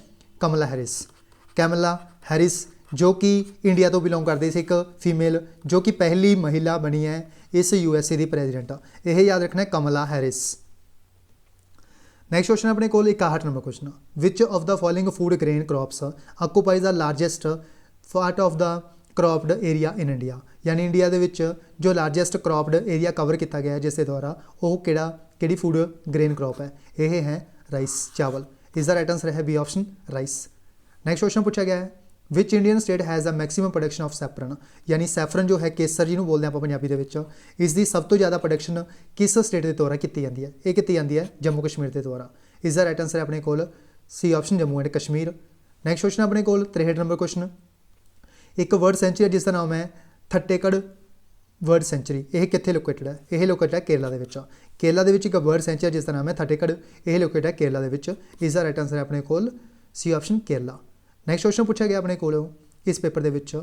ਕਮਲਾ ਹੈਰਿਸ ਜੋ ਕਿ ਇੰਡੀਆ ਤੋਂ ਬਿਲੋਂਗ ਕਰਦੇ ਸੀ, ਇੱਕ ਫੀਮੇਲ ਜੋ ਕਿ ਪਹਿਲੀ ਮਹਿਲਾ ਬਣੀ ਹੈ ਇਸ USA ਦੀ ਪ੍ਰੈਜ਼ੀਡੈਂਟ। ਇਹ ਯਾਦ ਰੱਖਣਾ ਕਮਲਾ ਹੈਰਿਸ। ਨੈਕਸਟ ਕੁਐਸਚਨ ਆਪਣੇ ਕੋਲ 61 number question, which of the following food grain crops occupies the largest part of the cropped area in India? ਯਾਨੀ ਇੰਡੀਆ ਦੇ ਵਿੱਚ ਜੋ ਲਾਰਜੈਸਟ ਕ੍ਰੌਪਡ ਏਰੀਆ ਕਵਰ ਕੀਤਾ ਗਿਆ ਜਿਸ ਦੇ ਦੁਆਰਾ ਉਹ ਕਿਹੜੀ ਫੂਡ ਗ੍ਰੇਨ ਕ੍ਰੌਪ ਹੈ? ਇਹ ਹੈ ਰਾਈਸ, ਚਾਵਲ। ਇਸ ਦਾ ਰਾਈਟ ਆਂਸਰ ਹੈ B option rice. Next question ਪੁੱਛਿਆ ਗਿਆ ਹੈ, which Indian state has a maximum production of saffron? ਯਾਨੀ ਸੈਫਰਨ ਜੋ ਹੈ ਕੇਸਰ ਜਿਹਨੂੰ ਬੋਲਦੇ ਆਪਾਂ ਪੰਜਾਬੀ ਦੇ ਵਿੱਚ, ਇਸ ਦੀ ਸਭ ਤੋਂ ਜ਼ਿਆਦਾ ਪ੍ਰੋਡਕਸ਼ਨ ਕਿਸ ਸਟੇਟ ਦੇ ਦੁਆਰਾ ਕੀਤੀ ਜਾਂਦੀ ਹੈ? ਇਹ ਕੀਤੀ ਜਾਂਦੀ ਹੈ ਜੰਮੂ ਕਸ਼ਮੀਰ ਦੇ ਦੁਆਰਾ। ਇਸ ਦਾ ਰਾਈਟ ਆਂਸਰ ਹੈ ਆਪਣੇ ਕੋਲ C option Jammu and Kashmir. Next question ਆਪਣੇ ਕੋਲ 63 ਨੰਬਰ ਕੁਐਸਚਨ, ਇੱਕ ਵਰਡ ਸੈਂਚਰੀ ਜਿਸ ਦਾ ਨਾਮ ਹੈ ਥੱਟੇਕੜ ਵਰਡ ਸੈਂਚਰੀ, ਇਹ ਕਿੱਥੇ ਲੋਕੇਟਡ ਹੈ? ਇਹ ਲੋਕੇਟਡ ਹੈ ਕੇਰਲਾ ਦੇ ਵਿੱਚ। ਕੇਰਲਾ ਦੇ ਵਿੱਚ ਇੱਕ ਵਰਡ ਸੈਂਚਰੀ ਜਿਸ ਦਾ ਨਾਮ ਹੈ ਥੱਟੇਕੜ, ਇਹ ਲੋਕੇਟਡ ਹੈ ਕੇਰਲਾ ਦੇ ਵਿੱਚ। ਇਸ ਦਾ ਰਾਈਟ ਆਂਸਰ ਹੈ ਆਪਣੇ ਕੋਲ C option Kerala. Next question ਪੁੱਛਿਆ ਗਿਆ ਆਪਣੇ ਕੋਲ ਇਸ ਪੇਪਰ ਦੇ ਵਿੱਚ,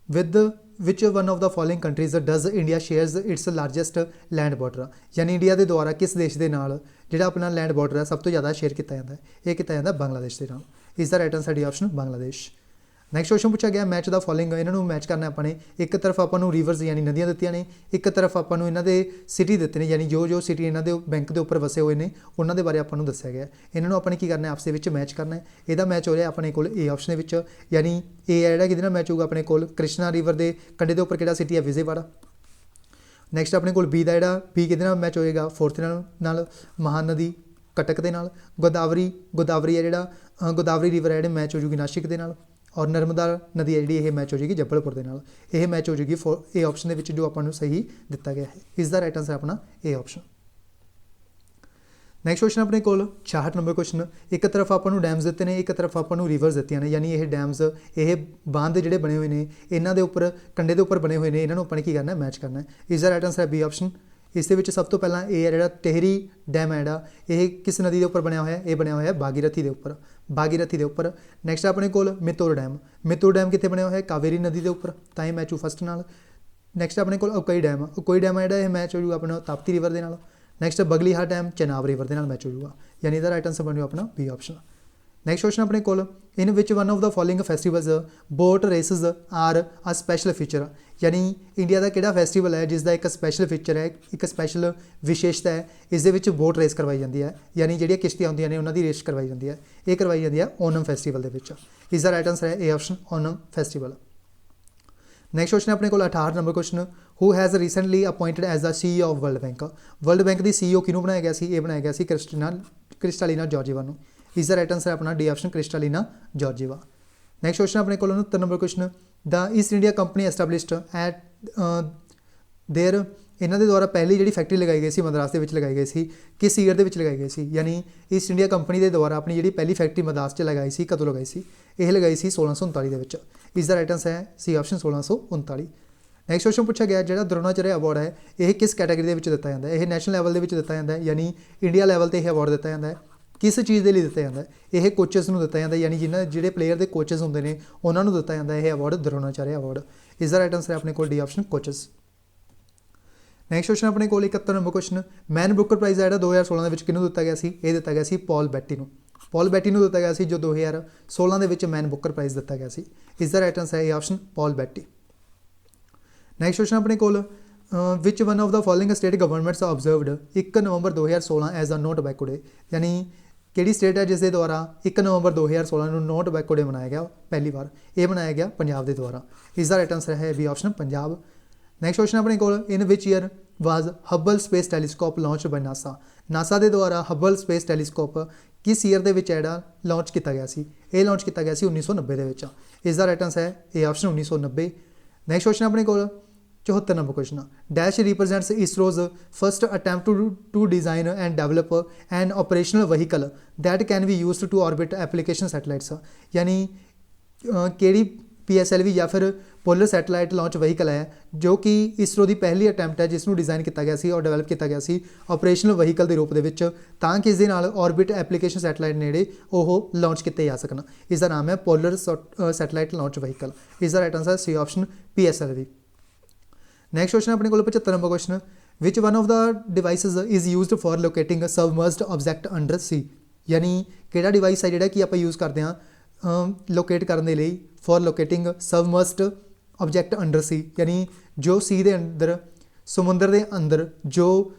with which one of the following countries does India shares its largest land border? ਯਾਨੀ ਇੰਡੀਆ ਦੇ ਦੁਆਰਾ ਕਿਸ ਦੇਸ਼ ਦੇ ਨਾਲ ਜਿਹੜਾ ਆਪਣਾ ਲੈਂਡ ਬਾਰਡਰ ਹੈ ਸਭ ਤੋਂ ਜ਼ਿਆਦਾ ਸ਼ੇਅਰ ਕੀਤਾ ਜਾਂਦਾ ਹੈ? ਇਹ ਕੀਤਾ ਜਾਂਦਾ ਬੰਗਲਾਦੇਸ਼ ਦੇ ਨਾਲ। ਇਸ ਦਾ right answer D option Bangladesh. Next question ਪੁੱਛਿਆ ਗਿਆ ਮੈਚ ਦਾ ਫੋਲੋਇੰਗ, ਇਹਨਾਂ ਨੂੰ ਮੈਚ ਕਰਨਾ ਆਪਾਂ ਨੇ। ਇੱਕ ਤਰਫ ਆਪਾਂ ਨੂੰ ਰਿਵਰਸ ਯਾਨੀ ਨਦੀਆਂ ਦਿੱਤੀਆਂ ਨੇ, ਇੱਕ ਤਰਫ ਆਪਾਂ ਨੂੰ ਇਹਨਾਂ ਦੇ ਸਿਟੀ ਦਿੱਤੇ ਨੇ ਯਾਨੀ ਜੋ ਸਿਟੀ ਇਹਨਾਂ ਦੇ ਬੈਂਕ ਦੇ ਉੱਪਰ ਵਸੇ ਹੋਏ ਨੇ ਉਹਨਾਂ ਦੇ ਬਾਰੇ ਆਪਾਂ ਨੂੰ ਦੱਸਿਆ ਗਿਆ। ਇਹਨਾਂ ਨੂੰ ਆਪਾਂ ਨੇ ਕੀ ਕਰਨਾ ਹੈ ਆਪਸ ਦੇ ਵਿੱਚ ਮੈਚ ਕਰਨਾ ਹੈ। ਇਹਦਾ ਮੈਚ ਹੋ ਰਿਹਾ ਆਪਣੇ ਕੋਲ ਏ ਆਪਸ਼ਨ ਦੇ ਵਿੱਚ, ਯਾਨੀ ਇਹ ਹੈ ਜਿਹੜਾ ਕਿਹਦੇ ਨਾਲ ਮੈਚ ਹੋਊਗਾ ਆਪਣੇ ਕੋਲ ਕ੍ਰਿਸ਼ਨਾ ਰਿਵਰ ਦੇ ਕੰਢੇ ਦੇ ਉੱਪਰ ਕਿਹੜਾ ਸਿਟੀ ਹੈ? ਵਿਜੇਵਾੜਾ। ਨੈਕਸਟ ਆਪਣੇ ਕੋਲ ਬੀ ਦਾ ਜਿਹੜਾ ਬੀ ਕਿਹਦੇ ਨਾਲ ਮੈਚ ਹੋਏਗਾ? ਫੋਰਥ ਨਾਲ ਮਹਾਨਦੀ ਕਟਕ ਦੇ ਨਾਲ। ਗੋਦਾਵਰੀ ਹੈ ਜਿਹੜਾ ਗੋਦਾਵਰੀ ਰਿਵਰ ਹੈ ਜਿਹੜੇ ਮੈਚ ਹੋ ਜੂਗੀ ਨਾਸਿਕ ਦੇ ਨਾਲ। ਔਰ ਨਰਮਦਾ ਨਦੀ ਹੈ ਜਿਹੜੀ ਇਹ ਮੈਚ ਹੋ ਜਾਏਗੀ ਜਬਲਪੁਰ ਦੇ ਨਾਲ। ਇਹ ਮੈਚ ਹੋ ਜਾਏਗੀ ਏ ਆਪਸ਼ਨ ਦੇ ਵਿੱਚ ਜੋ ਆਪਾਂ ਨੂੰ ਸਹੀ ਦਿੱਤਾ ਗਿਆ ਹੈ। ਇਸ ਦਾ ਰਾਈਟ ਆਂਸਰ ਆਪਣਾ ਏ ਆਪਸ਼ਨ। ਨੈਕਸਟ ਕੁਐਸਚਨ ਆਪਣੇ ਕੋਲ 66 ਨੰਬਰ ਕੁਐਸਚਨ, ਇੱਕ ਤਰਫ ਆਪਾਂ ਨੂੰ ਡੈਮਸ ਦਿੱਤੇ ਨੇ, ਇੱਕ ਤਰਫ ਆਪਾਂ ਨੂੰ ਰਿਵਰਸ ਦਿੱਤੀਆਂ ਨੇ, ਯਾਨੀ ਇਹ ਡੈਮਸ ਇਹ ਬਾਂਧ ਜਿਹੜੇ ਬਣੇ ਹੋਏ ਨੇ ਇਹਨਾਂ ਦੇ ਉੱਪਰ ਕੰਢੇ ਦੇ ਉੱਪਰ ਬਣੇ ਹੋਏ ਨੇ, ਇਹਨਾਂ ਨੂੰ ਆਪਾਂ ਨੇ ਕੀ ਕਰਨਾ ਮੈਚ ਕਰਨਾ ਹੈ। ਇਸ ਦਾ ਰਾਈਟ ਆਂਸਰ ਹੈ ਬੀ ਆਪਸ਼ਨ। ਇਸ ਦੇ ਵਿੱਚ ਸਭ ਤੋਂ ਪਹਿਲਾਂ ਇਹ ਹੈ ਜਿਹੜਾ ਟਹਿਰੀ ਡੈਮ ਹੈ ਜਿਹੜਾ ਇਹ ਕਿਸ ਨਦੀ ਦੇ ਉੱਪਰ ਬਣਿਆ ਹੋਇਆ? ਇਹ ਬਣਿਆ ਹੋਇਆ ਬਾਗੀਰਥੀ ਦੇ ਉੱਪਰ। ਨੈਕਸਟ ਆਪਣੇ ਕੋਲ ਮਿੱਤੂਰ ਡੈਮ ਕਿੱਥੇ ਬਣਿਆ ਹੋਇਆ? ਕਾਵੇਰੀ ਨਦੀ ਦੇ ਉੱਪਰ, ਤਾਂ ਇਹ ਮੈਚ ਹੋ ਫਸਟ ਨਾਲ। ਨੈਕਸਟ ਆਪਣੇ ਕੋਲ ਉਕਈ ਡੈਮ ਹੈ ਜਿਹੜਾ ਇਹ ਮੈਚ ਹੋ ਜੂਗਾ ਆਪਣਾ ਤਾਪਤੀ ਰਿਵਰ ਦੇ ਨਾਲ। ਨੈਕਸਟ ਬਗਲੀਹਾਰ ਡੈਮ ਚਨਾਬ ਰਿਵਰ ਦੇ ਨਾਲ ਮੈਚ ਹੋ ਜੂਗਾ, ਯਾਨੀ ਇਹਦਾ ਰਾਈਟ ਆਂਸਰ ਬਣੂਗਾ ਆਪਣਾ ਬੀ ਆਪਸ਼ਨ। ਨੈਕਸਟ ਕੁਐਸਚਨ ਆਪਣੇ ਕੋਲ, in which one of the following festivals boat races are a special feature? ਯਾਨੀ ਇੰਡੀਆ ਦਾ ਕਿਹੜਾ ਫੈਸਟੀਵਲ ਹੈ ਜਿਸ ਦਾ ਇੱਕ ਸਪੈਸ਼ਲ ਫੀਚਰ ਹੈ, ਇੱਕ ਸਪੈਸ਼ਲ ਵਿਸ਼ੇਸ਼ਤਾ ਹੈ? ਇਸ ਦੇ ਵਿੱਚ ਬੋਟ ਰੇਸ ਕਰਵਾਈ ਜਾਂਦੀ ਹੈ, ਯਾਨੀ ਜਿਹੜੀਆਂ ਕਿਸ਼ਤੀਆਂ ਹੁੰਦੀਆਂ ਨੇ ਉਹਨਾਂ ਦੀ ਰੇਸ ਕਰਵਾਈ ਜਾਂਦੀ ਹੈ। ਇਹ ਕਰਵਾਈ ਜਾਂਦੀ ਹੈ ਓਨਮ ਫੈਸਟੀਵਲ ਦੇ ਵਿੱਚ। ਇਸ ਦਾ ਰਾਈਟ ਆਂਸਰ ਹੈ A option Onam festival. Next question ਆਪਣੇ ਕੋਲ 68 number question, who has recently appointed as the CEO of World Bank ਦੀ CEO ਕਿਹਨੂੰ ਬਣਾਇਆ ਗਿਆ ਸੀ? ਇਹ ਬਣਾਇਆ ਗਿਆ ਸੀ ਕ੍ਰਿਸਟਾਲੀਨਾ ਜਾਰਜੀਵਾ ਨੂੰ। ਇਸ ਦਾ ਰਾਈਟ ਆਂਸਰ ਆਪਣਾ ਡੀ ਆਪਸ਼ਨ ਕ੍ਰਿਸਟਾਲੀਨਾ ਜਾਰਜੀਵਾ। ਨੈਕਸਟ ਕੁਐਸਚਨ ਆਪਣੇ ਕੋਲ 69 number question, the East India company established at there? ਇਹਨਾਂ ਦੇ ਦੁਆਰਾ ਪਹਿਲੀ ਜਿਹੜੀ ਫੈਕਟਰੀ ਲਗਾਈ ਗਈ ਸੀ ਮਦਰਾਸ ਦੇ ਵਿੱਚ ਲਗਾਈ ਗਈ ਸੀ, ਕਿਸ ਈਅਰ ਦੇ ਵਿੱਚ ਲਗਾਈ ਗਈ ਸੀ? ਯਾਨੀ ਈਸਟ ਇੰਡੀਆ ਕੰਪਨੀ ਦੇ ਦੁਆਰਾ ਆਪਣੀ ਜਿਹੜੀ ਪਹਿਲੀ ਫੈਕਟਰੀ ਮਦਰਾਸ 'ਚ ਲਗਾਈ ਸੀ ਕਦੋਂ ਲਗਾਈ ਸੀ? ਇਹ ਲਗਾਈ ਸੀ 1639 ਦੇ ਵਿੱਚ। ਇਸ ਦਾ ਰਾਈਟ ਆਂਸਰ ਹੈ ਸੀ ਆਪਸ਼ਨ 1639। ਨੈਕਸਟ ਕੁਐਸਚਨ ਪੁੱਛਿਆ ਗਿਆ ਜਿਹੜਾ ਦਰੋਣਾਚਾਰਿਆ ਅਵਾਰਡ ਹੈ ਇਹ ਕਿਸ ਕੈਟਾਗਰੀ ਦੇ ਵਿੱਚ ਦਿੱਤਾ ਜਾਂਦਾ ਹੈ? ਇਹ ਨੈਸ਼ਨਲ ਲੈਵਲ ਦੇ ਵਿੱਚ ਦਿੱਤਾ ਜਾਂਦਾ ਹੈ, ਯਾਨੀ ਇੰਡੀਆ ਲੈਵਲ 'ਤੇ ਇਹ ਅਵਾਰਡ ਦਿੱਤਾ ਜਾਂਦਾ ਹੈ। ਕਿਸ ਚੀਜ਼ ਦੇ ਲਈ ਦਿੱਤਾ ਜਾਂਦਾ ਹੈ? ਇਹ ਕੋਚਸ ਨੂੰ ਦਿੱਤਾ ਜਾਂਦਾ, ਯਾਨੀ ਜਿਹੜੇ ਪਲੇਅਰ ਦੇ ਕੋਚਸ ਹੁੰਦੇ ਨੇ ਉਹਨਾਂ ਨੂੰ ਦਿੱਤਾ ਜਾਂਦਾ ਇਹ ਅਵਾਰਡ, ਦਰੋਣਾਚਾਰਿਆ ਅਵਾਰਡ। ਇਸ ਦਾ ਰਾਈਟ ਆਂਸਰ ਹੈ ਆਪਣੇ ਕੋਲ D option coaches. Next question ਆਪਣੇ ਕੋਲ 71 ਨੰਬਰ ਕੁਐਸਚਨ, ਮੈਨ ਬੁੱਕਰ ਪ੍ਰਾਈਜ਼ ਜਿਹੜਾ 2016 ਦੇ ਵਿੱਚ ਕਿਹਨੂੰ ਦਿੱਤਾ ਗਿਆ ਸੀ? ਇਹ ਦਿੱਤਾ ਗਿਆ ਸੀ ਪੌਲ ਬੈਟੀ ਨੂੰ। ਪੌਲ ਬੈਟੀ ਨੂੰ ਦਿੱਤਾ ਗਿਆ ਸੀ, ਜੋ 2016 ਦੇ ਵਿੱਚ ਮੈਨ ਬੁੱਕਰ ਪ੍ਰਾਈਜ਼ ਦਿੱਤਾ ਗਿਆ ਸੀ। ਇਸ ਦਾ ਰਾਈਟ ਆਂਸਰ ਹੈ ਇਹ option Paul Betty. Next question ਆਪਣੇ ਕੋਲ which one of the following state governments observed 1 November 2016 as a no tobacco day, ਯਾਨੀ ਕਿਹੜੀ ਸਟੇਟ ਹੈ ਜਿਸ ਦੇ ਦੁਆਰਾ 1 ਨਵੰਬਰ 2016 ਨੂੰ ਨੋਟ ਬੈਕੋ ਡੇ ਮਨਾਇਆ ਗਿਆ ਪਹਿਲੀ ਵਾਰ? ਇਹ ਮਨਾਇਆ ਗਿਆ ਪੰਜਾਬ ਦੇ ਦੁਆਰਾ। ਇਸ ਦਾ ਰਾਈਟ ਆਂਸਰ ਹੈ B option Punjab. Next question ਆਪਣੇ ਕੋਲ in which year was Hubble space telescope launch by NASA, NASA ਦੇ ਦੁਆਰਾ ਹਬਲ ਸਪੇਸ ਟੈਲੀਸਕੋਪ ਕਿਸ ਈਅਰ ਦੇ ਵਿੱਚ ਜਿਹੜਾ ਲਾਂਚ ਕੀਤਾ ਗਿਆ ਸੀ? ਇਹ ਲਾਂਚ ਕੀਤਾ ਗਿਆ ਸੀ 1990 ਦੇ ਵਿੱਚ। ਇਸ ਦਾ ਰਾਈਟ ਆਂਸਰ ਹੈ ਇਹ ਆਪਸ਼ਨ 1990। ਨੈਕਸਟ ਕੁਐਸਚਨ ਆਪਣੇ ਕੋਲ 74 number question, dash represents ISRO's first attempt to design and develop an operational vehicle that can be used to orbit application satellites, ਯਾਨੀ ਕਿਹੜੀ PSLV ਜਾਂ ਫਿਰ ਪੋਲਰ ਸੈਟਲਾਈਟ ਲਾਂਚ ਵਹੀਕਲ ਹੈ ਜੋ ਕਿ ਇਸਰੋ ਦੀ ਪਹਿਲੀ ਅਟੈਂਪਟ ਹੈ ਜਿਸ ਨੂੰ ਡਿਜ਼ਾਈਨ ਕੀਤਾ ਗਿਆ ਸੀ ਔਰ ਡਿਵੈਲਪ ਕੀਤਾ ਗਿਆ ਸੀ ਆਪਰੇਸ਼ਨਲ ਵਹੀਕਲ ਦੇ ਰੂਪ ਦੇ ਵਿੱਚ, ਤਾਂ ਕਿ ਇਸ ਦੇ ਨਾਲ ਆਰਬਿਟ ਐਪਲੀਕੇਸ਼ਨ ਸੈਟਲਾਈਟ ਨੇੜੇ ਉਹ ਲਾਂਚ ਕੀਤੇ ਜਾ ਸਕਣ। ਇਸ ਦਾ ਨਾਮ ਹੈ ਪੋਲਰ ਸੈਟਲਾਈਟ ਲਾਂਚ ਵਹੀਕਲ। ਇਸ ਦਾ right answer C option PSLV। Next question ਆਪਣੇ ਕੋਲ 75 number question, which one of the devices is used for locating submerged object under sea, ਯਾਨੀ ਕਿਹੜਾ ਡਿਵਾਈਸ ਹੈ ਜਿਹੜਾ ਕਿ ਆਪਾਂ ਯੂਜ਼ ਕਰਦੇ ਹਾਂ ਲੋਕੇਟ ਕਰਨ ਦੇ ਲਈ for locating submerged object under sea, ਯਾਨੀ ਜੋ ਸੀ ਦੇ ਅੰਦਰ ਸਮੁੰਦਰ ਦੇ ਅੰਦਰ ਜੋ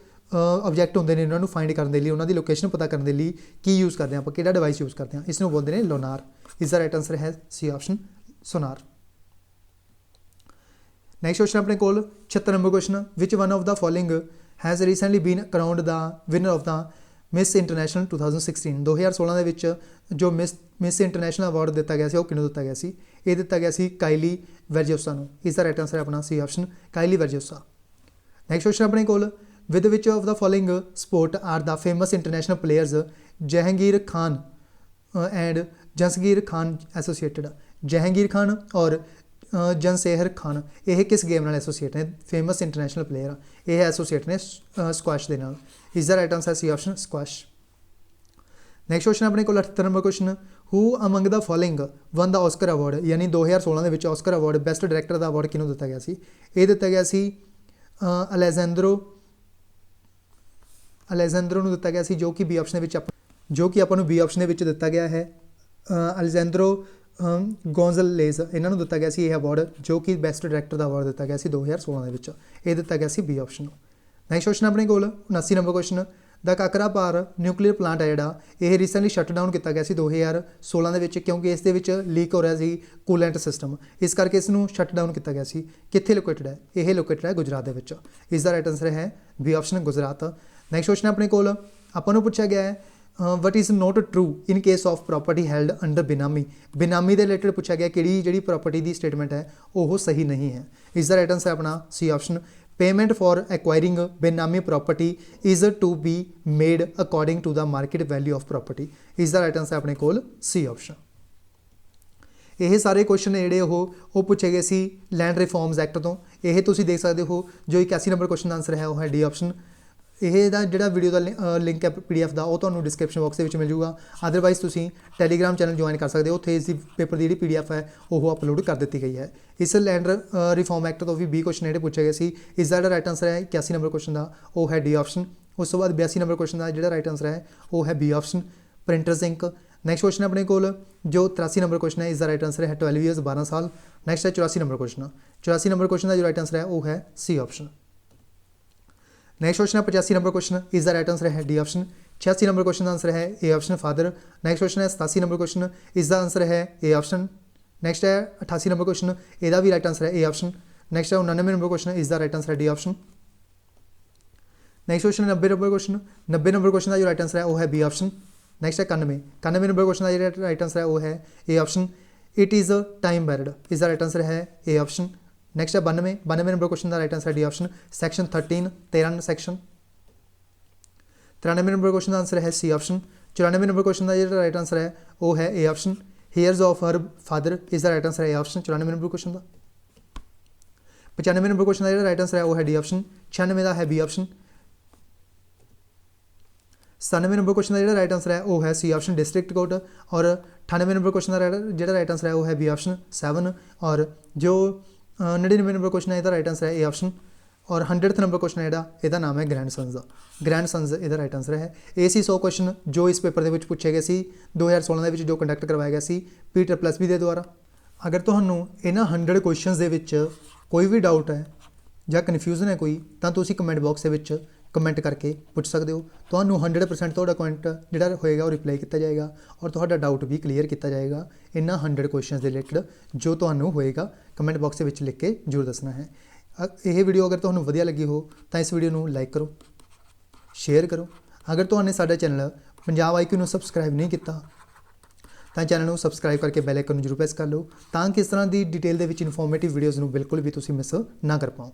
ਆਬਜੈਕਟ ਹੁੰਦੇ ਨੇ ਉਹਨਾਂ ਨੂੰ ਫਾਈਂਡ ਕਰਨ ਦੇ ਲਈ, ਉਹਨਾਂ ਦੀ ਲੋਕੇਸ਼ਨ ਪਤਾ ਕਰਨ ਦੇ ਲਈ ਕੀ ਯੂਜ਼ ਕਰਦੇ ਹਾਂ ਆਪਾਂ, ਕਿਹੜਾ ਡਿਵਾਈਸ ਯੂਜ਼ ਕਰਦੇ ਹਾਂ? ਇਸ ਨੂੰ ਬੋਲਦੇ ਨੇ ਲੋਨਾਰ। ਇਸ ਦਾ ਰਾਈਟ ਆਂਸਰ ਹੈ C option sonar. Next question ਆਪਣੇ ਕੋਲ 76 number question, which one of the following has recently been crowned the winner of the Miss International 2016, 2016 ਦੇ ਵਿੱਚ ਜੋ ਮਿਸ ਇੰਟਰਨੈਸ਼ਨਲ ਅਵਾਰਡ ਦਿੱਤਾ ਗਿਆ ਸੀ ਉਹ ਕਿਹਨੂੰ ਦਿੱਤਾ ਗਿਆ ਸੀ? ਇਹ ਦਿੱਤਾ ਗਿਆ ਸੀ ਕਾਈਲੀ ਵਰਜੋਸਾ ਨੂੰ। ਇਸ ਦਾ ਰਾਈਟ ਆਂਸਰ ਆਪਣਾ C option Kylie Verzosa. Next question ਆਪਣੇ ਕੋਲ, with which of the following sport are the famous international players Jahangir Khan and Jansher Khan associated, Jahangir Khan ਔਰ ਜਨਸੇਹਰ ਖਾਨ ਇਹ ਕਿਸ ਗੇਮ ਨਾਲ ਐਸੋਸੀਏਟ ਨੇ? ਫੇਮਸ ਇੰਟਰਨੈਸ਼ਨਲ ਪਲੇਅਰ ਇਹ ਐਸੋਸੀਏਟ ਨੇ ਸਕੁਐਸ਼ ਦੇ ਨਾਲ। ਇਸ ਦਾ right answer C option squash. Next question ਆਪਣੇ ਕੋਲ 78 number question, who among the following won the Oscar award, ਯਾਨੀ 2016 ਦੇ ਵਿੱਚ ਆਸਕਰ ਅਵਾਰਡ ਬੈਸਟ ਡਾਇਰੈਕਟਰ ਦਾ ਅਵਾਰਡ ਕਿਹਨੂੰ ਦਿੱਤਾ ਗਿਆ ਸੀ? ਇਹ ਦਿੱਤਾ ਗਿਆ ਸੀ ਅਲੈਜੈਂਡਰੋ ਨੂੰ ਦਿੱਤਾ ਗਿਆ ਸੀ, ਜੋ ਕਿ ਬੀ ਆਪਸ਼ਨ ਦੇ ਵਿੱਚ ਆਪਾਂ ਨੂੰ ਬੀ ਆਪਸ਼ਨ ਦੇ ਵਿੱਚ ਦਿੱਤਾ ਗਿਆ ਹੈ। ਅਲੈਜੈਂਡਰੋ ਗੋਂਜ਼ਲੇਜ਼ ਇਹਨਾਂ ਨੂੰ ਦਿੱਤਾ ਗਿਆ ਸੀ ਇਹ ਅਵਾਰਡ, ਜੋ ਕਿ ਬੈਸਟ ਡਾਇਰੈਕਟਰ ਦਾ ਅਵਾਰਡ ਦਿੱਤਾ ਗਿਆ ਸੀ 2016 ਦੇ ਵਿੱਚ। ਇਹ ਦਿੱਤਾ ਗਿਆ ਸੀ ਬੀ ਆਪਸ਼ਨ ਨੂੰ। ਨੈਕਸਟ ਕੁਐਸਚਨ ਆਪਣੇ ਕੋਲ 79 ਨੰਬਰ ਕੁਐਸਚਨ, ਦਾ ਕਾਕਰਾਪਾਰ ਨਿਊਕਲੀਅਰ ਪਲਾਂਟ ਹੈ ਜਿਹੜਾ ਇਹ ਰੀਸੈਂਟਲੀ ਸ਼ਟ ਡਾਊਨ ਕੀਤਾ ਗਿਆ ਸੀ 2016 ਦੇ ਵਿੱਚ, ਕਿਉਂਕਿ ਇਸ ਦੇ ਵਿੱਚ ਲੀਕ ਹੋ ਰਿਹਾ ਸੀ ਕੂਲੈਂਟ ਸਿਸਟਮ, ਇਸ ਕਰਕੇ ਇਸ ਨੂੰ ਸ਼ਟ ਡਾਊਨ ਕੀਤਾ ਗਿਆ ਸੀ। ਕਿੱਥੇ ਲੋਕੇਟਡ ਹੈ? ਇਹ ਲੋਕੇਟਡ ਹੈ ਗੁਜਰਾਤ ਦੇ ਵਿੱਚ। ਇਸ ਦਾ ਰਾਈਟ ਆਂਸਰ ਹੈ B option Gujarat. Next question ਆਪਣੇ ਕੋਲ ਆਪਾਂ ਨੂੰ ਪੁੱਛਿਆ ਗਿਆ ਹੈ what is not true in case of property held under benami, benami ਦੇ ਰਿਲੇਟਡ ਪੁੱਛਿਆ ਗਿਆ ਕਿਹੜੀ ਜਿਹੜੀ ਪ੍ਰੋਪਰਟੀ ਦੀ ਸਟੇਟਮੈਂਟ ਹੈ ਉਹ ਸਹੀ ਨਹੀਂ ਹੈ। ਇਸ ਦਾ ਰਾਈਟ ਆਂਸਰ ਆਪਣਾ C option payment for acquiring benami property is to be made according to the market value of property. ਇਸ ਦਾ ਰਾਈਟ ਆਂਸਰ ਆਪਣੇ ਕੋਲ ਸੀ ਆਪਸ਼ਨ। ਇਹ ਸਾਰੇ ਕੁਐਸਚਨ ਜਿਹੜੇ ਉਹ ਪੁੱਛੇ ਗਏ ਸੀ ਲੈਂਡ ਰਿਫਾਰਮਸ ਐਕਟ ਤੋਂ। ਇਹ ਤੁਸੀਂ ਦੇਖ ਸਕਦੇ ਹੋ ਜੋ 81 ਨੰਬਰ ਕੁਐਸਚਨ ਦਾ ਆਂਸਰ ਹੈ ਉਹ ਹੈ ਡੀ ਆਪਸ਼ਨ। ਇਹ ਦਾ ਜਿਹੜਾ ਵੀਡੀਓ ਦਾ ਲਿੰਕ ਹੈ PDF ਦਾ ਉਹ ਤੁਹਾਨੂੰ ਡਿਸਕ੍ਰਿਪਸ਼ਨ ਬਾਕਸ ਦੇ ਵਿੱਚ ਮਿਲ ਜੂਗਾ। ਅਦਰਵਾਈਜ਼ ਤੁਸੀਂ ਟੈਲੀਗ੍ਰਾਮ ਚੈਨਲ ਜੁਆਇਨ ਕਰ ਸਕਦੇ ਹੋ, ਉੱਥੇ ਇਸ ਦੀ ਪੇਪਰ ਦੀ ਜਿਹੜੀ PDF ਹੈ ਉਹ ਅਪਲੋਡ ਕਰ ਦਿੱਤੀ ਗਈ ਹੈ। ਇਸ ਲੈਂਡ ਰਿਫਾਰਮ ਐਕਟ ਤੋਂ ਵੀ 20 ਕੁਐਸਚਨ ਜਿਹੜੇ ਪੁੱਛੇ ਗਏ ਸੀ। ਇਸ ਦਾ ਜਿਹੜਾ ਰਾਈਟ ਆਂਸਰ ਹੈ 81 ਨੰਬਰ ਕੁਐਸਚਨ ਦਾ ਉਹ ਹੈ ਡੀ ਆਪਸ਼ਨ। ਉਸ ਤੋਂ ਬਾਅਦ 82 ਨੰਬਰ ਕੁਐਸਚਨ ਦਾ ਜਿਹੜਾ ਰਾਈਟ ਆਂਸਰ ਹੈ ਉਹ ਹੈ B option printers ink. Next question ਆਪਣੇ ਕੋਲ ਜੋ 83 ਨੰਬਰ ਕੁਐਸਚਨ ਹੈ ਇਸ ਦਾ ਰਾਈਟ ਆਂਸਰ ਹੈ 12 ਈਅਰਸ 12 ਸਾਲ। ਨੈਕਸਟ ਹੈ 84 ਨੰਬਰ ਕੁਐਸਚਨ। 84 ਨੰਬਰ ਕੁਐਸਚਨ ਦਾ ਜੋ ਰਾਈਟ ਆਂਸਰ ਹੈ ਉਹ ਹੈ ਸੀ ਆਪਸ਼ਨ। ਨੈਕਸਟ ਕੁਐਸਚਨ ਹੈ 85 ਨੰਬਰ ਕੁਐਸਚਨ, ਇਸ ਦਾ ਰਾਈਟ ਆਂਸਰ ਹੈ ਡੀ ਆਪਸ਼ਨ। 86 ਨੰਬਰ ਕੁਐਸਚਨ ਦਾ ਆਂਸਰ ਹੈ A option father. Next question ਹੈ 87 ਨੰਬਰ ਕੁਐਸਚਨ, ਇਸ ਦਾ ਆਂਸਰ ਹੈ ਏ ਆਪਸ਼ਨ। ਨੈਕਸਟ ਹੈ 88 ਨੰਬਰ ਕੁਐਸਚਨ, ਇਹਦਾ ਵੀ ਰਾਈਟ ਆਂਸਰ ਹੈ ਏ ਆਪਸ਼ਨ। ਨੈਕਸਟ ਹੈ 99 ਨੰਬਰ ਕੁਐਸਚਨ, ਇਸ ਦਾ ਰਾਈਟ ਆਂਸਰ ਹੈ D option. Next question 90 number question, 90 number question ਦਾ ਜੋ ਰਾਈਟ ਆਂਸਰ ਹੈ ਉਹ ਹੈ ਬੀ ਆਪਸ਼ਨ। ਨੈਕਸਟ ਹੈ 91 ਨੰਬਰ ਕੁਐਸਚਨ ਦਾ ਜਿਹੜਾ ਰਾਈਟ ਆਂਸਰ ਹੈ ਉਹ ਹੈ A option. It is time ਬੈਰਡ, ਇਸ ਦਾ ਰਾਈਟ ਆਂਸਰ ਹੈ ਏ ਆਪਸ਼ਨ। ਨੈਕਸਟ ਹੈ 92 ਨੰਬਰ ਕੁਐਸਚਨ ਦਾ ਰਾਈਟ ਆਂਸਰ ਹੈ D option. Section 13 13 section. 93 number question ਦਾ ਆਂਸਰ ਹੈ ਸੀ ਆਪਸ਼ਨ। 94 ਨੰਬਰ ਕੁਐਸਚਨ ਦਾ ਜਿਹੜਾ ਰਾਈਟ ਆਂਸਰ ਹੈ ਉਹ ਹੈ A option. Heirs of her father, ਇਸ ਦਾ ਰਾਈਟ ਆਂਸਰ ਹੈ ਏ ਆਪਸ਼ਨ 94 ਨੰਬਰ ਕੁਐਸਚਨ ਦਾ। 95 ਨੰਬਰ ਕੁਐਸਚਨ ਦਾ ਜਿਹੜਾ ਰਾਈਟ ਆਂਸਰ ਹੈ ਉਹ ਹੈ ਡੀ ਆਪਸ਼ਨ। 96 ਦਾ ਹੈ ਬੀ ਆਪਸ਼ਨ। 97 ਨੰਬਰ ਕੁਐਸਚਨ ਦਾ ਜਿਹੜਾ ਰਾਈਟ ਆਂਸਰ ਹੈ ਉਹ ਹੈ ਸੀ ਆਪਸ਼ਨ ਡਿਸਟ੍ਰਿਕਟ ਕੋਰਟ। ਔਰ 98 ਨੰਬਰ ਕੁਐਸਚਨ ਦਾ ਜਿਹੜਾ ਰਾਈਟ ਆਂਸਰ ਹੈ ਉਹ ਹੈ ਬੀ ਆਪਸ਼ਨ 7। ਔਰ ਜੋ 99 ਨੰਬਰ ਕੁਐਸਚਨ ਹੈ ਇਹਦਾ ਰਾਈਟ ਆਂਸਰ ਹੈ ਏ ਆਪਸ਼ਨ। और 100th नंबर क्वेश्चन है जिहड़ा इहदा नाम है ग्रैंडसन्स का। ग्रैंडसन्स इहदा राइट आंसर है। ये सी 100 क्वेश्चन जो इस पेपर के पूछे गए सी 2016 के जो कंडक्ट करवाया गया सी PEET+B के द्वारा। अगर तुहानू इन्हां 100 क्वेश्चनस दे विच कोई भी डाउट है या कन्फ्यूजन है कोई, तो तुसीं कमेंट बॉक्स के विच कमेंट करके पूछ सकते हो। तो 100% तुहाडा कमेंट जिहड़ा होएगा वो रिप्लाई किया जाएगा और तुहाडा डाउट भी क्लीयर किया जाएगा इन्हां 100 क्वेश्चन के रिलेटेड जो तुहानू होएगा कमेंट बॉक्स के विच लिख के जरूर दसना है। यह वीडियो अगर तुहानू वधिया लगी हो तो इस वीडियो नू लाइक करो, शेयर करो। अगर तुहाने साडा चैनल पंजाब IQ नू सबसक्राइब नहीं किया तो चैनल को सबसक्राइब करके बैल आइकन जरूर प्रेस कर लो ताकि इस तरह की डिटेल के इन्फॉर्मेटिव वीडियोज़ में बिल्कुल भी तुम मिस ना कर पाओ।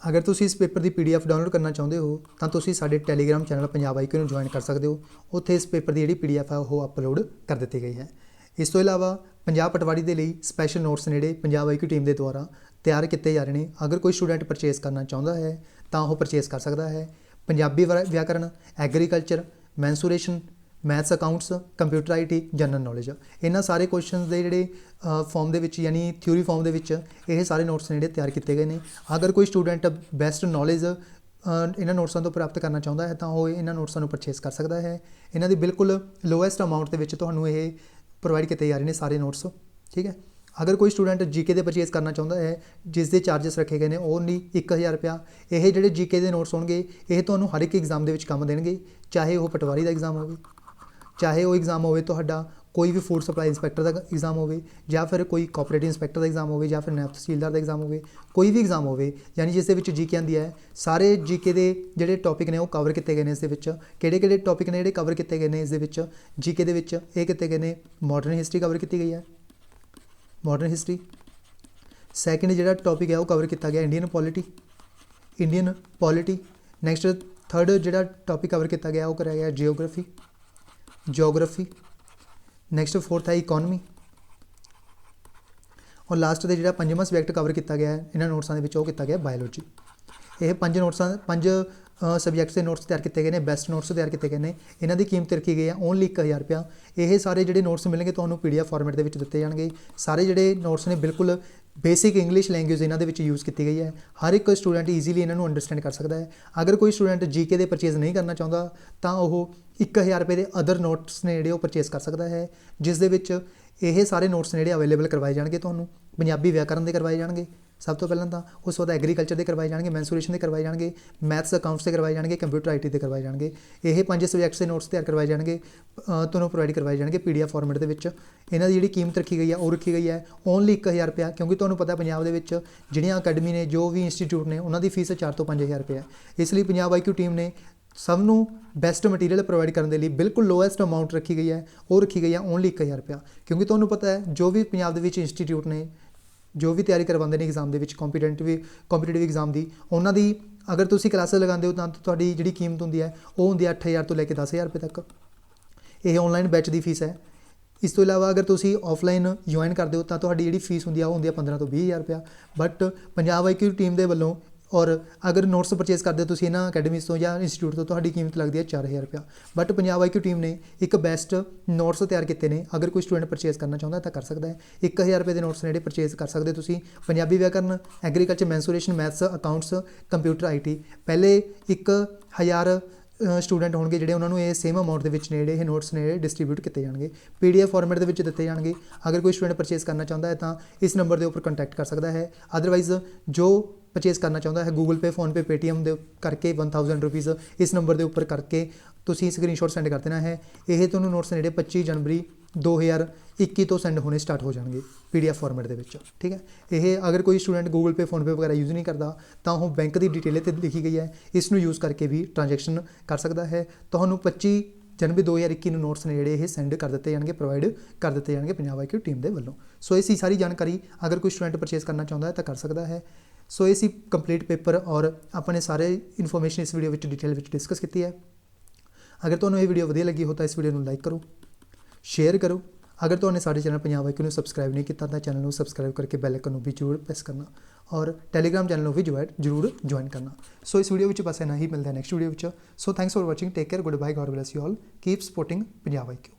अगर तुम इस पेपर की PDF डाउनलोड करना चाहते हो तो तुम साडे टैलीग्राम चैनल पंजाब IQ नू ज्वाइन कर सकते हो। उत्थे इस पेपर की जी PDF है वो अपलोड कर दी गई है। इस तो इलावा पंजाब पटवारी के लिए स्पैशल नोट्स नेड़े पंजाब IQ टीम के द्वारा तैयार किए जा रहे हैं। अगर कोई स्टूडेंट परचेज करना चाहता है तो वह परचेज कर सकता है। पंजाबी व्याकरण, agriculture, mensuration, maths accounts, computer IT, general knowledge, इन्ह सारे क्वेश्चन के जोड़े फॉर्म के यानी थ्योरी फॉर्म के ये सारे नोट्स ने तैयार किए गए हैं। अगर कोई स्टूडेंट बेस्ट नॉलेज इन्होंने नोट्सों तो प्राप्त करना चाहता है तो वह इन्होंने नोट्सों परचेज कर सकता है। इन्हों की बिल्कुल लोएस्ट अमाउंट के तो ये प्रोवाइड किए जा रहे हैं सारे नोट्स, ठीक है। अगर कोई स्टूडेंट GK के परचेज करना चाहता है जिसके चार्जिस रखे गए हैं ओनली 1000 रुपया। ये जोड़े GK के नोट्स होंगे ये तो हर एक एग्जाम के काम देंगे, चाहे वह पटवारी का एग्जाम हो, चाहे वो एग्जाम हो कोई भी फूड सप्लाई इंस्पैक्टर का एग्जाम हो, या फिर कोई कोऑपरेटिव इंस्पैक्टर का एग्जाम हो, या फिर नायब तहसीलदार का एग्जाम हो, कोई भी एग्जाम हो यानी जिस GK आती है। सारे GK के जोड़े टॉपिक ने वो कवर किए गए हैं। इस कि टॉपिक ने जोड़े कवर किए गए हैं इस GK के ये किए गए हैं। मॉडर्न हिस्ट्री कवर की गई है, मॉडर्न हिस्ट्री। सैकेंड जो टॉपिक है वो कवर किया गया इंडियन पॉलिटी। नैक्सट थर्ड जो टॉपिक कवर किया गया वो कराया गया जियोग्राफी। नैक्सट फोर्थ है इकोनॉमी और लास्ट से जो पंजवां सबजैक्ट कवर किया गया है इन्होंने नोट्सों के वो किया गया बायोलॉजी। ये 5 सबजैक्ट्स के नोट्स तैयार किए गए हैं, बेस्ट नोट्स तैयार किए गए हैं। इन्हों की कीमत रखी गई है ओनली 1000 रुपया। ये सारे जोड़े नोट्स मिलेंगे तो PDF फॉर्मेट के दिते जाएंगे। सारे जोड़े नोट्स ने बिल्कुल बेसिक इंग्लिश लैंग्वेज इन्हों के यूज़ की गई है। हर एक स्टूडेंट ईजीली इन्हों अंडरस्टैंड कर सकता है। अगर कोई स्टूडेंट GK के परचेज नहीं करना चाहता तो वह 1000 रुपये के अदर नोट्स ने जोड़े परचेज कर सकता है, जिस ये सारे नोट्स ने अवेलेबल करवाए जाएंगे। तो पंजाबी व्याकरण के करवाए जाएंगे सब तो पहले, तो उस बाद एग्रीकल्चर के करवाए जाएंगे, मैंसूरेशन के करवाए जाएंगे, मैथ्स अकाउंट्स के करवाए जाएंगे, कंप्यूटर IT के करवाए जाएंगे। ये 5 सबजैक्ट्स के नोट्स तैयार करवाए जाएंगे, तो प्रोवाइड करवाए जाएंगे PDF फॉर्मेट के। इन्हों की जी कीमत रखी गई है वो रखी गई है ओनली 1000 रुपया, क्योंकि तुम्हें पता पंजाब के जिहड़ियां अकैडमी ने जो भी इंस्टीट्यूट ने उन्होंने फीस 4 तो 5000 रुपये है। इसलिए पंजाब IQ टीम ने सबनों बेस्ट मटीरियल प्रोवाइड करने के लिए बिल्कुल लोएस्ट अमाउंट रखी गई है वो रखी गई है ओनली 1000 रुपया। क्योंकि तुम्हें पता है जो भी पंजाब के इंस्टीट्यूट ने जो भी तैयारी करवाते हैं एग्जाम के कॉम्पीटेटिव एग्जाम की उन्होंने अगर तुम क्लास लगाते हो तो जी कीमत होंगी है वो होंगी 8000 तो लैके 10000 रुपये तक। ये ऑनलाइन बैच की फीस है। इस तो इलावा अगर तुम ऑफलाइन ज्वाइन करते हो तो जी फीस होंगी वो होंगी 15 तो 20000 रुपया। बट पंजाब IQ टीम के वालों और अगर नोट्स परचेज करते हो इन्होंने अकैडमीज तो या इंस्टीट्यूट तो कीमत लगती है 4000 रुपया। बट पंजाब IQ टीम ने एक बेस्ट नोट्स तैयार किए हैं। अगर कोई स्टूडेंट परचेज करना चाहता है तो कर सकता है। 1000 रुपये के नोट्स ने परचेज कर सकते हो पंजाबी व्याकरण, agriculture, mensuration, maths accounts, computer IT। पहले 1000 स्टूडेंट होंगे जोड़े उन्होंने ये सेम अमाउंट के ये नोट्स ने डिस्ट्रीब्यूट किए जाएंगे, PDF फॉर्मेट के दिते जाएंगे। अगर कोई स्टूडेंट परचेज करना चाहता है तो इस नंबर के उपर कंटैक्ट कर सकता है। अदरवाइज़ जो परचेज करना चाहता है गूगल पे, फोनपे, पेटीएम करके 1000 रुपीज़ इस नंबर के उपर करके तुसीं स्क्रीनशॉट सेंड कर देना है। ये तो नोट्स ने 25 जनवरी 2021 तो सेंड होने स्टार्ट हो जाएंगे PDF फॉर्मेट के, ठीक है। ये अगर कोई स्टूडेंट गूगल पे, फोनपे वगैरह यूज़ नहीं करता तो वह बैंक की डिटेल तो लिखी गई है, इसनों यूज़ करके भी ट्रांजैक्शन कर सकता है। तो 25 जनवरी 2021 नोट्स ने जोड़े सेंड कर दिए जाएंगे, प्रोवाइड कर दिए जाएंगे पंजाब IQ टीम के वालों। सो इसी सारी जानकारी अगर कोई स्टूडेंट परचेज करना चाहता है तो कर सकता है। सो ये कंप्लीट पेपर और अपने सारे इन्फॉर्मेशन इस वीडियो में डिटेल में डिस्कस की है। अगर तुम्हें ये वीडियो वधिया लगी हो तो इस वीडियो को लाइक करो, शेयर करो। अगर तुमने साढ़े चैनल पंजाब IQ सबसक्राइब नहीं किया तो चैनल को सबसक्राइब करके बैल आइकन भी जरूर प्रेस करना और टैलीग्राम चैनल भी जरूर ज्वाइन करना। सो इस वीडियो में बस इतना ही, मिलता है next video. So thanks for watching, take care, good bye, God bless you all, keep supporting Punjab IQ।